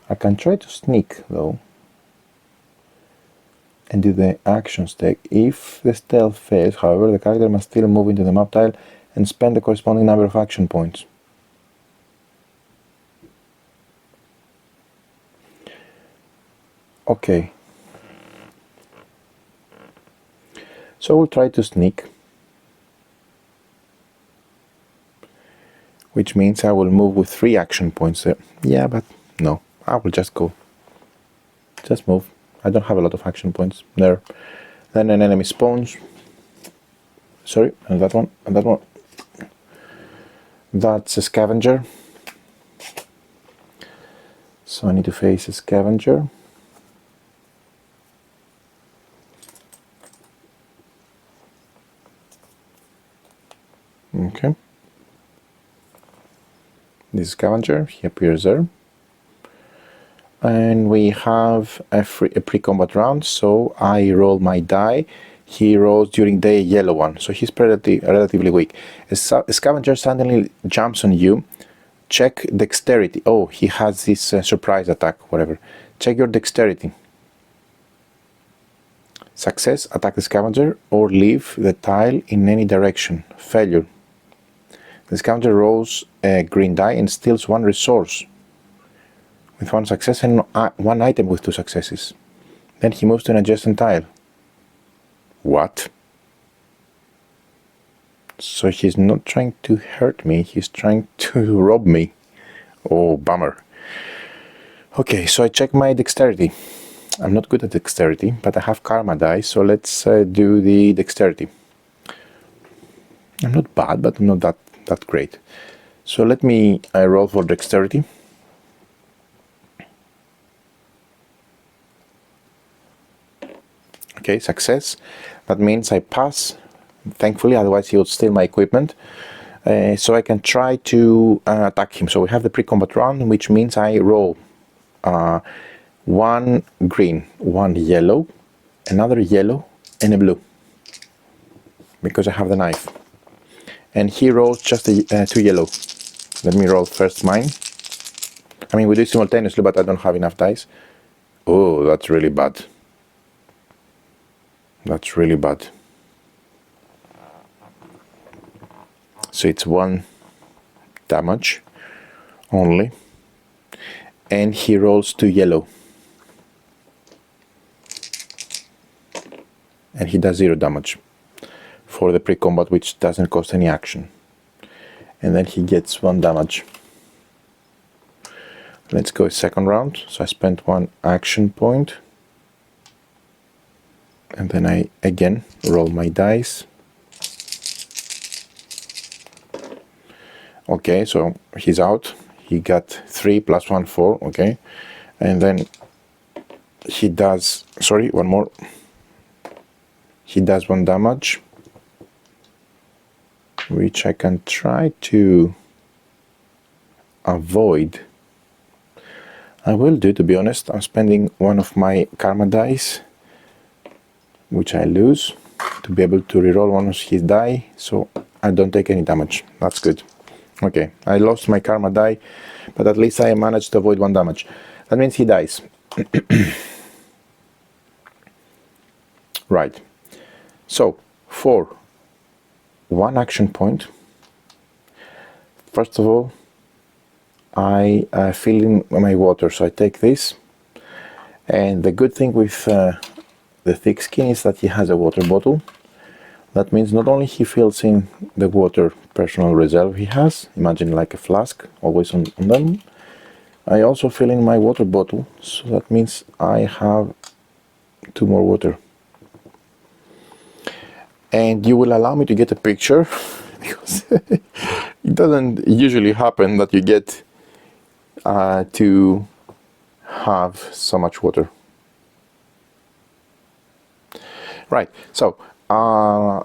I can try to sneak though, and do the action stack. If the stealth fails, however, the character must still move into the map tile and spend the corresponding number of action points. Okay. So we'll try to sneak, which means I will move with 3 action points there. Yeah, but no, I will just go. Just move. I don't have a lot of action points there. Then an enemy spawns. Sorry, and that one, and that one. That's a scavenger. So I need to face a scavenger. Okay. This scavenger, he appears there. And we have a pre-combat round, so I roll my die. He rolls during day a yellow one, so he's relatively weak. A scavenger suddenly jumps on you. Check dexterity. Oh, he has this surprise attack, whatever. Check your dexterity. Success, attack the scavenger or leave the tile in any direction. Failure. The scavenger rolls a green die and steals 1 resource with 1 success and 1 item with 2 successes. Then he moves to an adjacent tile. What? So he's not trying to hurt me, he's trying to rob me. Oh, bummer. Okay, so I check my dexterity. I'm not good at dexterity, but I have karma die, so let's do the dexterity. I'm not bad, but I'm not that great. So let me roll for dexterity. Okay, success. That means I pass, thankfully, otherwise he would steal my equipment. So I can try to attack him. So we have the pre-combat round, which means I roll 1 green, 1 yellow, another yellow, and a blue, because I have the knife. And he rolls just 2 yellow. Let me roll first mine. I mean, we do it simultaneously, but I don't have enough dice. Oh, that's really bad. That's really bad. So it's 1 damage only. And he rolls 2 yellow. And he does 0 damage for the pre-combat, which doesn't cost any action. And then he gets 1 damage. Let's go second round. So I spent 1 action point. And then I again roll my dice. Okay, so he's out. He got 3 plus 1, 4. Okay. And then he does, sorry, 1 more. He does 1 damage, which I can try to avoid. I will do, to be honest. I'm spending 1 of my karma dice, which I lose, to be able to reroll 1 of his die, so I don't take any damage. That's good. Okay, I lost my karma die, but at least I managed to avoid 1 damage. That means he dies. Right. So, for 1 action point, first of all, I fill in my water. So I take this, and the good thing with the thick skin is that he has a water bottle. That means not only he fills in the water personal reserve he has, imagine like a flask, always on them, I also fill in my water bottle, so that means I have 2 more water. And you will allow me to get a picture, because it doesn't usually happen that you get to have so much water. Right, so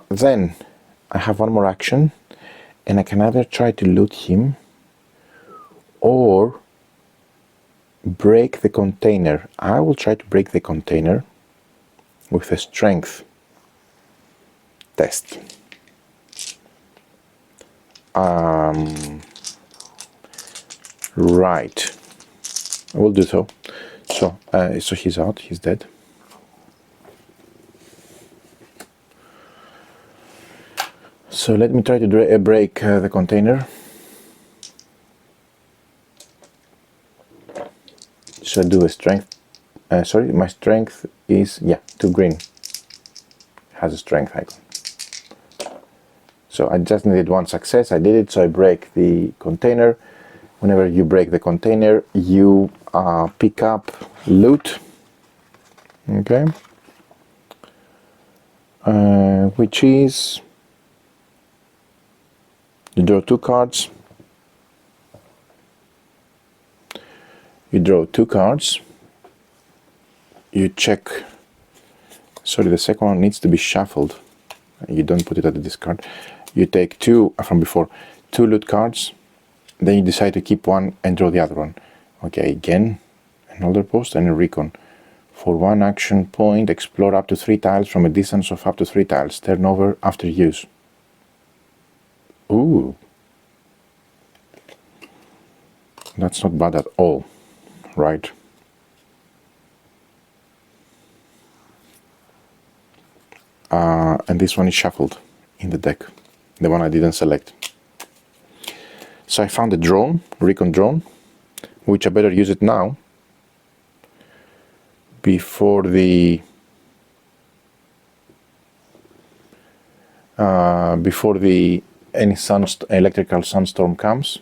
then I have one more action, and I can either try to loot him or break the container. I will try to break the container with a strength test. Right, I will do so. So he's out, he's dead. So let me try to break the container. So do a strength. Sorry, my strength is 2 green. Has a strength icon. So I just needed one success. I did it. So I break the container. Whenever you break the container, you pick up loot. Okay. Which is, you draw 2 cards. You draw 2 cards. You check. Sorry, the second one needs to be shuffled. You don't put it at the discard. You take 2 from before, 2 loot cards. Then you decide to keep one and draw the other one. Okay, again, an older post and a recon. For 1 action point, explore up to 3 tiles from a distance of up to 3 tiles. Turn over after use. Ooh. That's not bad at all, right? And this one is shuffled in the deck, the one I didn't select. So I found a drone, recon drone, which I better use it now before the any electrical sunstorm comes,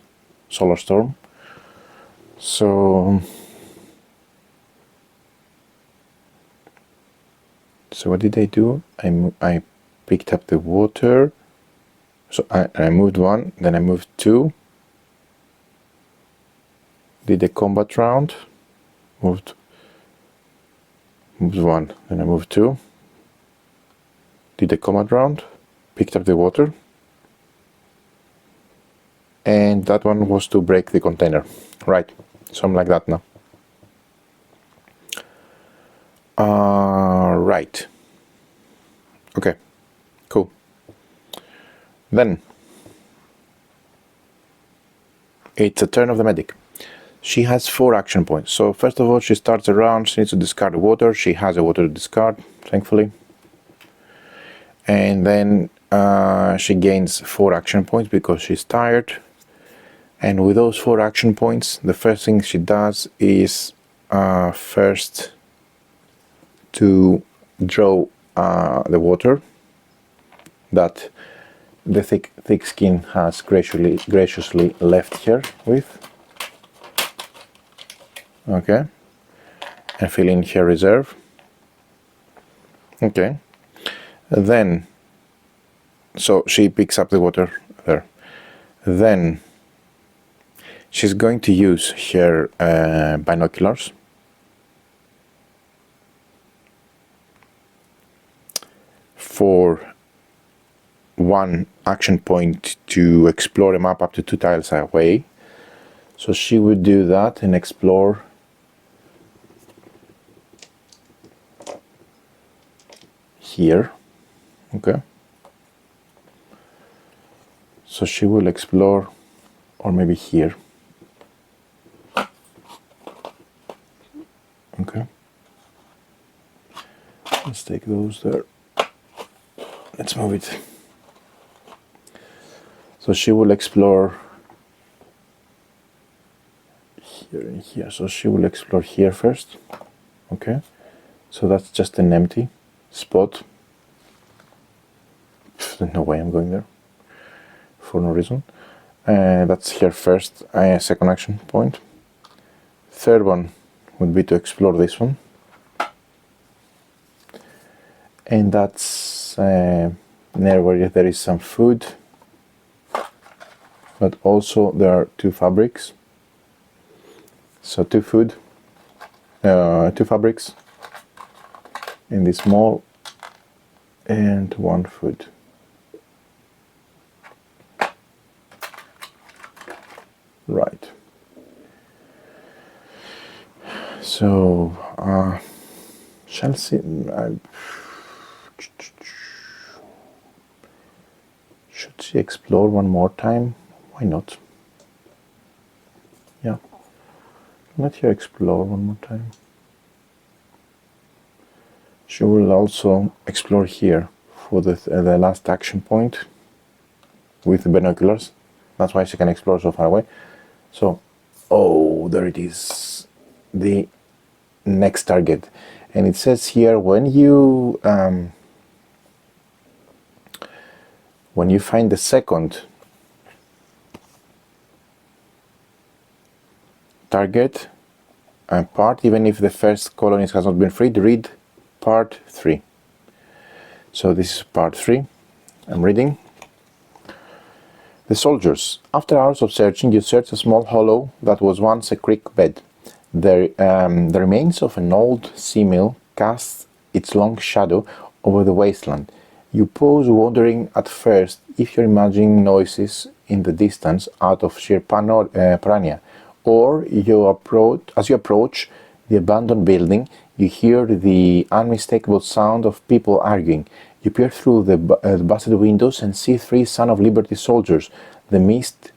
solar storm. So what did I do? I picked up the water. So I moved 1, then I moved 2. Did a combat round. Moved 1, then I moved 2. Did a combat round. Picked up the water. And that one was to break the container. Right. Something like that now. Right. Okay. Cool. Then it's a turn of the medic. She has 4 action points. So first of all, she starts a round. She needs to discard water. She has a water to discard, thankfully. And then she gains 4 action points because she's tired. And with those 4 action points, the first thing she does is first to draw the water that the thick skin has graciously left her with. Okay, and fill in her reserve. Okay, then so she picks up the water there. Then she's going to use her binoculars for 1 action point to explore a map up to 2 tiles away. So she would do that and explore here. Okay, so she will explore, or maybe here. Okay, let's take those there. Let's move it. So she will explore here and here. So she will explore here first. Okay, so that's just an empty spot. There's no way I'm going there for no reason. That's her first, second action point. Third one would be to explore this one. And that's near where there is some food. But also there are 2 fabrics. So 2 food, 2 fabrics in this mall, and 1 food. Right. So, Chelsea, should she explore one more time? Why not? Yeah. Let her explore one more time. She will also explore here for the last action point with the binoculars. That's why she can explore so far away. So, oh, there it is, the next target. And it says here, when you find the second target part, even if the first colonist has not been freed, read part 3. So this is part 3. I'm reading. The soldiers. After hours of searching, you search a small hollow that was once a creek bed. The remains of an old sea mill cast its long shadow over the wasteland. You pause, wondering at first if you're imagining noises in the distance out of sheer paranoia, or as you approach the abandoned building, you hear the unmistakable sound of people arguing. You peer through the busted windows and see 3 Son of Liberty soldiers, the midst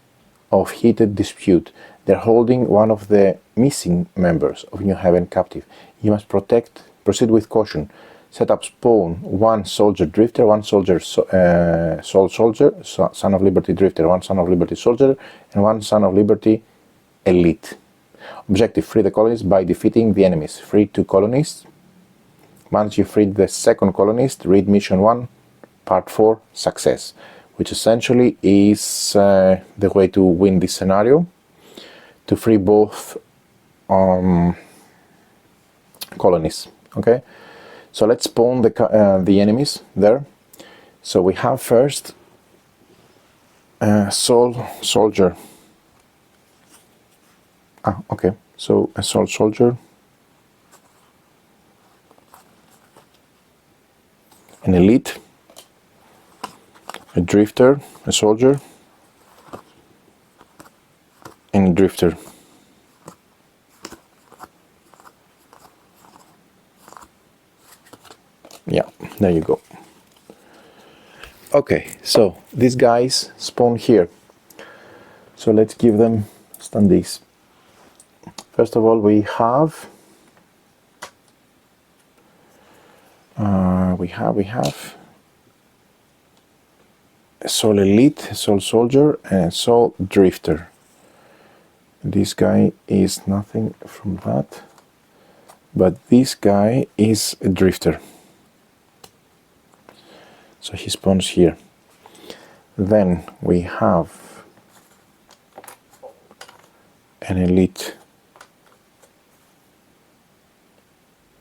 of heated dispute. They're holding one of the missing members of New Haven captive. You must proceed with caution. Set up spawn 1 soldier drifter, 1 soldier soul soldier, Son of Liberty drifter, 1 Son of Liberty soldier, and 1 Son of Liberty elite. Objective: free the colonists by defeating the enemies. Free 2 colonists. Once you freed the second colonist, read mission 1, part 4, success, which essentially is the way to win this scenario, to free both colonists. Okay, so let's spawn the enemies there. So we have first soul soldier. Okay, so a soul soldier, an elite, a drifter, a soldier, and a drifter. Yeah, there you go. Okay, so these guys spawn here. So let's give them standees. First of all, we have a soul elite, a soul soldier, and a soul drifter. This guy is nothing from that, but this guy is a drifter. So he spawns here. Then we have an elite.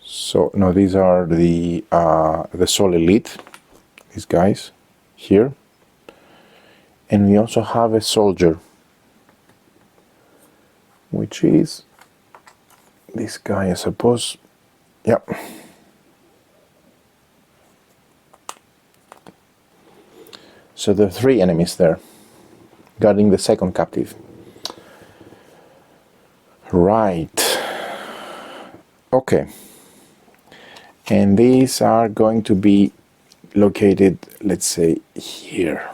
So no, these are the soul elite, these guys here, and we also have a soldier, which is this guy, I suppose. Yep. So there are 3 enemies there, guarding the second captive. Right. Okay. And these are going to be located, let's say, here.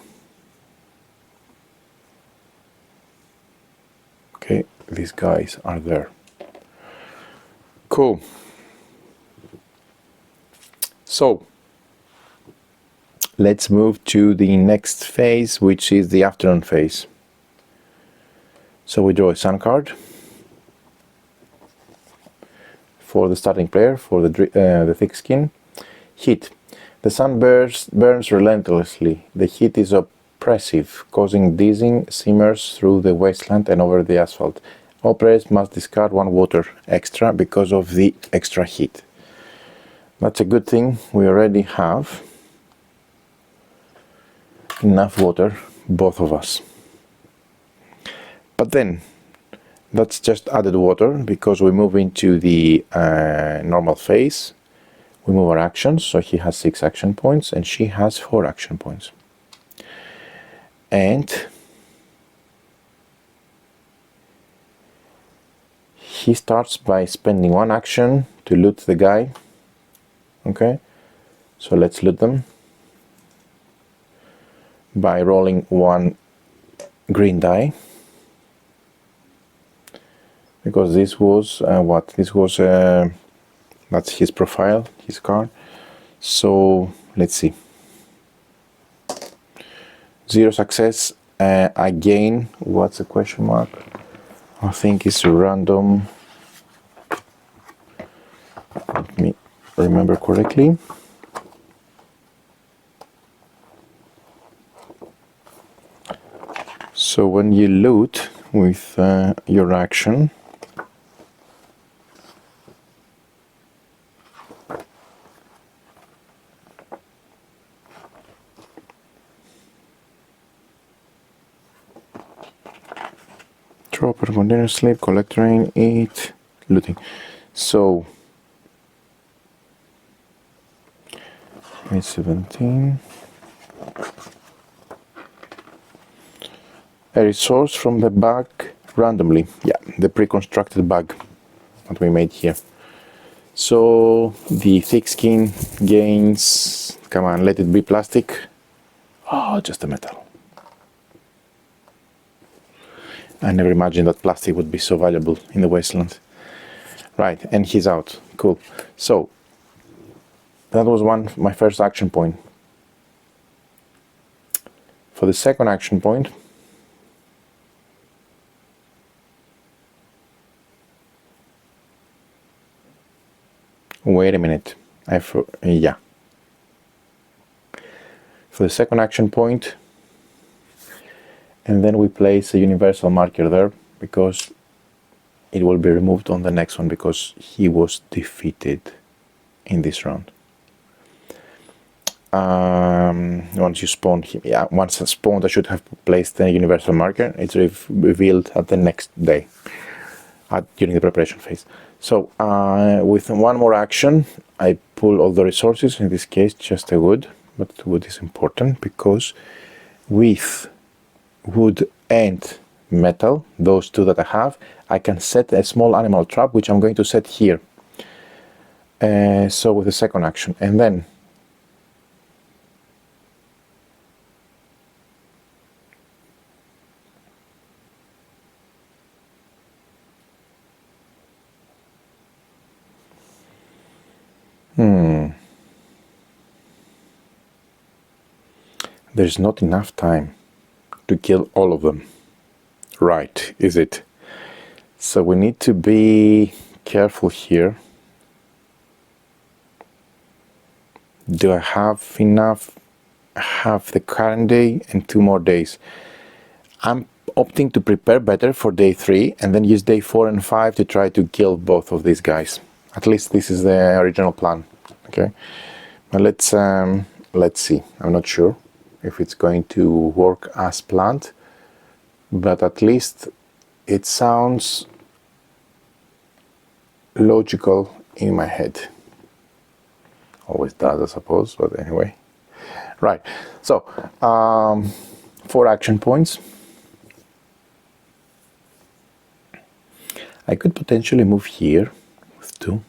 Okay, these guys are there. Cool. So, let's move to the next phase, which is the afternoon phase. So we draw a sun card for the starting player, for the thick skin. Heat. The sun burns relentlessly. The heat is oppressive, causing dizzying shimmers through the wasteland and over the asphalt. All players must discard 1 water extra because of the extra heat. That's a good thing. We already have enough water, both of us. But then, that's just added water, because we move into the normal phase. We move our actions, so he has 6 action points and she has 4 action points. And he starts by spending one action to loot the guy. Okay, so let's loot them by rolling one green die, because this was what? This was that's his profile, his card. So let's see. 0 success. Again, what's the question mark? I think it's random. Let me remember correctly. So when you loot with your action, drop a container, sleep, collect terrain, eat, looting. So it's 17. A resource from the bag randomly. Yeah, the pre-constructed bag that we made here. So the thick skin gains, come on, let it be plastic. Oh, just a metal. I never imagined that plastic would be so valuable in the wasteland. Right, and he's out. Cool. So that was my first action point. For the second action point, wait a minute. Yeah. For the second action point, and then we place a universal marker there, because it will be removed on the next one, because he was defeated in this round. Once you spawn him, yeah, once spawned, I should have placed a universal marker. It's revealed at the next day, during the preparation phase. So with one more action, I pull all the resources, in this case just a wood, but wood is important because with wood and metal, those two that I have, I can set a small animal trap, which I'm going to set here. So with the second action, and then there's not enough time to kill all of them. Right, is it? So we need to be careful here. Do I have enough? I have the current day and 2 more days. I'm opting to prepare better for day 3 and then use day 4 and 5 to try to kill both of these guys. At least this is the original plan. Okay, but let's see. I'm not sure if it's going to work as planned, but at least it sounds logical in my head. Always does, I suppose, but anyway. Right, so 4 action points. I could potentially move here with 2,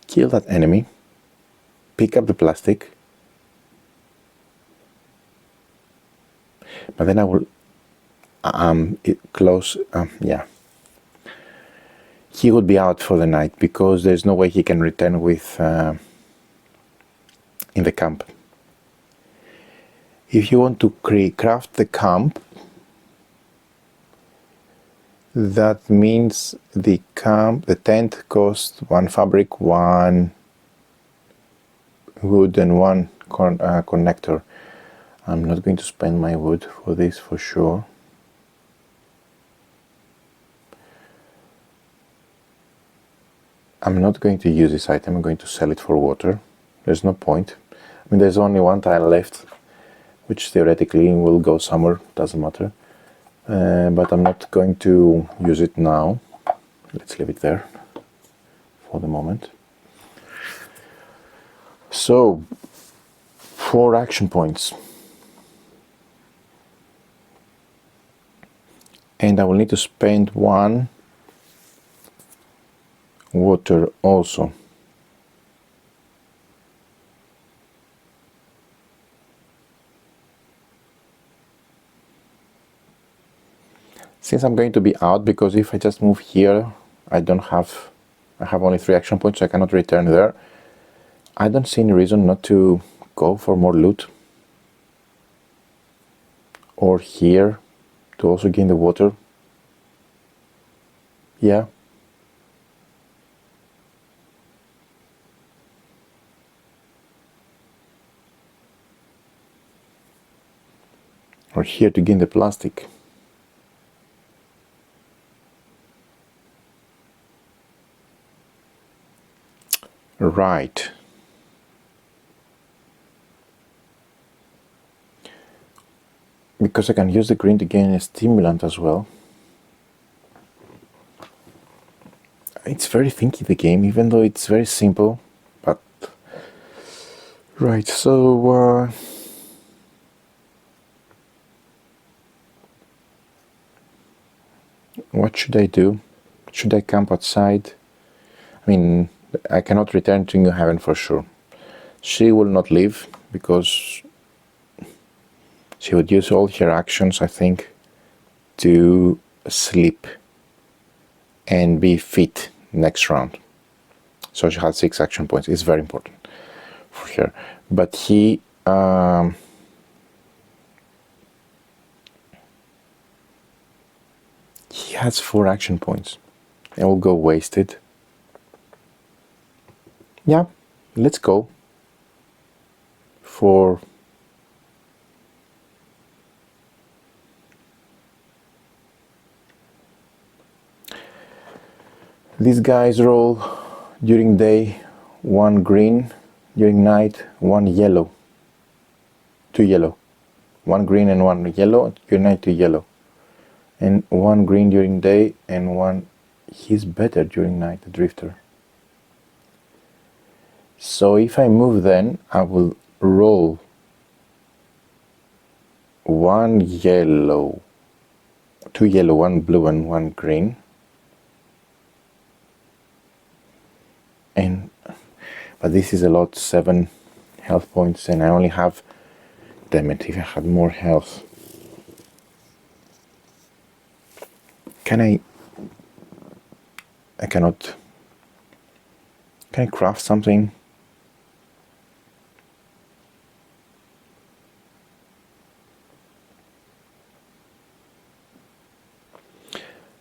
kill that enemy, pick up the plastic, but then I will close, yeah. He would be out for the night because there's no way he can return with in the camp. If you want to craft the camp, that means the tent costs 1 fabric, 1 wood and 1 connector. I'm not going to spend my wood for this for sure. I'm not going to use this item, I'm going to sell it for water. There's no point. I mean, there's only 1 tile left, which theoretically will go somewhere, doesn't matter. But I'm not going to use it now. Let's leave it there for the moment. So, 4 action points. And I will need to spend 1 water also. Since I'm going to be out, because if I just move here, I have only 3 action points, so I cannot return there. I don't see any reason not to go for more loot. Or here, to also gain the water. Yeah. Or here to gain the plastic. Right. Because I can use the green to gain a stimulant as well. It's very thinky, the game, even though it's very simple. But right, so what should I do? Should I camp outside? I mean, I cannot return to New Haven for sure. She will not leave because she would use all her actions, I think, to sleep and be fit next round. So she has 6 action points. It's very important for her. But he has 4 action points. They will go wasted. Yeah, let's go for these guys. Roll during day 1 green, during night 1 yellow, 2 yellow, 1 green and 1 yellow, during night 2 yellow, and 1 green during day and 1. He's better during night, the drifter. So if I move, then I will roll 1 yellow, 2 yellow, 1 blue and 1 green. But this is a lot, 7 health points, and I only have, damn it, if I had more health. Can I cannot, can I craft something?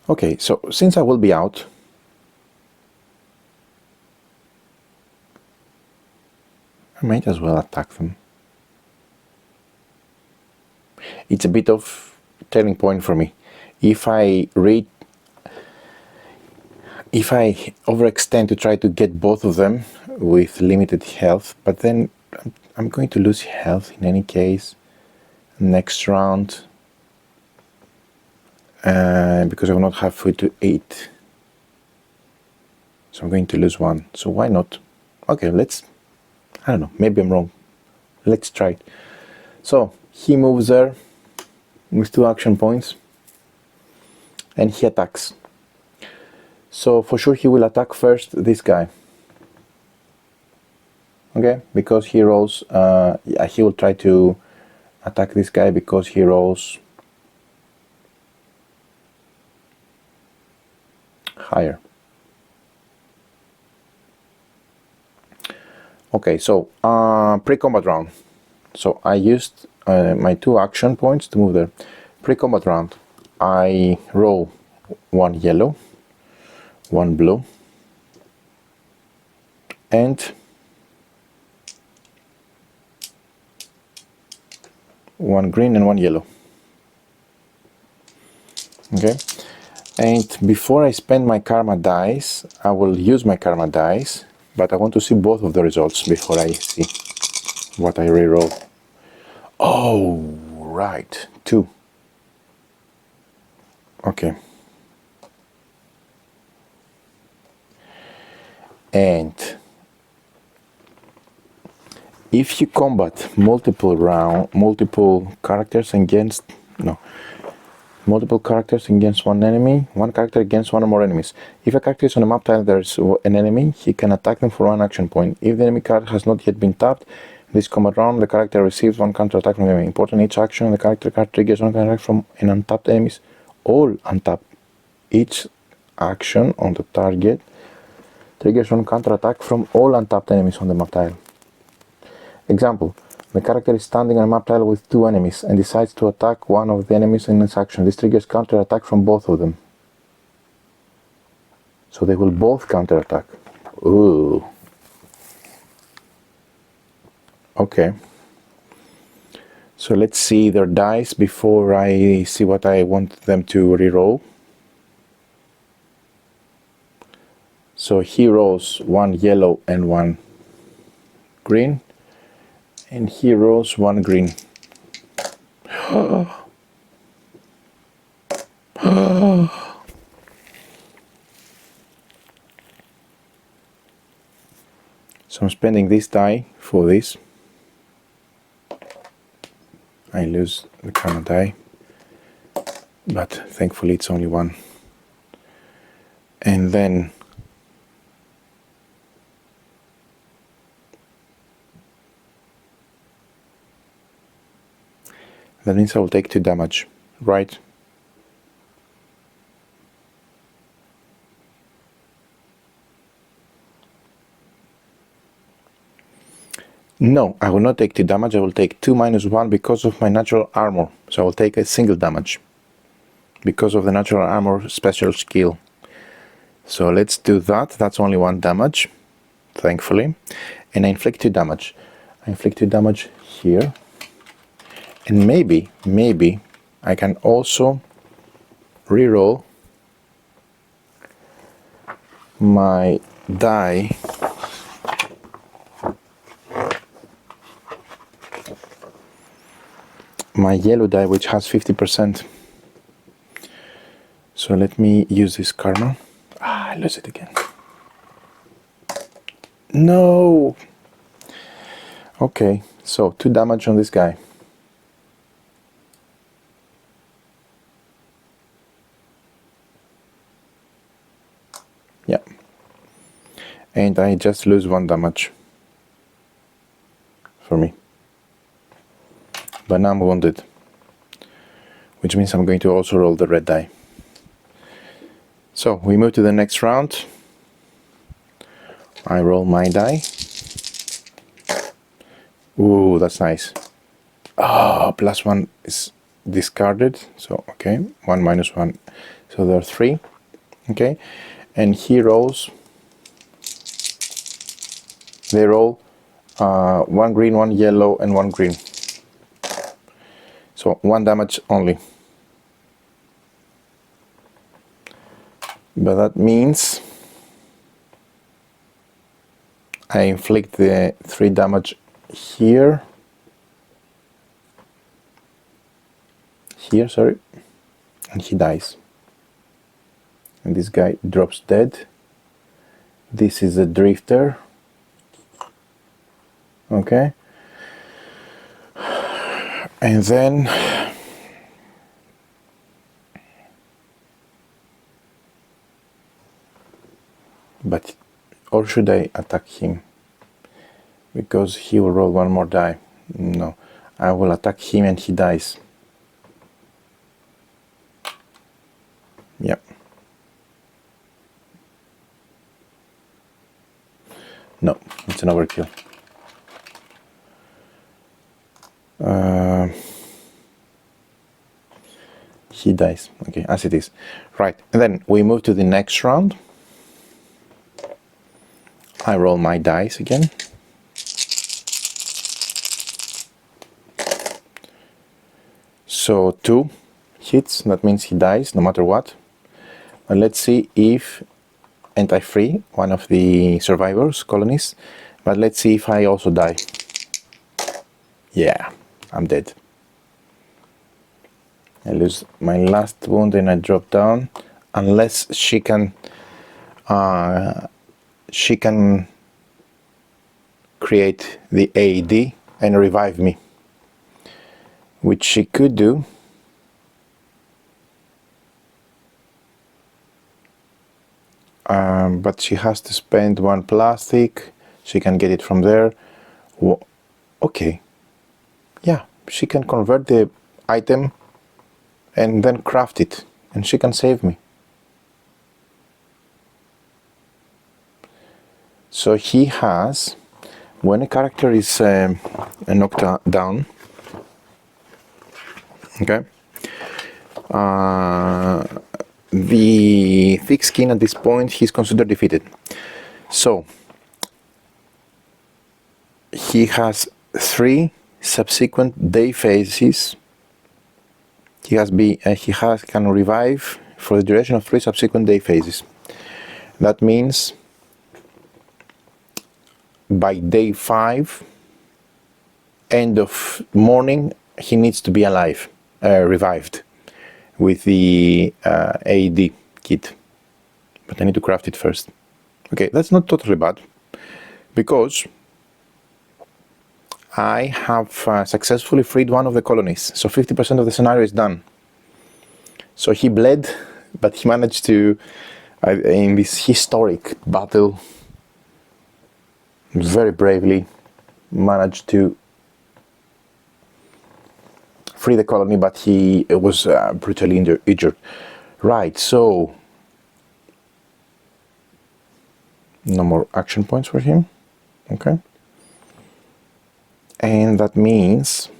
Okay, so since I will be out, I might as well attack them. It's a bit of turning point for me. If I overextend to try to get both of them with limited health, but then I'm going to lose health in any case next round because I will not have food to eat. So I'm going to lose 1. So why not? Okay, I don't know, maybe I'm wrong. Let's try it. So he moves there with 2 action points and he attacks. So for sure he will attack first this guy. Okay, because he rolls, he will try to attack this guy because he rolls higher. Okay, so pre-combat round. So I used my 2 action points to move there. Pre-combat round, I roll 1 yellow, 1 blue, and 1 green and 1 yellow. Okay, and before I spend my karma dice, I will use my karma dice, but I want to see both of the results before I see what I re-roll. Oh, right, 2. Okay. And if you combat multiple characters against multiple characters against one enemy, one character against one or more enemies. If a character is on a map tile there's an enemy, he can attack them for one action point. If the enemy card has not yet been tapped, this combat round the character receives one counter attack from the enemy. Important, each action the character card triggers one counter attack from an untapped enemies. All untapped. Each action on the target triggers one counter attack from all untapped enemies on the map tile. Example. The character is standing on a map tile with two enemies and decides to attack one of the enemies in its action. This triggers counter attack from both of them. So they will both counter attack. Ooh. Okay. So let's see their dice before I see what I want them to reroll. So he rolls one yellow and one green. And he rolls one green. So I'm spending this die for this. I lose the karma die, but thankfully it's only one. And then that means I will take 2 damage, right? No, I will not take 2 damage, I will take 2 minus 1 because of my natural armor. So I will take a single damage because of the natural armor special skill. So let's do that. That's only 1 damage, thankfully. And I inflict 2 damage. I inflict 2 damage here. And maybe I can also reroll my die my yellow die, which has 50%. So let me use this karma. I lose it again. No! Okay, so 2 damage on this guy. Yeah. And I just lose 1 damage for me. But now I'm wounded, which means I'm going to also roll the red die. So we move to the next round. I roll my die. Ooh, that's nice. Ah, +1 is discarded. So okay, 1 minus 1. So there are 3. Okay, and he rolls. They roll 1 green, 1 yellow, and 1 green. So 1 damage only. But that means I inflict the 3 damage here. Here, sorry. And he dies. And this guy drops dead. This is a drifter. Okay. And then but or should I attack him? Because he will roll 1 more die. No, I will attack him and he dies. Yep. No, it's an overkill. He dies. Okay, as it is. Right, and then we move to the next round. I roll my dice again. So 2 hits, that means he dies no matter what. But let's see if, and I free one of the survivors, colonies, but let's see if I also die. Yeah, I'm dead. I lose my last wound and I drop down, unless she can create the AED and revive me, which she could do. but she has to spend 1 plastic. She can get it from there. Okay, yeah, she can convert the item and then craft it, and she can save me. So he has, when a character is knocked down, okay, the thick skin at this point, he's considered defeated. So he has 3 subsequent day phases. He can revive for the duration of 3 subsequent day phases. That means by day 5, end of morning, he needs to be alive, revived with the AED kit. But I need to craft it first. Okay, that's not totally bad, because I have successfully freed one of the colonies, so 50% of the scenario is done. So he bled, but he managed to, in this historic battle, very bravely managed to free the colony, but he was brutally injured. Right, so no more action points for him. Okay. And that means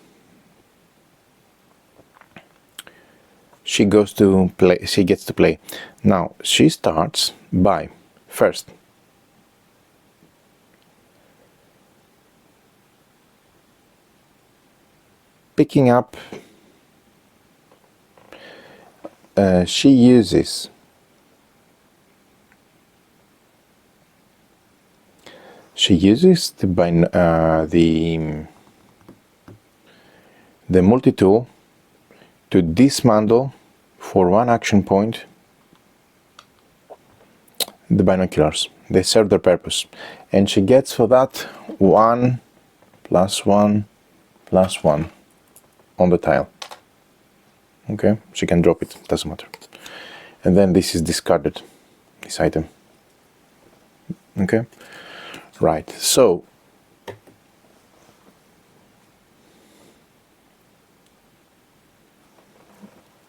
she gets to play. Now she starts by first picking up. She uses the multi-tool to dismantle for 1 action point the binoculars. They serve their purpose, and she gets for that 1 + 1 + 1 on the tile. Okay, she can drop it, doesn't matter. And then this is discarded, this item. Okay, right, so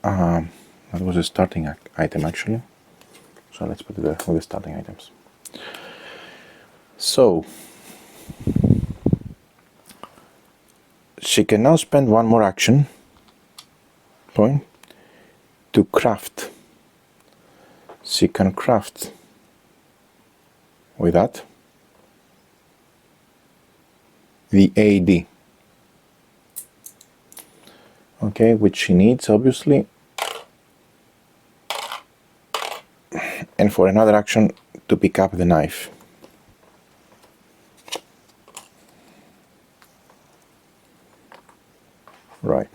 that was a starting item actually, so let's put it there with the starting items. So she can now spend 1 more action point to craft. She can craft with that the AD, okay, which she needs obviously, and for another action to pick up the knife. Right,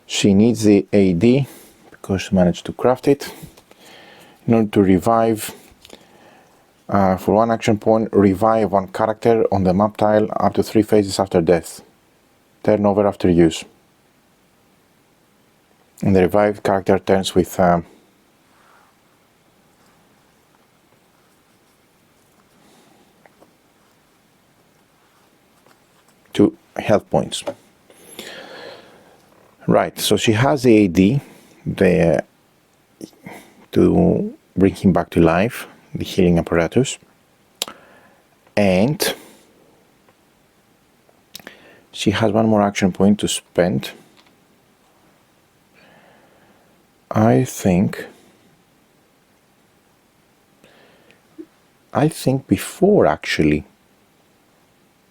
she needs the AD because she managed to craft it. In order to revive, for 1 action point, revive 1 character on the map tile up to 3 phases after death. Turn over after use. And the revived character turns with 2 health points. Right, so she has the AD there to bring him back to life, the healing apparatus, and she has 1 more action point to spend. I think before actually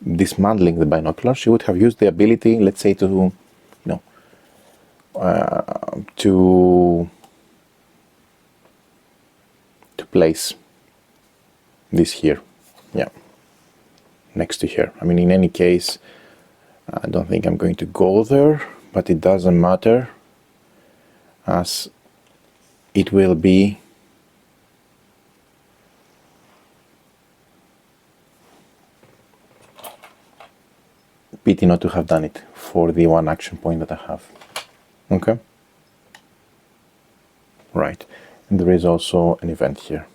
dismantling the binocular, she would have used the ability, let's say, to place this here, yeah, next to her. I mean, in any case, I don't think I'm going to go there, but it doesn't matter, as it will be pity not to have done it for the 1 action point that I have. Okay, right, and there is also an event here.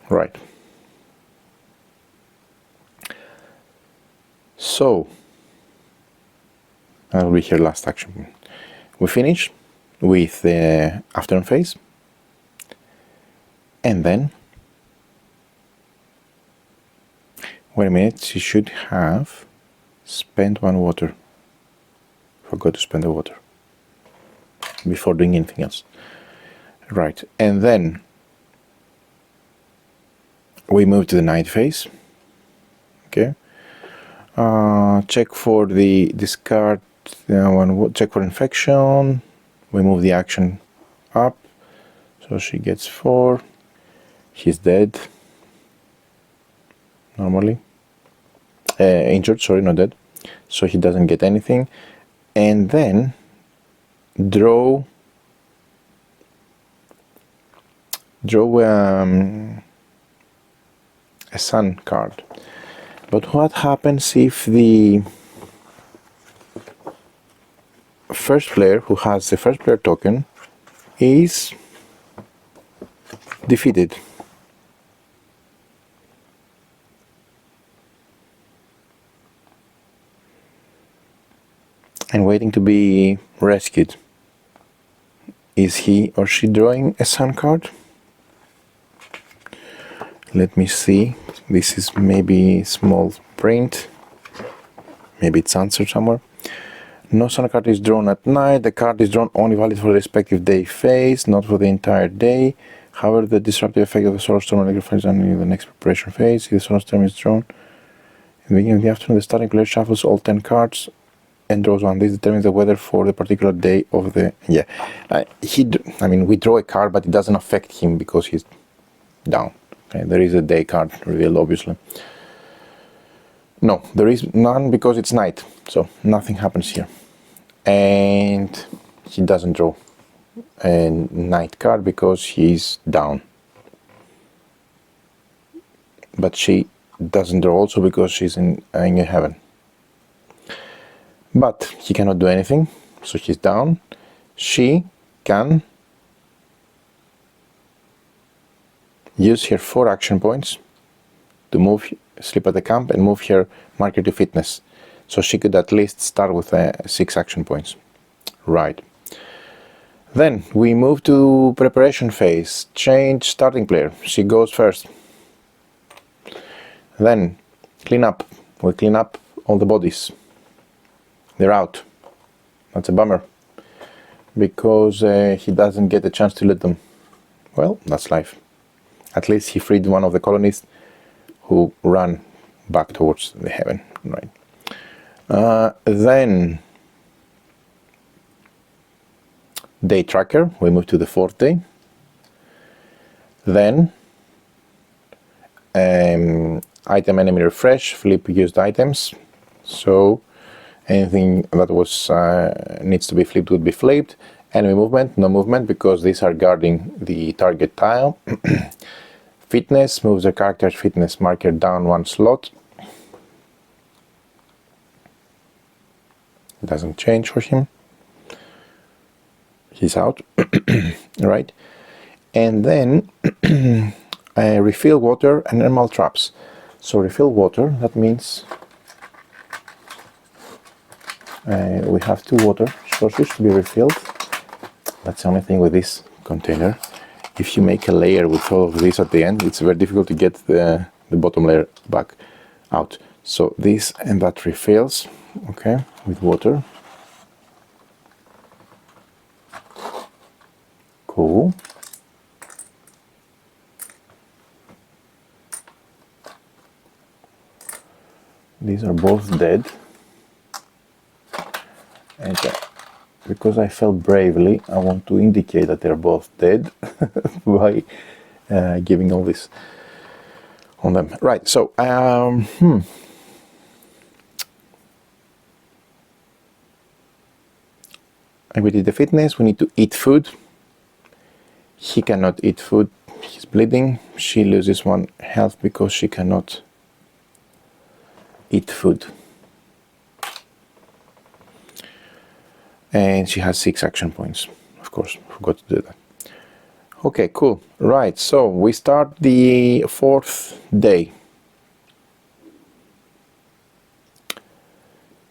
Right. So that will be her last action. We finish with the afternoon phase, and then wait a minute, she should have spent 1 water. Forgot to spend the water before doing anything else. Right, and then we move to the night phase. Okay. Check for the discard. Check for infection. We move the action up, so she gets 4. He's dead. Normally, injured. Sorry, not dead. So he doesn't get anything. And then draw a sun card. But what happens if the first player, who has the first player token, is defeated? And waiting to be rescued. Is he or she drawing a sun card? Let me see. This is maybe small print. Maybe it's answered somewhere. No sun card is drawn at night. The card is drawn only valid for the respective day phase, not for the entire day. However, the disruptive effect of the solar storm electrifies only the next preparation phase. If the solar storm is drawn in the beginning of the afternoon, the starting player shuffles all 10 cards and draws one. This determines the weather for the particular day of the... Yeah. I mean, we draw a card, but it doesn't affect him because he's down. Okay, there is a day card revealed, obviously. No, there is none because it's night, so nothing happens here. And he doesn't draw a night card because he's down. But she doesn't draw also because she's in heaven. But he cannot do anything, so he's down. She can use her 4 action points to move, sleep at the camp, and move her marker to fitness. So she could at least start with 6 action points. Right. Then we move to preparation phase. Change starting player. She goes first. Then clean up. We clean up all the bodies. They're out. That's a bummer. Because he doesn't get a chance to loot them. Well, that's life. At least he freed one of the colonists who ran back towards the heaven. Right. Then day tracker. We move to the 4th day. Then item enemy refresh. Flip used items. So anything that was needs to be flipped would be flipped. Enemy movement, no movement because these are guarding the target tile. Fitness moves the character's fitness marker down 1 slot. Doesn't change for him. He's out. Right. And then refill water and animal traps. So refill water, that means we have 2 water sources to be refilled. That's the only thing with this container. If you make a layer with all of this at the end, it's very difficult to get the bottom layer back out. So this and that refills, okay, with water. Cool. These are both dead. And because I fell bravely, I want to indicate that they're both dead by giving all this on them. Right, so and we did the fitness. We need to eat food. He cannot eat food. He's bleeding. She loses 1 health because she cannot eat food. And she has 6 action points. Of course, forgot to do that. Okay, cool. Right, so we start the 4th day.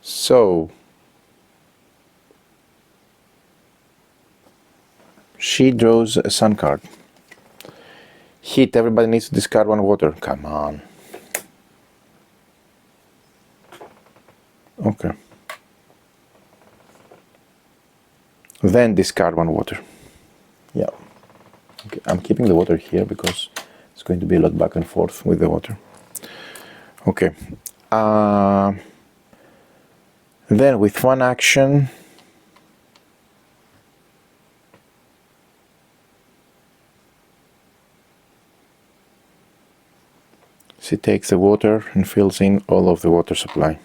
So she draws a sun card. Hit, everybody needs to discard 1 water. Come on. Okay. Then discard 1 water. Yeah. Okay, I'm keeping the water here because it's going to be a lot back and forth with the water. Okay. Then with 1 action, she takes the water and fills in all of the water supply.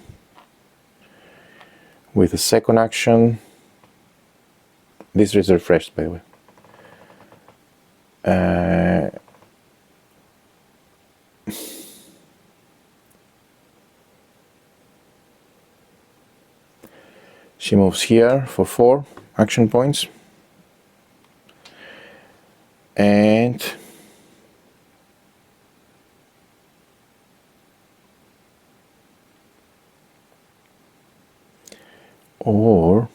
With the 2nd action, this is refreshed, by the way. She moves here for 4 action points. And or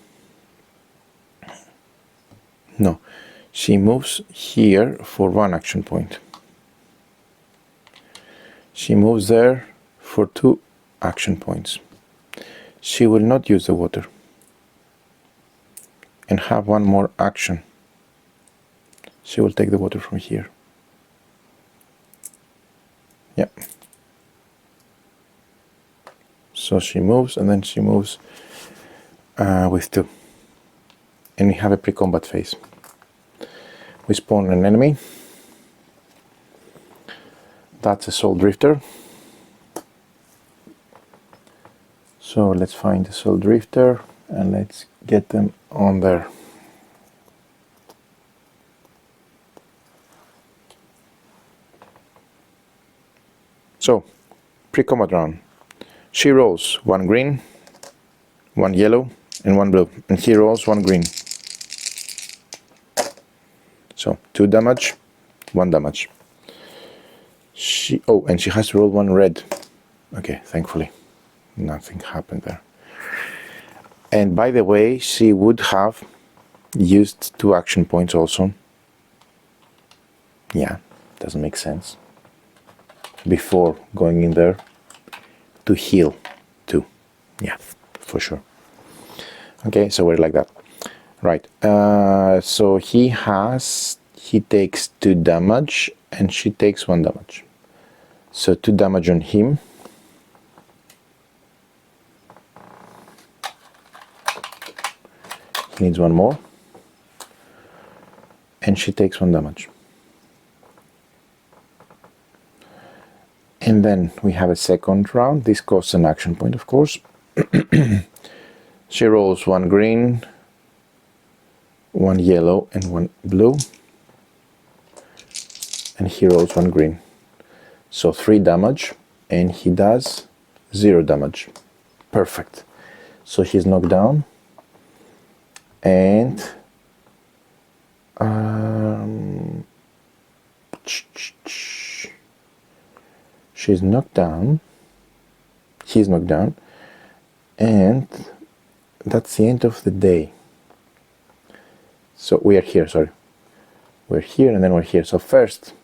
no, she moves here for 1 action point. She moves there for 2 action points. She will not use the water and have 1 more action. She will take the water from here. Yeah. So she moves and then she moves with 2. And we have a pre-combat phase. We spawn an enemy. That's a Soul Drifter. So let's find the Soul Drifter and let's get them on there. So, pre-combat round. She rolls 1 green, 1 yellow, and 1 blue. And he rolls 1 green. So, 2 damage, 1 damage. And she has to roll 1 red. Okay, thankfully. Nothing happened there. And by the way, she would have used 2 action points also. Yeah, doesn't make sense. Before going in there to heal 2. Yeah, for sure. Okay, so we're like that. Right. So he takes 2 damage and she takes 1 damage. So 2 damage on him. He needs 1 more. And she takes 1 damage. And then we have a second round. This costs an action point, of course. She rolls 1 green, 1 yellow, and 1 blue. And he rolls 1 green. So 3 damage, and he does 0 damage. Perfect. So he's knocked down. And she's knocked down. He's knocked down. And that's the end of the day. So we are here, sorry. We're here and then we're here. So first,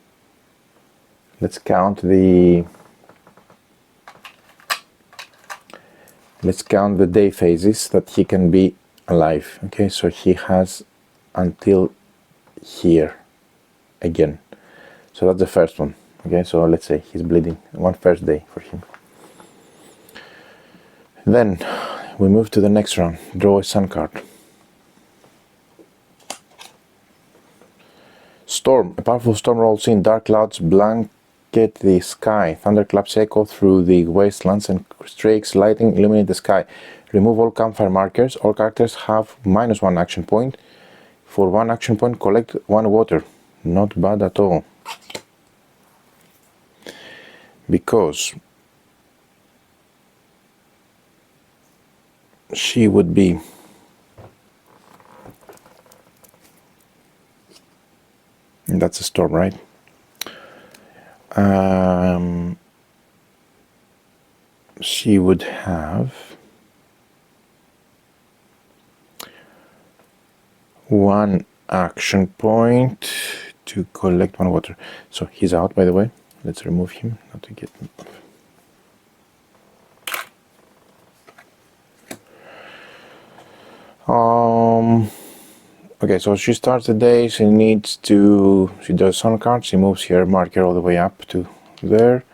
let's count the day phases that he can be alive. Okay, so he has until here again. So that's the first one. Okay, so let's say he's bleeding. 1 first day for him. Then we move to the next round. Draw a sun card. Storm. A powerful storm rolls in. Dark clouds blanket the sky. Thunderclaps echo through the wastelands and streaks lightning illuminate the sky. Remove all campfire markers. All characters have -1 action point. For 1 action point, collect 1 water. Not bad at all. Because she would be And that's a storm, right? She would have one action point to collect one water. So he's out, by the way. Let's remove him, not to get him. Okay, so she starts the day. She does sun card. She moves her marker all the way up to there.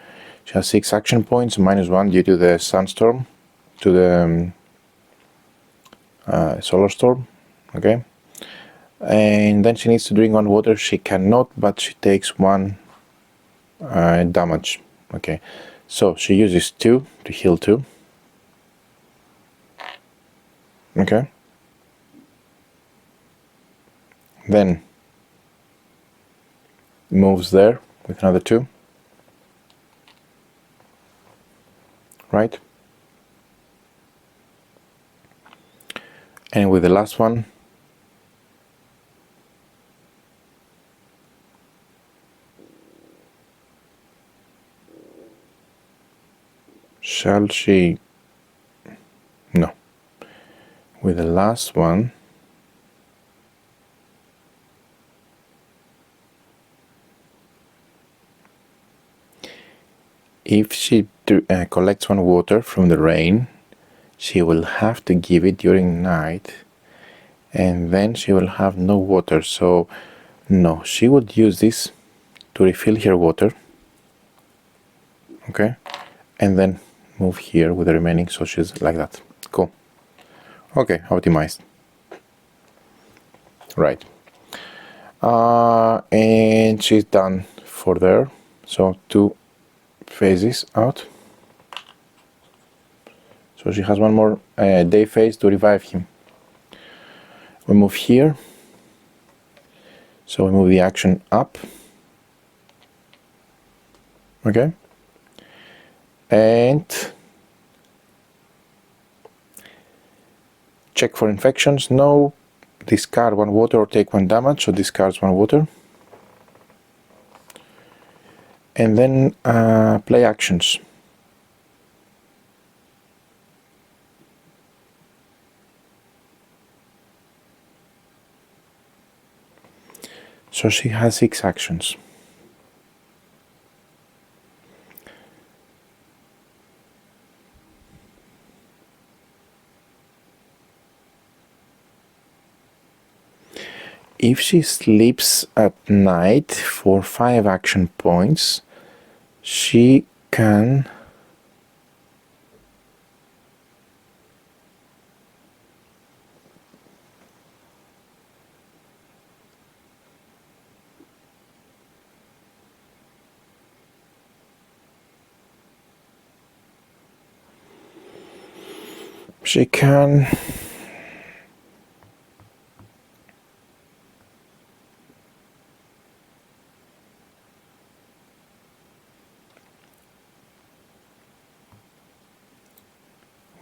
She has 6 action points, -1 due to the sunstorm, to the solar storm. Okay, and then she needs to drink 1 water. She cannot, but she takes 1 damage. Okay, so she uses 2 to heal 2. Okay, then moves there with another 2, right? And with the last one, shall she? No. With the last one, if she collects 1 water from the rain, she will have to give it during night, and then she will have no water. So no, she would use this to refill her water. Okay, and then move here with the remaining, so she's like that. Cool. Okay, optimized. Right. And she's done for there. So 2 phases out. So she has 1 more day phase to revive him. We move here. So we move the action up. Okay. And check for infections. No. Discard 1 water or take 1 damage. So discards 1 water. And then play actions. So she has 6 actions. If she sleeps at night for 5 action points, she can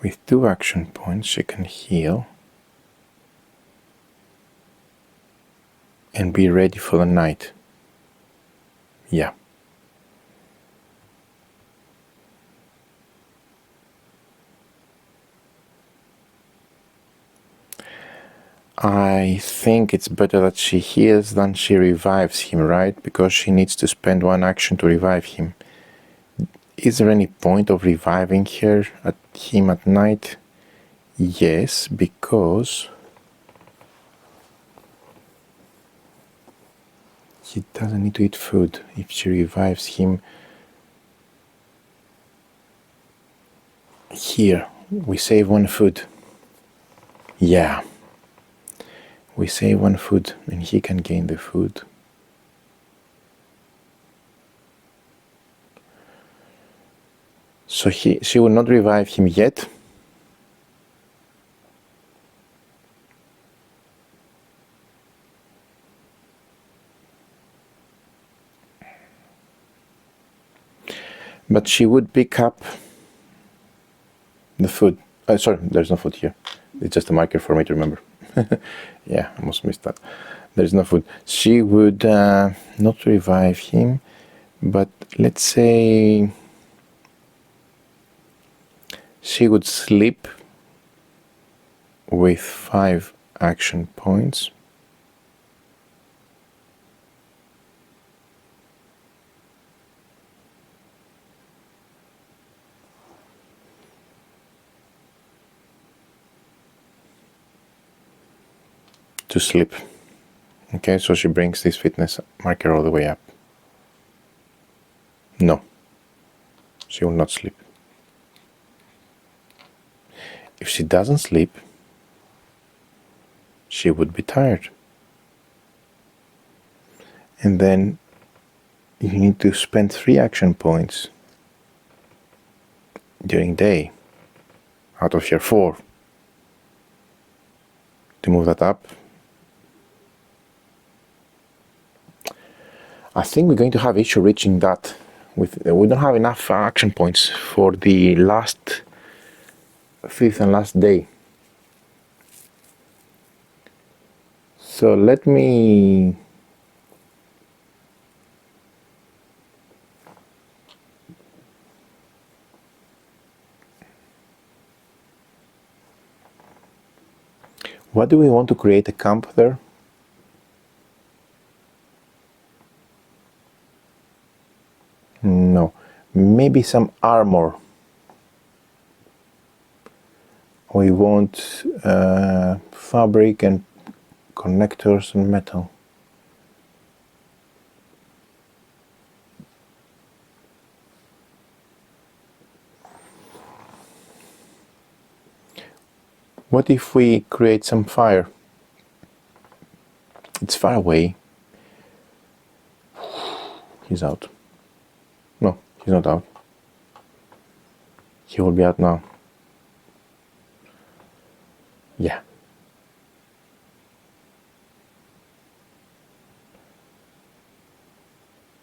with 2 action points she can heal and be ready for the night. Yeah. I think it's better that she heals than she revives him, right? Because she needs to spend 1 action to revive him. Is there any point of reviving him at night? Yes, because he doesn't need to eat food. If she revives him here, we save 1 food. Yeah. We save 1 food and he can gain the food. So she will not revive him yet. But she would pick up the food. Sorry, there's no food here. It's just a marker for me to remember. Yeah, I almost missed that. There's no food. She would not revive him, but let's say she would sleep with 5 action points. To sleep. Okay, so she brings this fitness marker all the way up. No, she will not sleep. If she doesn't sleep, she would be tired. And then you need to spend 3 action points during day out of your 4 to move that up. I think we're going to have issue reaching that. We don't have enough action points for the last 5th and last day. So let me what do we want to create a camp there? No, maybe some armor. We want fabric and connectors and metal. What if we create some fire? It's far away. He's out. No, he's not out. He will be out now. Yeah.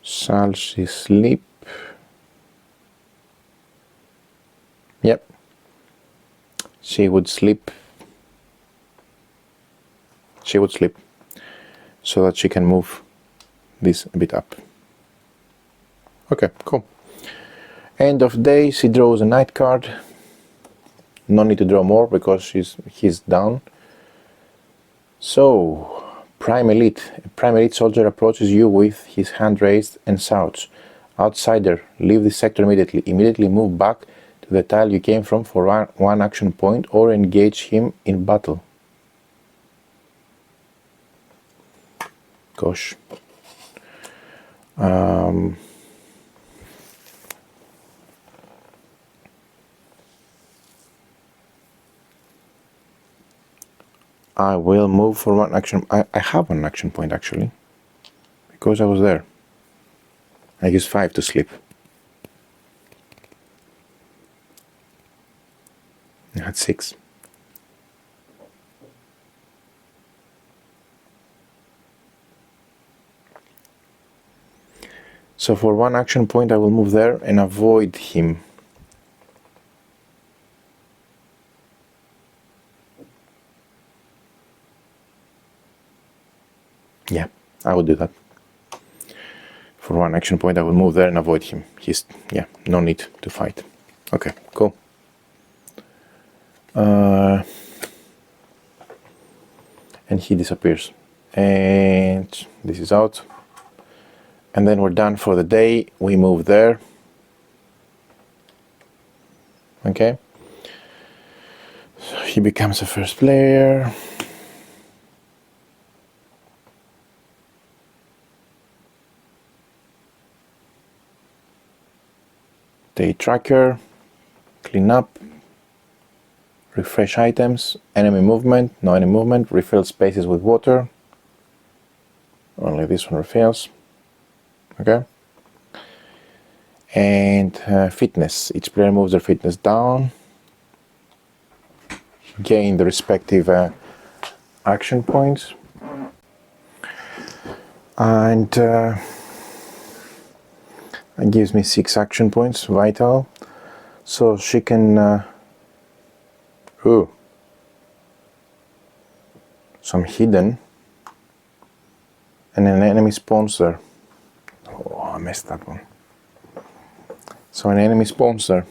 Shall she sleep? Yep. She would sleep. She would sleep so that she can move this a bit up. Okay, cool. End of day, she draws a knight card. No need to draw more because he's down. So, Prime Elite. A Prime Elite soldier approaches you with his hand raised and shouts, "Outsider, leave this sector immediately. Immediately move back to the tile you came from for one action point or engage him in battle." Gosh. I will move for one action. I have one action point actually, because I was there. I used 5 to sleep. I had 6. So for one action point I will move there and avoid him. Yeah, I will do that. For one action point I will move there and avoid him. Yeah, no need to fight. Okay, cool. And he disappears. And this is out. And then we're done for the day. We move there. Okay. So he becomes a first player. Day tracker, clean up, refresh items, enemy movement, no enemy movement, refill spaces with water. Only this one refills. Okay. And fitness. Each player moves their fitness down. Gain the respective action points. And it gives me 6 action points, vital. So she can some hidden. and an enemy spawns there. Oh, I missed that one. So an enemy spawns there,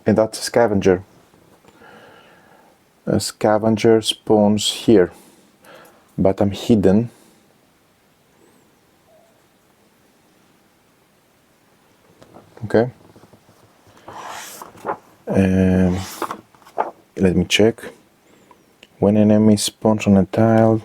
and that's a scavenger. A scavenger spawns here, but I'm hidden. Okay. Let me check. When an enemy spawns on a tile,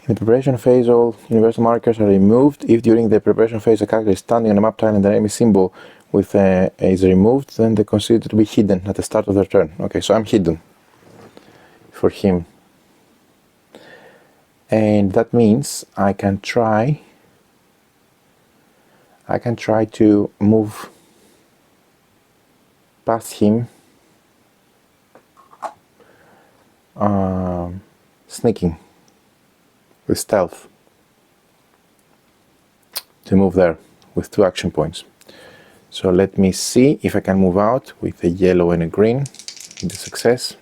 in the preparation phase, all universal markers are removed. If during the preparation phase a character is standing on a map tile and the enemy symbol with is removed, then they consider to be hidden at the start of their turn. Okay, so I'm hidden for him. And that means I can try to move past him, sneaking with stealth, to move there with 2 action points. So let me see if I can move out with a yellow and a green. The success.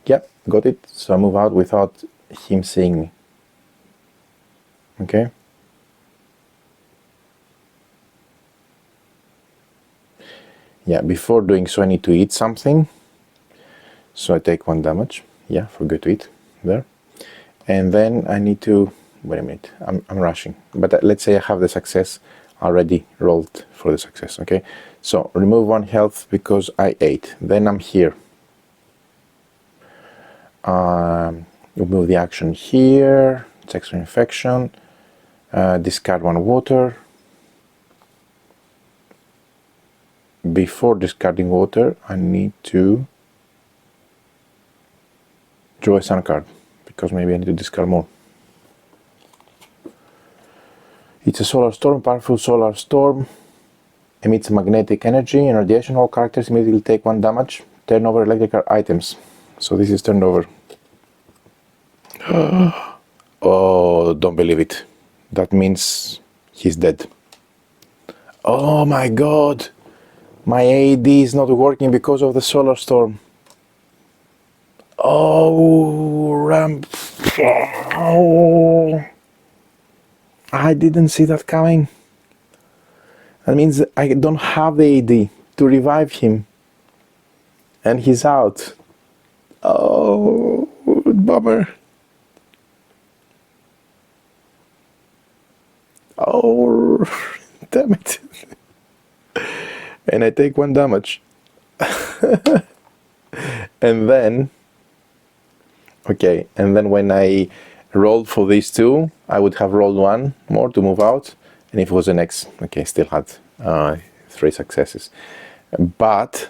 Yep, got it. So I move out without him seeing me. Okay. Yeah, before doing so I need to eat something. So I take 1 damage. Yeah, forgot to eat there. And then I need to, wait a minute, I'm rushing. But let's say I have the success already rolled for the success, okay? So remove 1 health because I ate. Then I'm here. Remove the action here, checks for infection, discard 1 water. Before discarding water, I need to draw a sun card, because maybe I need to discard more. It's a solar storm, powerful solar storm, emits magnetic energy and radiation. All characters immediately take 1 damage. Turn over electrical items. So this is turned over. Oh, don't believe it. That means he's dead. Oh my god! My AED is not working because of the solar storm. Oh, ramp. Oh. I didn't see that coming. That means I don't have the AD to revive him. And he's out. Oh, bummer. Oh, damn it. And I take 1 damage. And then, okay, and then when I rolled for these 2, I would have rolled 1 more to move out, and if it was an X, okay, still had 3 successes. But,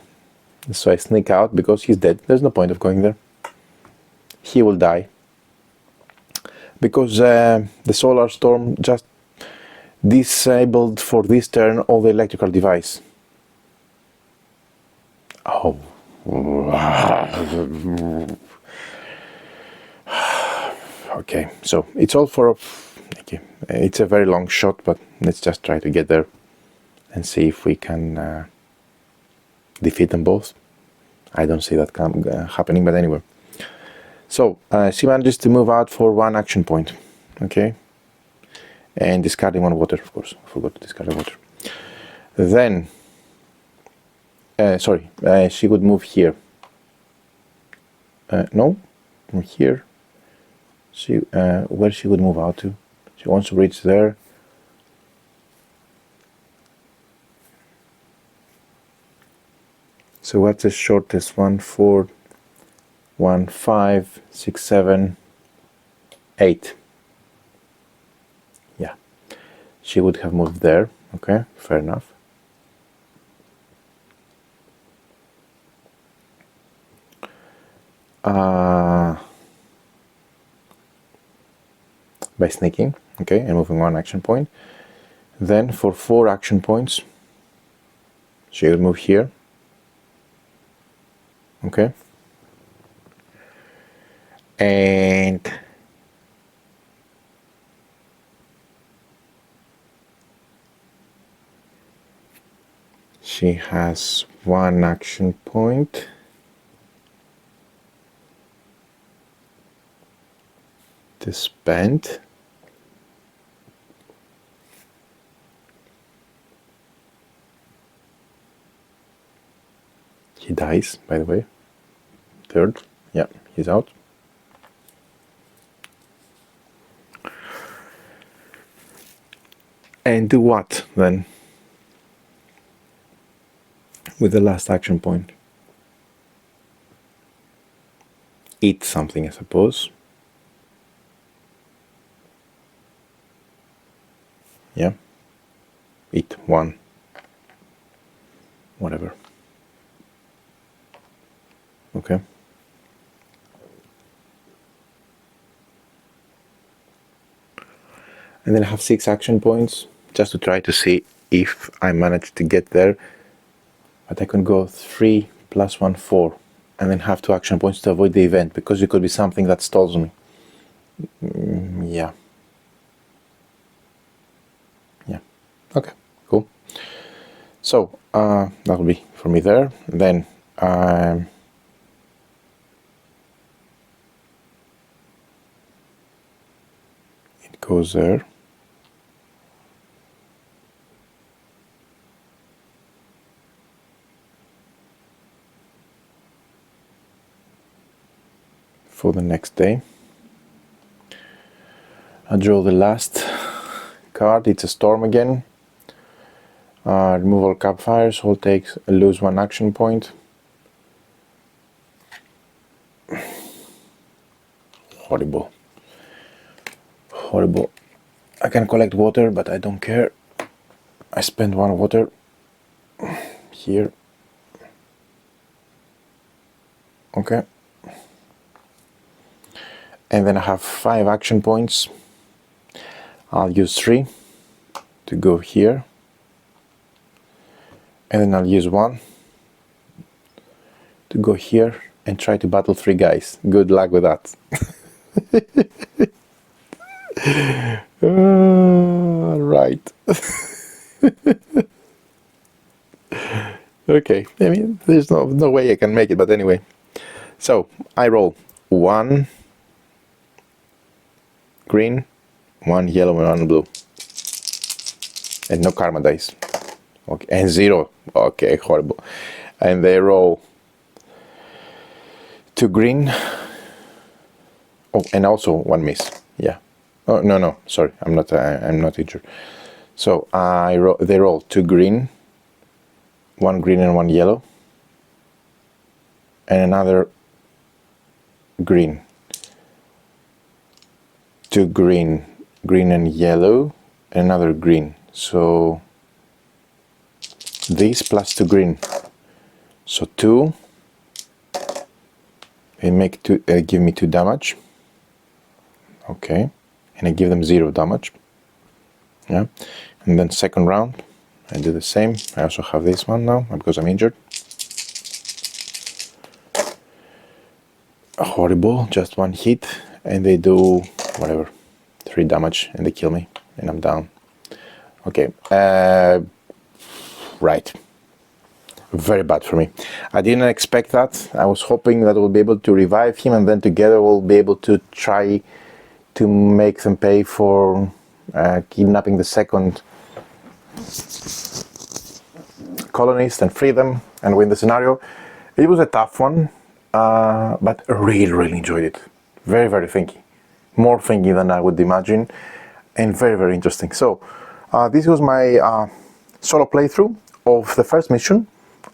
so I sneak out because he's dead. There's no point of going there. He will die. Because the solar storm just disabled for this turn all the electrical device. Oh. Okay, so it's all for, okay, it's a very long shot, but let's just try to get there and see if we can defeat them both. I don't see that happening, but anyway. So she manages to move out for 1 action point, okay, and discarding 1 water, of course. I forgot to discard water. Then, she would move here. No, from here. She, where she would move out to. She wants to reach there. So what's the shortest? 1, 4, 1, 5, 6, 7, 8. Yeah, she would have moved there. Okay, fair enough. By sneaking, okay, and moving 1 action point. Then for 4 action points, she will move here, okay, and She has one action point. To spend. He dies, by the way. Third. Yeah, he's out. And do what then? With the last action point? Eat something, I suppose. Yeah. Eat one. Whatever. Okay. And then I have 6 action points just to try to see if I manage to get there. But I can go 3 plus 1, 4, and then have 2 action points to avoid the event, because it could be something that stalls me. Yeah. Yeah. Okay, cool. So, that will be for me there. Then, it goes there. For the next day. I draw the last card. It's a storm again. Remove all campfires. All takes lose 1 action point. Horrible. Horrible. I can collect water, but I don't care. I spend 1 water here. Okay. And then I have 5 action points. I'll use 3 to go here. And then I'll use 1 to go here and try to battle 3 guys. Good luck with that. Right. Okay, I mean, there's no way I can make it, but anyway. So, I roll 1 green, 1 yellow, and 1 blue. And no karma dice. Okay, and 0. Okay, horrible. And they roll 2 green. Oh, and also 1 miss. Yeah. Oh, no, sorry, I'm not injured. So they roll 2 green, 1 green and 1 yellow, and another green. 2 green, green and yellow, and another green. So this plus 2 green. So 2. They make 2. Give me 2 damage. Okay, and I give them 0 damage. Yeah, and then second round, I do the same. I also have this one now because I'm injured. Horrible, just 1 hit, and they do whatever, 3 damage, and they kill me, and I'm down. Okay, right. Very bad for me. I didn't expect that. I was hoping that we'll be able to revive him, and then together we'll be able to try to make them pay for kidnapping the second colonist and free them and win the scenario. It was a tough one, but I really enjoyed it. Very, very thinky. More thinky than I would imagine, and very, very interesting. So, this was my solo playthrough of the first mission.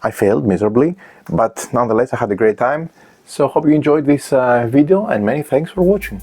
I failed miserably, but nonetheless I had a great time. So hope you enjoyed this video, and many thanks for watching.